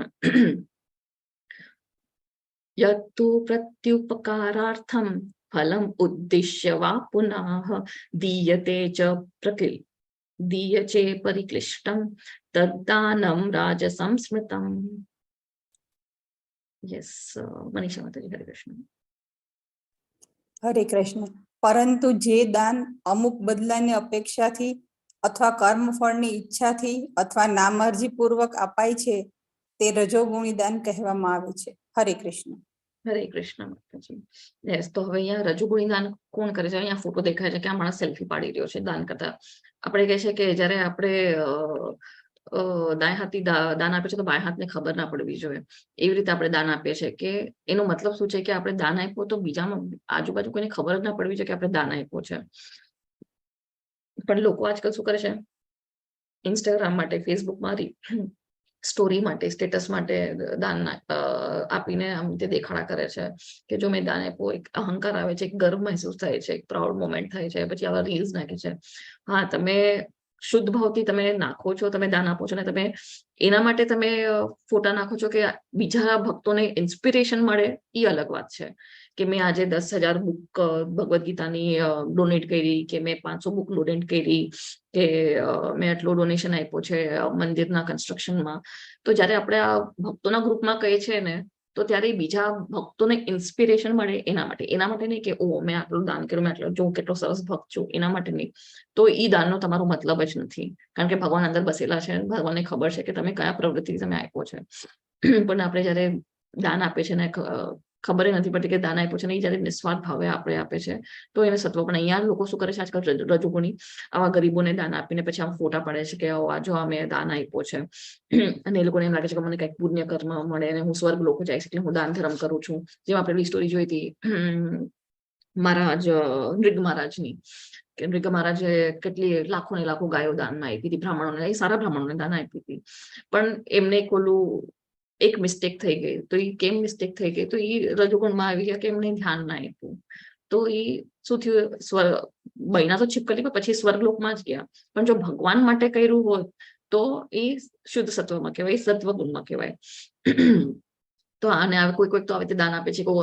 યતુ પ્રત્યુપકારાર્થમ ફલમ ઉદ્દિશ્ય વા પુનઃ દીયતે ચ પ્રકિલ દીયચે પરિક્લિષ્ટમ તદ્દાનમ રાજસં સ્મૃતમ. યસ, મનીષા માતાજી, હરે કૃષ્ણ. હરે કૃષ્ણ. પરંતુ જે દાન અમુક બદલાની અપેક્ષાથી અથવા કર્મફળની ઈચ્છાથી અથવા નામરજી પૂર્વક અપાય છે તે રજોગુણી દાન કહેવામાં આવે છે. હરે કૃષ્ણ. હરે કૃષ્ણ માતાજી. યસ, તો હવે અહીંયા રજોગુણી દાન કોણ કરે છે? અહીંયા ફોટો દેખાય છે કે આ માણસ સેલ્ફી પાડી રહ્યો છે દાન કરતા. આપણે કહે છે કે જયારે આપણે દાય હાથથી દાન આપે છે તો બાય હાથને ખબર ના પડવી જોઈએ. એવી રીતે આપણે દાન આપીએ છીએ કે એનો મતલબ શું છે કે આપણે દાન આપ્યું તો બીજામાં આજુબાજુ કોઈને ખબર જ ના પડવી જોઈએ કે આપણે દાન આપ્યું છે. પણ લોકો આજકાલ શું કરે છે, ઇન્સ્ટાગ્રામ માટે, ફેસબુકમાં સ્ટોરી માટે, સ્ટેટસ માટે દાન આપીને આમ તે દેખાડા કરે છે કે જો મેં દાન આપ્યું, એક અહંકાર આવે છે, એક ગર્વ મહેસૂસ થાય છે, એક પ્રાઉડ મોમેન્ટ થાય છે. પછી આવા રીલ્સ નાખે છે. હા, તમે શુદ્ધ ભાવથી તમે નાખો છો, તમે દાન આપો છો ને તમે એના માટે તમે ફોટા નાખો છો કે બીજા ભક્તોને ઇન્સ્પિરેશન મળે, એ અલગ વાત છે. કે મેં આજે 10,000 બુક ભગવદ્ ગીતાની ડોનેટ કરી, કે મેં 500 બુક ડોનેટ કરી, કે મેં આટલું ડોનેશન આપ્યું છે મંદિરના કન્સ્ટ્રક્શનમાં. તો જયારે આપણે આ ભક્તોના ગ્રુપમાં કહીએ છીએ ને, તો ત્યારે બીજા ભક્તોને ઇન્સ્પિરેશન મળે એના માટે નહીં કે ઓ મેં આટલું દાન કર્યું, મેં આટલું જો કેટલો સરસ ભક્ત છું, એના માટે નહીં. તો એ દાનનો તમારો મતલબ જ નથી, કારણ કે ભગવાન અંદર બસેલા છે, ભગવાનને ખબર છે કે તમે કયા પ્રવૃત્તિ તમે આપ્યો છે. પણ આપણે જયારે દાન આપે છે ને ખબર નથી પડતી કે દાન આપ્યો છે ને, એ જયારે નિસ્વાર્થ ભાવે આપણે આપે છે તો એને સત્વ. પણ અહીંયા લોકો શું કરે છે આજકાલ, રજોગુણી આવા ગરીબોને દાન આપીને પછી આમ ફોટા પડે છે કે આ જો અમે દાન આપ્યો છે, અને એ લોકોને એમ લાગે છે કે મને કંઈક પુણ્ય કર્મ મળે અને હું સ્વર્ગ લોકો જાય છે એટલે હું દાન ધર્મ કરું છું. જેમ આપણે સ્ટોરી જોઈ હતી મહારાજ નૃગ મહારાજની, કે નૃગ મહારાજે કેટલી લાખો ને લાખો ગાયો દાનમાં આપી હતી બ્રાહ્મણોને, એ સારા બ્રાહ્મણોને દાન આપી હતી. પણ એમને કોલું એક મિસ્ટેક થઈ ગઈ. તો એ કેમ મિસ્ટેક થઈ ગઈ? તો એ રજોગુણમાં આવી ગયા કે એમને ધ્યાન ના આપ્યું. તો એ શું થયું, બહેના તો છીપકલી પણ પછી સ્વર્ગલોકમાં જ ગયા. પણ જો ભગવાન માટે કર્યું હોત તો એ શુદ્ધ સત્વમાં કહેવાય, સત્વ ગુણમાં કહેવાય. તો આને કોઈ તો આવી દાન આપે છે કે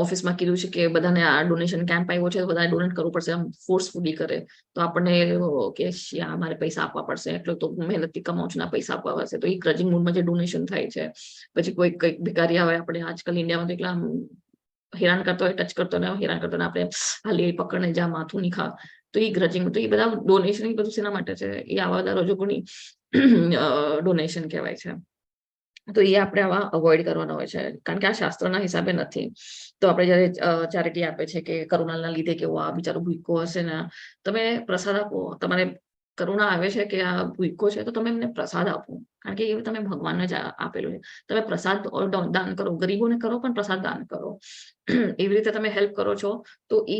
ઓફિસમાં કીધું છે કે બધાને આ ડોનેશન કેમ્પ આવ્યો છે, બધાને ડોનેટ કરવું પડશે, આમ ફોર્સફુલી કરે તો આપણને કે મારે પૈસા આપવા પડશે, એટલે તો મહેનતથી કમાઉં છું, પૈસા આપવા પડશે. તો એ ગ્રજિંગ મૂડમાં જે ડોનેશન થાય છે, પછી કોઈ કઈક ભિખારી આવે, આપણે આજકાલ ઇન્ડિયામાં તો એટલા હેરાન કરતો હોય, ટચ કરતો ને હેરાન કરતો ને આપણે હાલી પકડને જા માથું નહીં ખા. તો એ ગ્રજિંગ, તો એ બધા ડોનેશન એ બધું શેના માટે છે? એ આવા બધા રજોગુણી ડોનેશન કહેવાય છે. તો એ આપણે આવા અવોઇડ કરવાનો હોય છે, કારણ કે આ શાસ્ત્રના હિસાબે નથી. તો આપણે જયારે ચેરિટી આપે છે કે કરુણાના લીધે કે આ બિચારો ભૂકો હશે ને, તમે પ્રસાદ આપો. તમારે કરુણા આવે છે કે આ ભૂકો છે તો તમે એમને પ્રસાદ આપો, કારણ કે એ તમે ભગવાનને જ આપેલું છે. તમે પ્રસાદ દાન કરો, ગરીબોને કરો, પણ પ્રસાદ દાન કરો. એવી રીતે તમે હેલ્પ કરો છો તો એ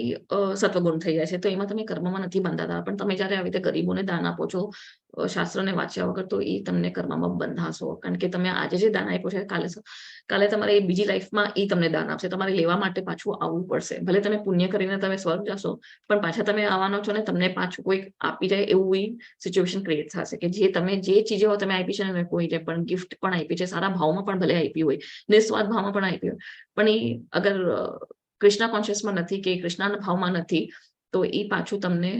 સત્વગુણ થઈ જાય છે. તો એમાં તમે કર્મમાં નથી બંધાતા, પણ તમે જયારે આવી રીતે ગરીબોને દાન આપો છો શાસ્ત્રને વાંચ્યા વગર, તો એ તમને કર્મમાં બંધાશો. કારણ કે તમે આજે જે દાન આપ્યું છે કાલે તમારે બીજી લાઈફમાં એ તમને દાન આપશે. તમારે લેવા માટે પાછું આવવું પડશે. ભલે તમે પુણ્ય કરીને તમે સ્વર્ગ જશો, પણ પાછા તમે આવવાનો છો ને તમને પાછું કોઈ આપી જાય એવું એ સિચ્યુએશન ક્રિએટ થશે કે જે તમે જે ચીજો તમે આપી છે ને, કોઈને પણ ગિફ્ટ પણ આપી છે, સારા ભાવમાં પણ ભલે આપી હોય, નિસ્વાર્થ ભાવમાં પણ આપી હોય, પણ એ અગર કૃષ્ણ કોન્શિયસમાં નથી કે કૃષ્ણના ભાવમાં નથી, તો એ પાછું તમને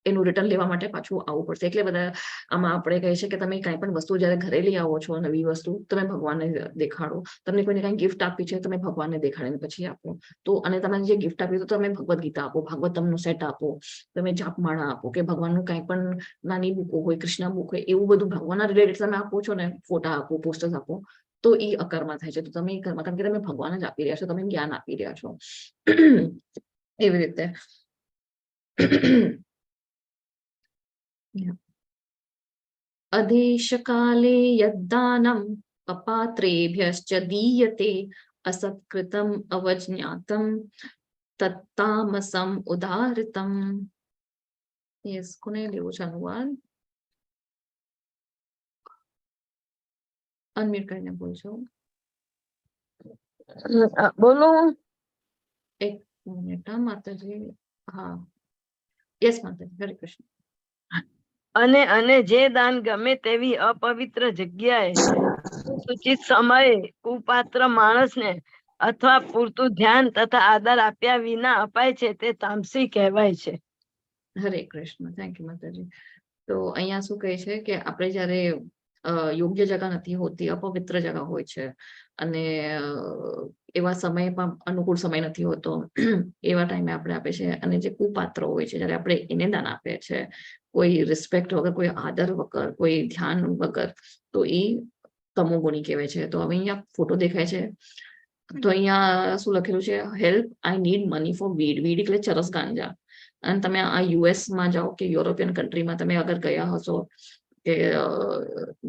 એનું રિટર્ન લેવા માટે પાછું આવવું પડશે. એટલે બધા આમાં આપણે કહે છે કે તમે કાંઈ પણ વસ્તુ જયારે ઘરે લઈ આવો છો, નવી વસ્તુ, તમે ભગવાનને દેખાડો. તમને કોઈને કાંઈ ગિફ્ટ આપી છે, તમે ભગવાનને દેખાડીને પછી આપો. તો અને તમે જે ગિફ્ટ આપી તો તમે ભગવદ ગીતા આપો, ભાગવતમનું સેટ આપો, તમે જાપમાળા આપો, કે ભગવાનનું કાંઈ પણ નાની બુકો હોય, કૃષ્ણ બુક હોય, એવું બધું ભગવાનના રિલેટેડ તમે આપો છો ને, ફોટા આપો, પોસ્ટર્સ આપો, તો એ અકર્મા થાય છે. તો તમે કર્મ, કારણ કે તમે ભગવાન જ આપી રહ્યા છો, તમે જ્ઞાન આપી રહ્યા છો. એવી રીતે અદેશકાલે યદ્દાનમ અપાત્રેભ્યશ્ચ દીયતે અસત્કૃતમ અવજ્ઞાતમ તત્તામસમ ઉદાહૃતમ. યસ, કોને લેવું છે અનુવાદ? અનમ્યુટ કરીને બોલજો. બોલો. એક મિનિટ માતાજી. હા, યસ માતાજી. હરે કૃષ્ણ. અને જે દાન ગમે તેવી અપવિત્ર જગ્યાએ, સૂચિત સમયે, કુપાત્ર માણસને અથવા પૂરતું ધ્યાન તથા આદર આપ્યા વિના અપાય છે, તે તામસી કહેવાય છે. હરે કૃષ્ણ. થેન્ક યુ માતાજી. તો અહીંયા શું કહે છે કે આપણે જયારે યોગ્ય જગા નથી હોતી, અપવિત્ર જગા હોય છે, અને એવા સમય પણ અનુકૂળ સમય નથી હોતો, એવા ટાઈમે આપણે આપે છે. અને જે કુપાત્ર હોય છે, જયારે આપણે એને દાન આપે છે, કોઈ રિસ્પેક્ટ વગર, કોઈ આદર વગર, કોઈ ધ્યાન વગર, તો એ તમોગુણી કહેવાય છે. તો હવે અહીંયા ફોટો દેખાય છે, તો અહીંયા શું લખેલું છે? Help, I need money for weed. Weed એટલે ચરસ ગાંજા. અને તમે આ યુએસમાં જાઓ કે યુરોપિયન કન્ટ્રીમાં તમે અગર ગયા હશો કે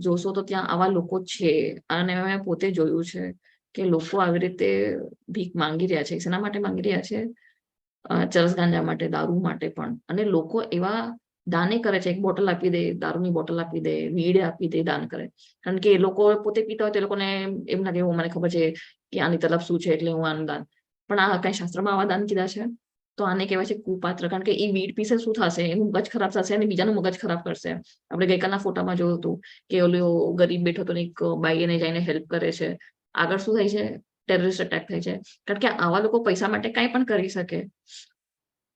જોશો, તો ત્યાં આવા લોકો છે. અને મેં પોતે જોયું છે કે લોકો આવી રીતે ભીખ માંગી રહ્યા છે. શેના માટે માંગી રહ્યા છે? ચરસ ગાંજા માટે, દારૂ માટે પણ. અને લોકો એવા દાને કરે છે, એક બોટલ આપી દે, દારૂની બોટલ આપી દે, વીડ આપી દે, દાન કરે. કારણ કે એ લોકો પોતે પીતા હોય તો એ લોકોને એમ લાગે મને ખબર છે કે આની તરફ શું છે, એટલે હું આનું દાન. પણ આ કઈ શાસ્ત્રમાં આવા દાન કીધા છે? તો આને કહેવાય છે કુપાત્ર. કારણ કે એ વીડ પીસે શું થશે? એનું મગજ ખરાબ થશે અને બીજાનું મગજ ખરાબ કરશે. આપણે ગઈકાલના ફોટામાં જોયું હતું કે ઓલો ગરીબ બેઠો તો એક બાઈ એને જઈને હેલ્પ કરે છે. આગળ શું થાય છે? ટેરરિસ્ટ અટેક થાય છે. કારણ કે આવા લોકો પૈસા માટે કાંઈ પણ કરી શકે.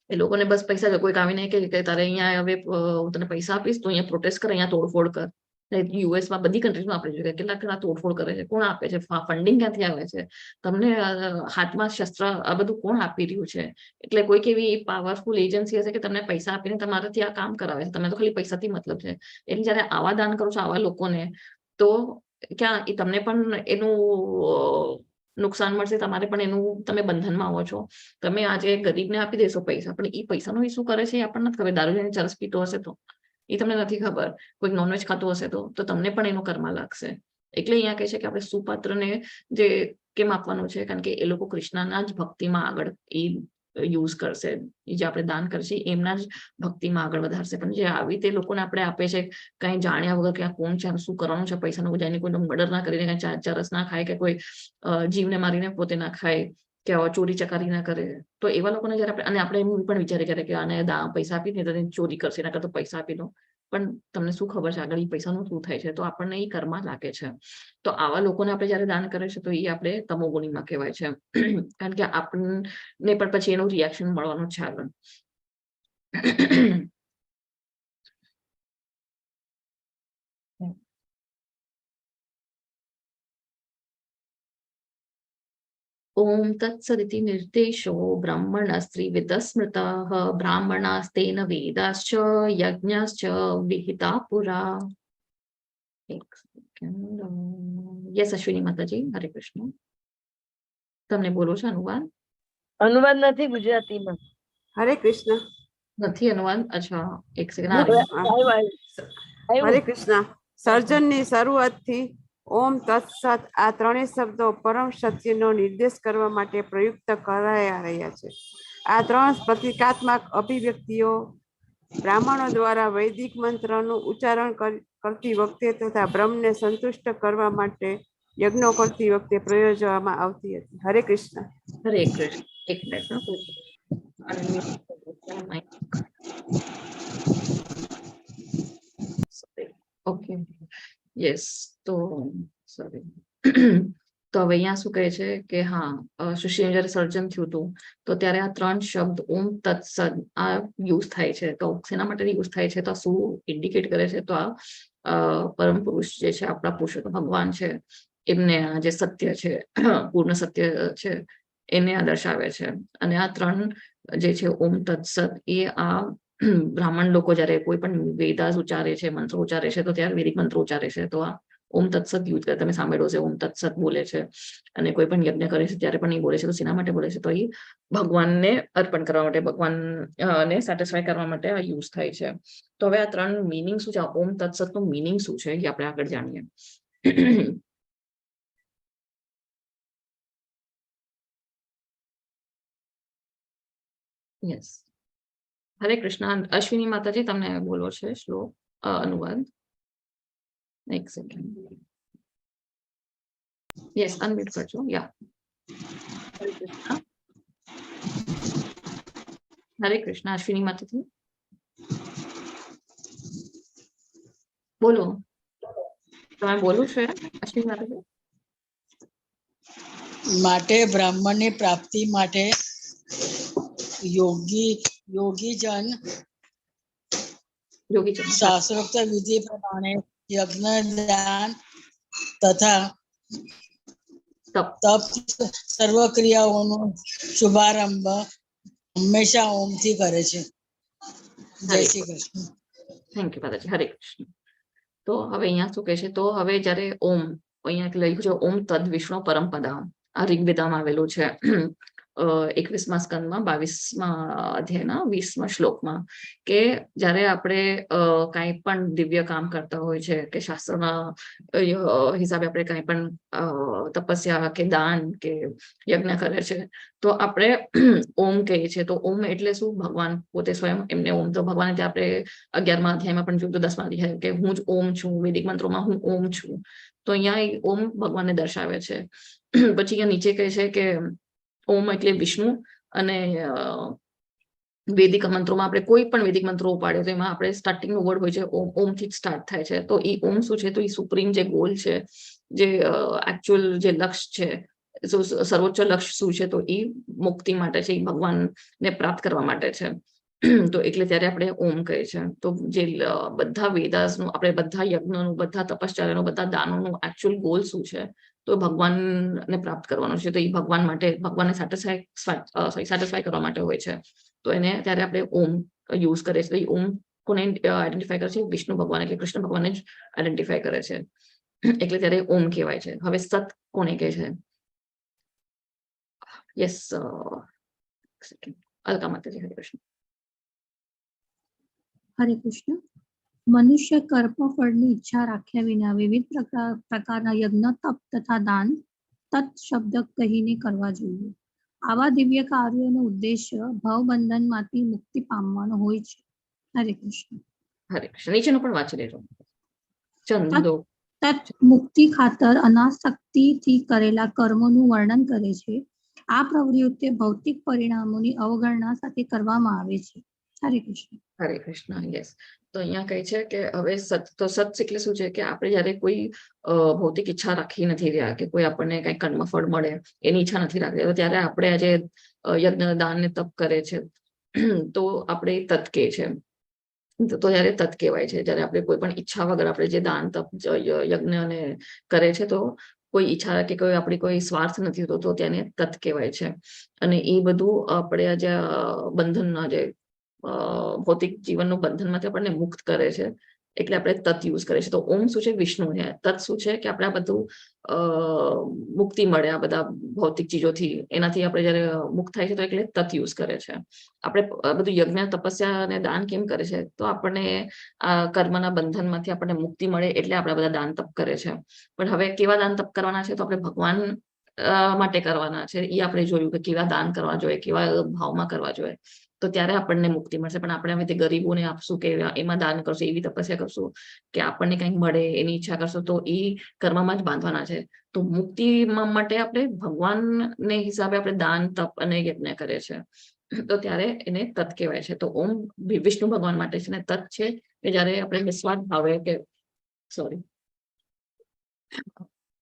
એ લોકોને બસ પૈસા. કોઈ આવીને કે તારે અહીંયા હવે હું તને પૈસા આપીશ, તો અહીંયા પ્રોટેસ્ટ કર, અહીંયા તોડફોડ કર. યુએસમાં બધી કન્ટ્રીઝમાં આપણે જોઈએ કેટલા તોડફોડ કરે છે. કોણ આપે છે? ફંડિંગ ક્યાંથી આવે છે? તમને હાથમાં શસ્ત્ર આ બધું કોણ આપી રહ્યું છે? એટલે કોઈક એવી પાવરફુલ એજન્સી હશે કે તમને પૈસા આપીને તમારાથી આ કામ કરાવે છે. તમને તો ખાલી પૈસાથી મતલબ છે. એટલે જયારે આવા દાન કરો છો આવા લોકોને, તો ક્યાં એ તમને પણ એનું નુકસાન મળશે, તમારે પણ એનું તમે બંધનમાં આવો છો. તમે આજે ગરીબને આપી દેશો પૈસા, પણ એ પૈસાનો શું કરે છે એ આપણને નથી ખબર. દારૂ લઈને ચરસ પીતો હશે તો એ તમને નથી ખબર. કોઈક નોનવેજ ખાતું હશે તો તમને પણ એનો કર્મ લાગશે. એટલે અહીંયા કહે છે કે આપણે સુપાત્રને જે કેમ આપવાનું છે? કારણ કે એ લોકો કૃષ્ણના જ ભક્તિમાં આગળ એ યુઝ કરશે. જે આપણે દાન કરશે એમના જ ભક્તિમાં આગળ વધારશે. પણ જે આવી તે લોકોને આપણે આપે છે કઈ જાણ્યા વગર કે આ કોણ છે, શું કરવાનું છે પૈસાનું, જઈને કોઈનો મર્ડર ના કરીને, ચરસ ના ખાય, કે કોઈ જીવને મારીને પોતે ના ખાય, કે ચોરી ચકારી ના કરે. તો એવા લોકોને જયારે આપણે, અને આપણે એમ પણ વિચારે કરે કે આને પૈસા આપી દે તો ચોરી કરશે, એના કરતા પૈસા આપી દો. પણ તમને શું ખબર છે આગળ એ પૈસાનું શું થાય છે? તો આપણને એ કર્મ લાગે છે. તો આવા લોકોને આપણે જયારે દાન કરે છે તો એ આપણે તમોગુણીમાં કહેવાય છે. કારણ કે આપણને પણ પછી એનું રિએક્શન મળવાનું છે આગળ. ઓમ તત્સદિતિ નિર્દેશો બ્રહ્મણસ્ત્રીવિદ સ્મૃતઃ બ્રાહ્મણાસ્તેન વેદાશ્ચ યજ્ઞશ્ચ વિહિતા પુરા. યસ અશ્વિની માતાજી. હરે કૃષ્ણ. તમને બોલો છો અનુવાદ? અનુવાદ નથી ગુજરાતીમાં. હરે કૃષ્ણ. નથી અનુવાદ? અચ્છા, એક સેકન્ડ. હરે કૃષ્ણ. સર્જનની શરૂઆતથી ઓમ તત્સત આ ત્રણેય શબ્દો પરમ સત્યનો નિર્દેશ કરવા માટે પ્રયુક્ત કરાયા રહ્યા છે. આ ત્રણ પ્રતિકાત્મક અભિવ્યક્તિઓ બ્રાહ્મણો દ્વારા વૈદિક મંત્રનું ઉચ્ચારણ કરતી વખતે તથા બ્રહ્મને સંતુષ્ટ કરવા માટે યજ્ઞો કરતી વખતે પ્રયોજવામાં આવતી હતી. હરે કૃષ્ણ. હરે કૃષ્ણ. એક મિનિટ. Okay, yes. તો સોરી. તો હવે અહીંયા શું કહે છે કે હા, સુશીલ જયારે સર્જન થયું હતું તો ત્યારે આ ત્રણ શબ્દ ઓમ તત્સદ આ યુઝ થાય છે. તો શેના માટે યુઝ થાય છે? તો શું ઇન્ડિકેટ કરે છે? તો આ પરમ પુરુષ જે છે, આપણા પુરુષોત્તમ ભગવાન છે, એમને જે સત્ય છે, પૂર્ણ સત્ય છે, એને આ દર્શાવે છે. અને આ ત્રણ જે છે ઓમ તત્સદ એ આ બ્રાહ્મણ લોકો જયારે કોઈ પણ વેદાસ ઉચ્ચારે છે, મંત્રો ઉચ્ચારે છે, તો ત્યારે વૈદિક મંત્રો ઉચ્ચારે છે. તો આ ઓમ તત્સત યુઝ કરે. તમે સાંભળ્યો છે ઓમ તત્સત બોલે છે. અને કોઈ પણ યજ્ઞ કરે છે ત્યારે પણ એ બોલે છે. તો શેના માટે બોલે છે? તો એ ભગવાનને અર્પણ કરવા માટે, ભગવાનને સેટિસ્ફાય કરવા માટે આ યુઝ થાય છે. તો હવે આ ત્રણ મિનિંગ શું છે? ઓમ તત્સત નું મિનિંગ શું છે એ આપણે આગળ જાણીએ. યસ. હરે કૃષ્ણ. અશ્વિની માતાજી, તમને બોલવો છે શ્લોક અનુવાદ? એક સેકન્ડ. યસ, અનમ્યુટ કરજો. યા. હરે કૃષ્ણ. અશ્વિની માતાજી બોલો. તમે બોલું છે અશ્વિની માતાજી? માટે બ્રાહ્મણની પ્રાપ્તિ માટે યોગીજન શાસ્ત્રોક્ત વિધિ પ્રમાણે યજ્ઞ, દાન તથા તપ સર્વ ક્રિયાઓનો શુભારંભ હંમેશા ઓમથી કરે છે. જય શ્રી કૃષ્ણ. થેન્ક યુ માતાજી. હરે કૃષ્ણ. તો હવે અહીંયા શું કહે છે? તો હવે જયારે ઓમ અહીંયા લખ્યું છે ઓમ તદ વિષ્ણુ પરમપદા, આ ઋગ્વેદમાં આવેલું છે 21મા સ્કંદમાં 22મા અધ્યાયના 20મા શ્લોકમાં, કે જયારે આપણે કાંઈ પણ દિવ્ય કામ કરતા હોય છે કે શાસ્ત્રના હિસાબે આપણે કાંઈ પણ તપસ્યા કે દાન કે યજ્ઞ કરે છે, તો આપણે ઓમ કહીએ છીએ. તો ઓમ એટલે શું? ભગવાન પોતે સ્વયં એમને ઓમ. તો ભગવાન આપણે 11મા અધ્યાયમાં પણ જોયું, તો 10મા અધ્યાય કે હું જ ઓમ છું. વૈદિક મંત્રોમાં હું ઓમ છું. તો અહીંયા ઓમ ભગવાનને દર્શાવે છે. પછી અહીંયા નીચે કહે છે કે ઓમ એટલે વિષ્ણુ. અને વૈદિક મંત્રોમાં આપણે કોઈ પણ વૈદિક મંત્રો ઉપાડ્યો તો એમાં આપણે સ્ટાર્ટિંગ નો વર્ડ હોય છે ઓમ. ઓમથી જ સ્ટાર્ટ થાય છે. તો એ ઓમ શું છે? તો એ સુપ્રીમ જે ગોલ છે, જે એકચ્યુઅલ જે લક્ષ્ય છે, સર્વોચ્ચ લક્ષ્ય શું છે? તો એ મુક્તિ માટે છે, એ ભગવાનને પ્રાપ્ત કરવા માટે છે. તો એટલે ત્યારે આપણે ઓમ કહે છે. તો જે બધા વેદાસનું, આપણે બધા યજ્ઞનું, બધા તપશ્ચર્યાનું, બધા દાનોનું એકચ્યુઅલ ગોલ શું છે? તો ભગવાનને પ્રાપ્ત કરવાનો છે. તો એ ભગવાન માટે, ભગવાનને સેટિસ્ફાય કરવા માટે હોય છે. તો એને ત્યારે આપણે ઓમ યુઝ કરે છે. તો એ ઓમ કોને આઈડેન્ટિફાય કરે છે? વિષ્ણુ ભગવાન એટલે કૃષ્ણ ભગવાનને જ આઈડેન્ટિફાય કરે છે. એટલે ત્યારે ઓમ કહેવાય છે. હવે સત કોને કહે છે? યસ, અલકા માતાજી. હરે કૃષ્ણ. હરે કૃષ્ણ. મનુષ્ય કર્મ ફળની ઈચ્છા રાખ્યા વિના વિવિધ પ્રકારના યજ્ઞ, તપ તથા દાન તત્ શબ્દ કહીને કરવા જોઈએ. આવા દિવ્ય કાર્યોનો ઉદ્દેશ્ય ભવબંધનમાંથી મુક્તિ પામવાનો હોય છે. હરે કૃષ્ણ. હરે કૃષ્ણ. નીચેનો પણ વાંચી લેજો. ચંદો તત્ મુક્તિ ખાતર અનાસક્તિથી કરેલા કર્મોનું વર્ણન કરે છે. આ પ્રવૃત્તિ ભૌતિક પરિણામોની અવગણના સાથે કરવામાં આવે છે. હરે કૃષ્ણ. હરે કૃષ્ણ. યસ. તો અહીંયા કહે છે કે હવે સત, તો સત એટલે શું છે? કે આપણે જયારે કોઈ ભૌતિક ઈચ્છા રાખી નથી રહ્યા, કે કોઈ આપણને કઈ કર્મફળ મળે એની ઈચ્છા નથી રાખી, તો ત્યારે આપણે આજે યજ્ઞ, દાન ને તપ કરે છે, તો આપણે તત કહે છે. તો ત્યારે તત કહેવાય છે. જયારે આપણે કોઈ પણ ઈચ્છા વગર આપણે જે દાન, તપ, યજ્ઞ ને કરે છે, તો કોઈ ઈચ્છા કે કોઈ આપણી કોઈ સ્વાર્થ નથી હોતો, તો તેને તત કહેવાય છે. અને એ બધું આપણે આજે બંધનના જે ભૌતિક જીવનનું બંધનમાંથી આપણને મુક્ત કરે છે. એટલે આપણે તત યુઝ કરીએ છીએ. તો ઓમ શું છે? વિષ્ણુ છે. તત શું છે? કે આપણે આ બધું મુક્તિ મળે આ બધા ભૌતિક ચીજોથી, એનાથી આપણે જયારે મુક્ત થાય છે તો એટલે તત યુઝ કરે છે. આપણે બધું યજ્ઞ, તપસ્યા અને દાન કેમ કરે છે? તો આપણને આ કર્મના બંધનમાંથી આપણને મુક્તિ મળે એટલે આપણે બધા દાન તપ કરે છે. પણ હવે કેવા દાન તપ કરવાના છે? તો આપણે ભગવાન માટે કરવાના છે. એ આપણે જોયું કે કેવા દાન કરવા જોઈએ, કેવા ભાવમાં કરવા જોઈએ, તો ત્યારે આપણને મુક્તિ મળશે. પણ આપણે હવે તે ગરીબોને આપશું કે એમાં દાન કરશું, એવી તપસ્યા કરશું કે આપણને કંઈક મળે એની ઈચ્છા કરશું, તો એ કર્મમાં જ બાંધવાના છે. તો મુક્તિ માટે આપણે ભગવાનને હિસાબે આપણે દાન, તપ અને યજ્ઞ કરે છે. તો ત્યારે એને તત કહેવાય છે. તો ઓમ વિષ્ણુ ભગવાન માટે છે ને તત છે કે જયારે આપણે નિસ્વાર્થ ભાવે કે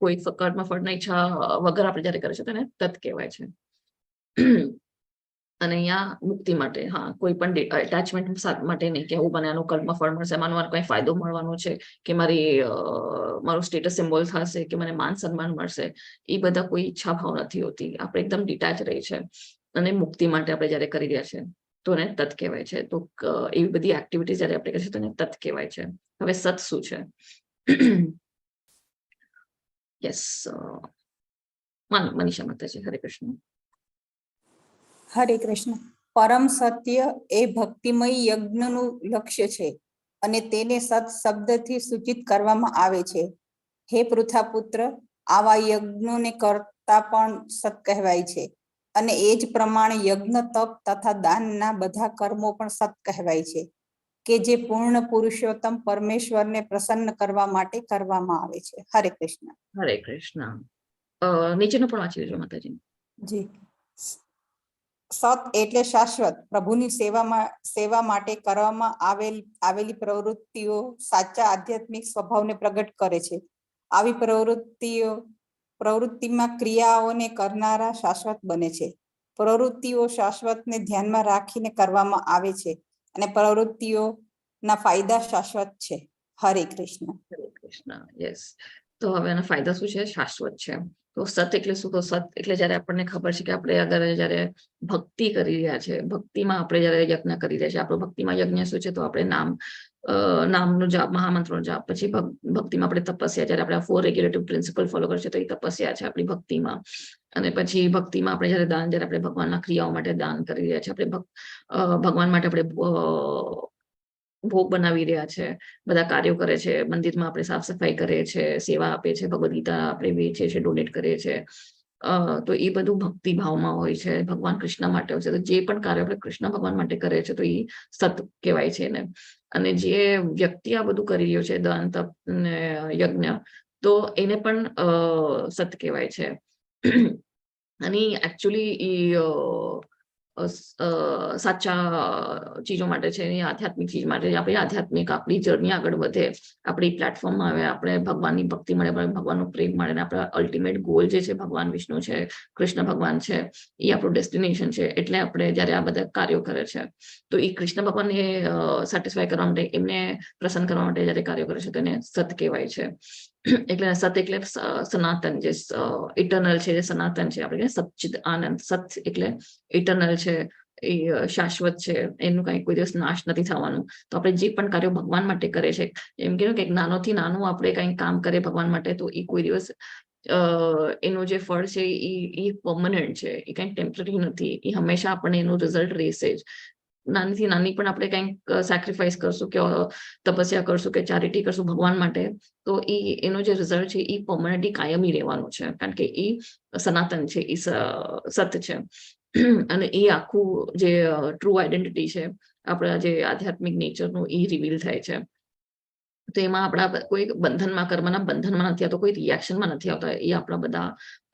કોઈ કર્મ ફળની ઈચ્છા વગર આપણે જયારે કરે છે તેને તત કહેવાય છે. અને અહીંયા મુક્તિ માટે, હા, કોઈ પણ એટેચમેન્ટ માટે નહીં કે હું મને આનું કર્મ ફળ મળશે, માનો કઈ ફાયદો મળવાનો છે કે મારું સ્ટેટસ સિમ્બોલ થશે કે મને માન સન્માન મળશે, એ બધા કોઈ ઈચ્છા ભાવ નથી હોતી. આપણે એકદમ ડિટેચ રહી છે અને મુક્તિ માટે આપણે જયારે કરી રહ્યા છે તો એને તત કહેવાય છે. તો એવી બધી એક્ટિવિટીઝ જયારે આપણે કરીશું તો એને તત કહેવાય છે. હવે સત શું છે? યસ, મનીષા માતાજી, હરે કૃષ્ણ. હરે કૃષ્ણ. પરમ સત્ય એ ભક્તિમય યજ્ઞનું લક્ષ્ય છે અને તેને સત શબ્દથી સૂચિત કરવામાં આવે છે. હે પૃથાપુત્ર, આવા યજ્ઞોને કરતા પણ સત કહેવાય છે અને એ જ પ્રમાણે યજ્ઞ, તપ તથા દાનના બધા કર્મો પણ સત કહેવાય છે કે જે પૂર્ણ પુરુષોત્તમ પરમેશ્વરને પ્રસન્ન કરવા માટે કરવામાં આવે છે. હરે કૃષ્ણ. હરે કૃષ્ણ. નીચેનું પણ વાંચી લેજો માતાજી. જી. સત એટલે શાશ્વત, પ્રભુની સેવા માટે કરવામાં આવેલી પ્રવૃત્તિઓ સાચા આધ્યાત્મિક સ્વભાવને પ્રગટ કરે છે. આવી પ્રવૃત્તિમાં ક્રિયાઓને કરનારા શાશ્વત બને છે. પ્રવૃત્તિઓ શાશ્વતને ધ્યાનમાં રાખીને કરવામાં આવે છે અને પ્રવૃત્તિઓના ફાયદા શાશ્વત છે. હરે કૃષ્ણ. હરે કૃષ્ણ. યસ. તો હવે એના ફાયદા શું છે? શાશ્વત છે. તો સત એટલે શું? તો સત એટલે જયારે આપણને ખબર છે કે આપણે અગર જયારે ભક્તિ કરી રહ્યા છે, ભક્તિમાં આપણે જયારે યજ્ઞ કરી રહ્યા છે, આપણો ભક્તિમાં યજ્ઞ શું છે? તો આપણે નામનો જાપ, મહામંત્રનો જાપ, પછી ભક્તિમાં આપણે તપસ્યા, જયારે આપણે 4 રેગ્યુલેટિવ પ્રિન્સિપલ ફોલો કરશે તો એ તપસ્યા છે આપણી ભક્તિમાં. અને પછી ભક્તિમાં આપણે જયારે દાન, જયારે આપણે ભગવાનના ક્રિયાઓ માટે દાન કરી રહ્યા છે, આપણે ભગવાન માટે આપણે ભોગ બનાવી રહ્યા છે, બધા કાર્યો કરે છે, મંદિરમાં આપણે સાફ સફાઈ કરીએ છીએ, સેવા આપીએ છીએ, ભગવદ ગીતા આપણે વેચીએ છીએ, ડોનેટ કરીએ છીએ, તો એ બધું ભક્તિ ભાવમાં હોય છે, ભગવાન કૃષ્ણ માટે હોય છે. તો જે પણ કાર્ય આપણે કૃષ્ણ ભગવાન માટે કરે છે તો એ સત કહેવાય છે ને. અને જે વ્યક્તિ આ બધું કરી રહ્યો છે, દાન, તપ ને યજ્ઞ, તો એને પણ સત કહેવાય છે. અને એકચ્યુઅલી સાચા ચીજો માટે છે, આધ્યાત્મિક ચીજ માટે, આપણી જર્ની આગળ વધે, આપણી પ્લેટફોર્મમાં આવે, આપણે ભગવાનની ભક્તિ મળે, ભગવાનનો પ્રેમ મળે, અને આપણા અલ્ટિમેટ ગોલ જે છે ભગવાન વિષ્ણુ છે, કૃષ્ણ ભગવાન છે, એ આપણું ડેસ્ટિનેશન છે. એટલે આપણે જયારે આ બધા કાર્યો કરે છે તો એ કૃષ્ણ ભગવાનને સેટિસ્ફાય કરવા માટે, એમને પ્રસન્ન કરવા માટે જયારે કાર્યો કરે છે તો એને સત કહેવાય છે. એટલે સત એટલે સનાતન, જે ઇટર્નલ છે, જે સનાતન છે, આપણે સચ્ચિદ આનંદ. સત એટલે ઇટર્નલ છે, એ શાશ્વત છે, એનું કઈ કોઈ દિવસ નાશ નથી થવાનું. તો આપણે જે પણ કાર્યો ભગવાન માટે કરે છે, એમ કે નાનોથી નાનું આપણે કઈ કામ કરીએ ભગવાન માટે, તો એ કોઈ દિવસ એનું જે ફળ છે એ પરમનન્ટ છે, એ કઈ ટેમ્પરરી નથી. એ હંમેશા આપણને એનું રિઝલ્ટ રહેશે જ. નાનીથી નાની પણ આપણે કંઈક સેક્રિફાઈસ કરશું કે તપસ્યા કરશું કે ચેરિટી કરશું ભગવાન માટે, તો એનો જે રિઝલ્ટ છે એ પરમનન્ટલી કાયમી રહેવાનું છે, કારણ કે એ સનાતન છે, એ સત છે. અને એ આખું જે ટ્રુ આઈડેન્ટિટી છે આપણા જે આધ્યાત્મિક નેચરનું, એ રિવીલ થાય છે. તો એમાં આપણા કોઈ બંધનમાં, કર્મના બંધનમાં નથી આવતો, કોઈ રિએક્શનમાં નથી આવતા. એ આપણા બધા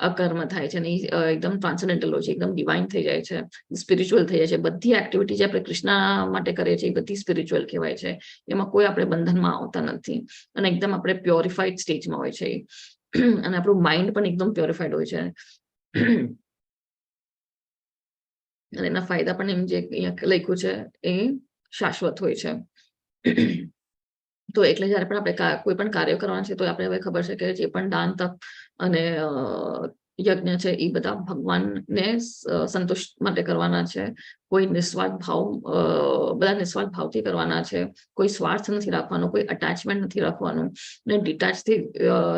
અકર્મ થાય છે અને એકદમ ટ્રાન્સેન્ડેન્ટલ હોય છે, એકદમ ડિવાઇન થઈ જાય છે, સ્પિરિચ્યુઅલ થઈ જાય છે. બધી એક્ટિવિટી જે આપણે કૃષ્ણ માટે કરીએ છીએ એ બધી સ્પિરિચ્યુઅલ કહેવાય છે. એમાં કોઈ આપણે બંધનમાં આવતા નથી અને એકદમ આપણે પ્યોરિફાઈડ સ્ટેજમાં હોય છે. અને આપણું માઇન્ડ પણ એકદમ પ્યોરિફાઈડ હોય છે. અને એના ફાયદા પણ એમ જે અહીંયા લખ્યું છે એ શાશ્વત હોય છે. તો એટલે જયારે પણ આપણે કોઈ પણ કાર્ય કરવાના છે તો આપણે હવે ખબર છે કે જે પણ દાન, તપ અને યજ્ઞ છે એ બધા ભગવાનને સંતુષ્ટ માટે કરવાના છે. કોઈ નિસ્વાર્થ ભાવ બધા નિસ્વાર્થ ભાવથી કરવાના છે. કોઈ સ્વાર્થ નથી રાખવાનો, કોઈ અટેચમેન્ટ નથી રાખવાનું ને ડિટેચથી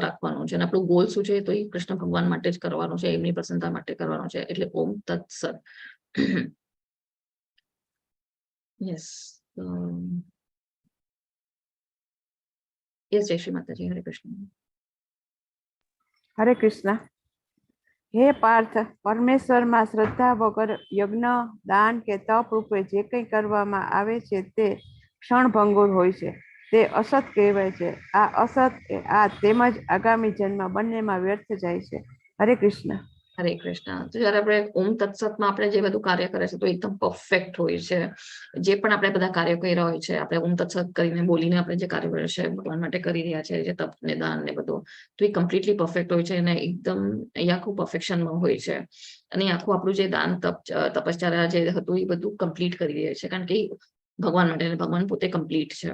રાખવાનું છે. અને આપણું ગોલ શું છે તો એ કૃષ્ણ ભગવાન માટે જ કરવાનો છે, એમની પ્રસન્નતા માટે કરવાનો છે. એટલે ઓમ તત્સત. યસ યસ, જય શ્રી માતાજી. હરે કૃષ્ણ. હરે કૃષ્ણ. હે પાર્થ, પરમેશ્વરમાં શ્રદ્ધા વગર યજ્ઞ, દાન કે તપ રૂપે જે કંઈ કરવામાં આવે છે તે ક્ષણભંગુર હોય છે, તે અસત કહેવાય છે. આ અસત આ તેમજ આગામી જન્મ બંનેમાં વ્યર્થ જાય છે. હરે કૃષ્ણ. હરે કૃષ્ણ. તો જયારે આપણે ઓમ તત્સતમાં આપણે જે બધું કાર્ય કરે છે તો એકદમ પરફેક્ટ હોય છે. જે પણ આપણે બધા કાર્યો કર્યા હોય છે, આપણે ઓમ તત્સત કરીને બોલીને આપણે જે કાર્ય કરે છે ભગવાન માટે કરી રહ્યા છે, જે તપ ને દાન ને બધું, તો એ કમ્પ્લીટલી પરફેક્ટ હોય છે અને એકદમ એ આખું પરફેક્શનમાં હોય છે. અને આખું આપણું જે દાન તપશ્ચર્યા જે હતું એ બધું કમ્પ્લીટ કરી રહ્યા છે, કારણ કે ભગવાન માટે, ભગવાન પોતે કમ્પ્લીટ છે.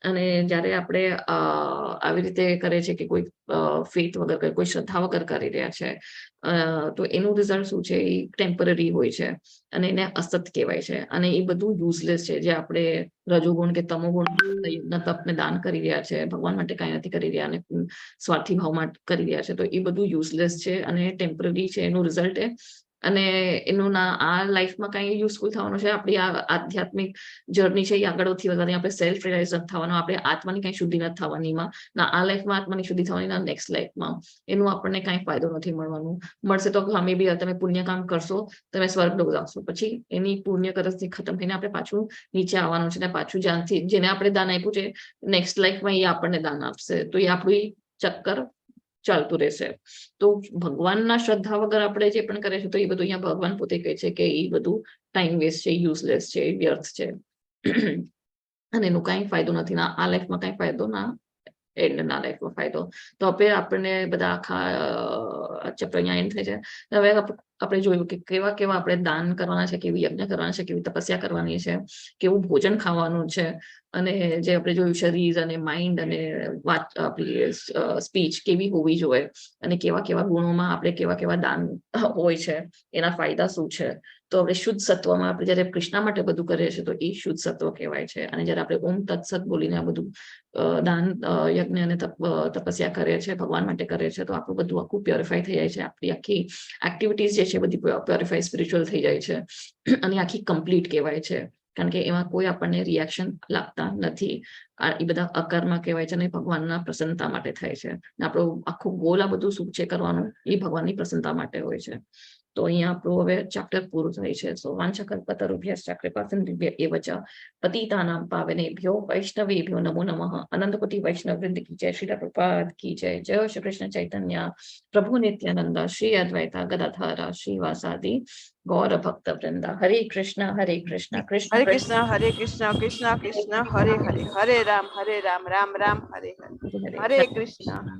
અને જયારે આપણે આવી રીતે કરે છે કે કોઈ ફેથ વગર, કોઈ શ્રદ્ધા વગર કરી રહ્યા છે, તો એનું રિઝલ્ટ શું છે, એ ટેમ્પરરી હોય છે અને એને અસત કહેવાય છે. અને એ બધું યુઝલેસ છે. જે આપણે રજોગુણ કે તમોગુણ તપને દાન કરી રહ્યા છે, ભગવાન માટે કઈ નથી કરી રહ્યા અને સ્વાર્થી ભાવમાં કરી રહ્યા છે, તો એ બધું યુઝલેસ છે અને ટેમ્પરરી છે એનું રિઝલ્ટ. અને એનું ના આ લાઈફમાં કઈ યુઝફુલ થવાનું છે. આપણી આ આધ્યાત્મિક જર્ની છે એ આગળથી વધારે આપણે સેલ્ફ રિયલાઇઝ નથી થવાનું, આપણે આત્માની કઈ શુદ્ધિ નથી થવાની, ના આ લાઈફમાં આત્માની શુદ્ધિ થવાની, ના નેક્સ્ટ લાઈફમાં. એનું આપણને કઈ ફાયદો નથી મળવાનું. મળશે તો અમે બી તમે પુણ્ય કામ કરશો, તમે સ્વર્ગ લોક આવશો, પછી એની પુણ્ય કરસથી ખતમ થઈને આપણે પાછું નીચે આવવાનું છે. ને પાછું જ્યાંથી જેને આપણે દાન આપ્યું છે નેક્સ્ટ લાઈફમાં એ આપણને દાન આપશે. તો એ આપણું ચક્કર ચાલતું રહેશે. તો ભગવાનના શ્રદ્ધા વગર આપણે જે પણ કરે છે તો એ બધું અહીંયા ભગવાન પોતે કહે છે કે એ બધું ટાઈમ વેસ્ટ છે, યુઝલેસ છે, વ્યર્થ છે અને એનો કઈ ફાયદો નથી. ના આ લાઈફમાં કઈ ફાયદો, ના એન્ડના લાઈફમાં ફાયદો. તો હવે આપણને બધા આખા ચેપ્ટર અહીંયા એન્ડ થાય છે. હવે આપણે જોયું કે કેવા કેવા આપણે દાન કરવાના છે, કેવી યજ્ઞ કરવાના છે, કેવી તપસ્યા કરવાની છે, કેવું ભોજન ખાવાનું છે, અને જે આપણે જોયું શરીર અને માઇન્ડ અને વાત આપણી સ્પીચ કેવી હોવી જોઈએ, અને કેવા કેવા ગુણોમાં આપણે કેવા કેવા દાન હોય છે, એના ફાયદા શું છે. તો આપણે શુદ્ધ સત્વમાં આપણે જયારે કૃષ્ણ માટે બધું કરીએ છીએ તો એ શુદ્ધ સત્વ કહેવાય છે. અને જયારે આપણે ઓમ તત્સત બોલીને આ બધું દાન યજ્ઞ અને તપસ્યા કરે છે, ભગવાન માટે કરે છે, તો આપણું બધું આખું પ્યોરિફાય થઈ જાય છે. આપણી આખી એક્ટિવિટીઝ જે છે બધી પ્યોરિફાય સ્પિરિચ્યુઅલ થઈ જાય છે અને આખી કમ્પ્લીટ કહેવાય છે, કારણ કે એમાં કોઈ આપણને રિએક્શન લાગતા નથી. એ બધા અકર્મ કહેવાય છે અને ભગવાનના પ્રસન્નતા માટે થાય છે. આપણો આખું ગોલ આ બધું શું છે કરવાનું, એ ભગવાનની પ્રસન્નતા માટે હોય છે. તો અહીંયા આપણું હવે ચેપ્ટર પૂરું થાય છે. સો વાંછકલ્પતરુભ્યશ્ચ કૃપાસિંધુભ્ય એવ ચ પતિતાનાં પાવનેભ્યો વૈષ્ણવેભ્યો નમો નમઃ. અનંતકોટિ વૈષ્ણવ વૃંદ કી જય. શ્રી પ્રભુપાદ કી જય. જય શ્રી કૃષ્ણ ચૈતન્ય પ્રભુ નિત્યાનંદ શ્રી અદ્વૈતા ગદાધર શ્રીવાસાદિ ગૌર ભક્ત વૃંદ. હરે કૃષ્ણ કૃષ્ણ હરે કૃષ્ણ, હરે કૃષ્ણ, કૃષ્ણ કૃષ્ણ હરે હરે, હરે રામ રામ રામ, હરે હરે. હરે કૃષ્ણ.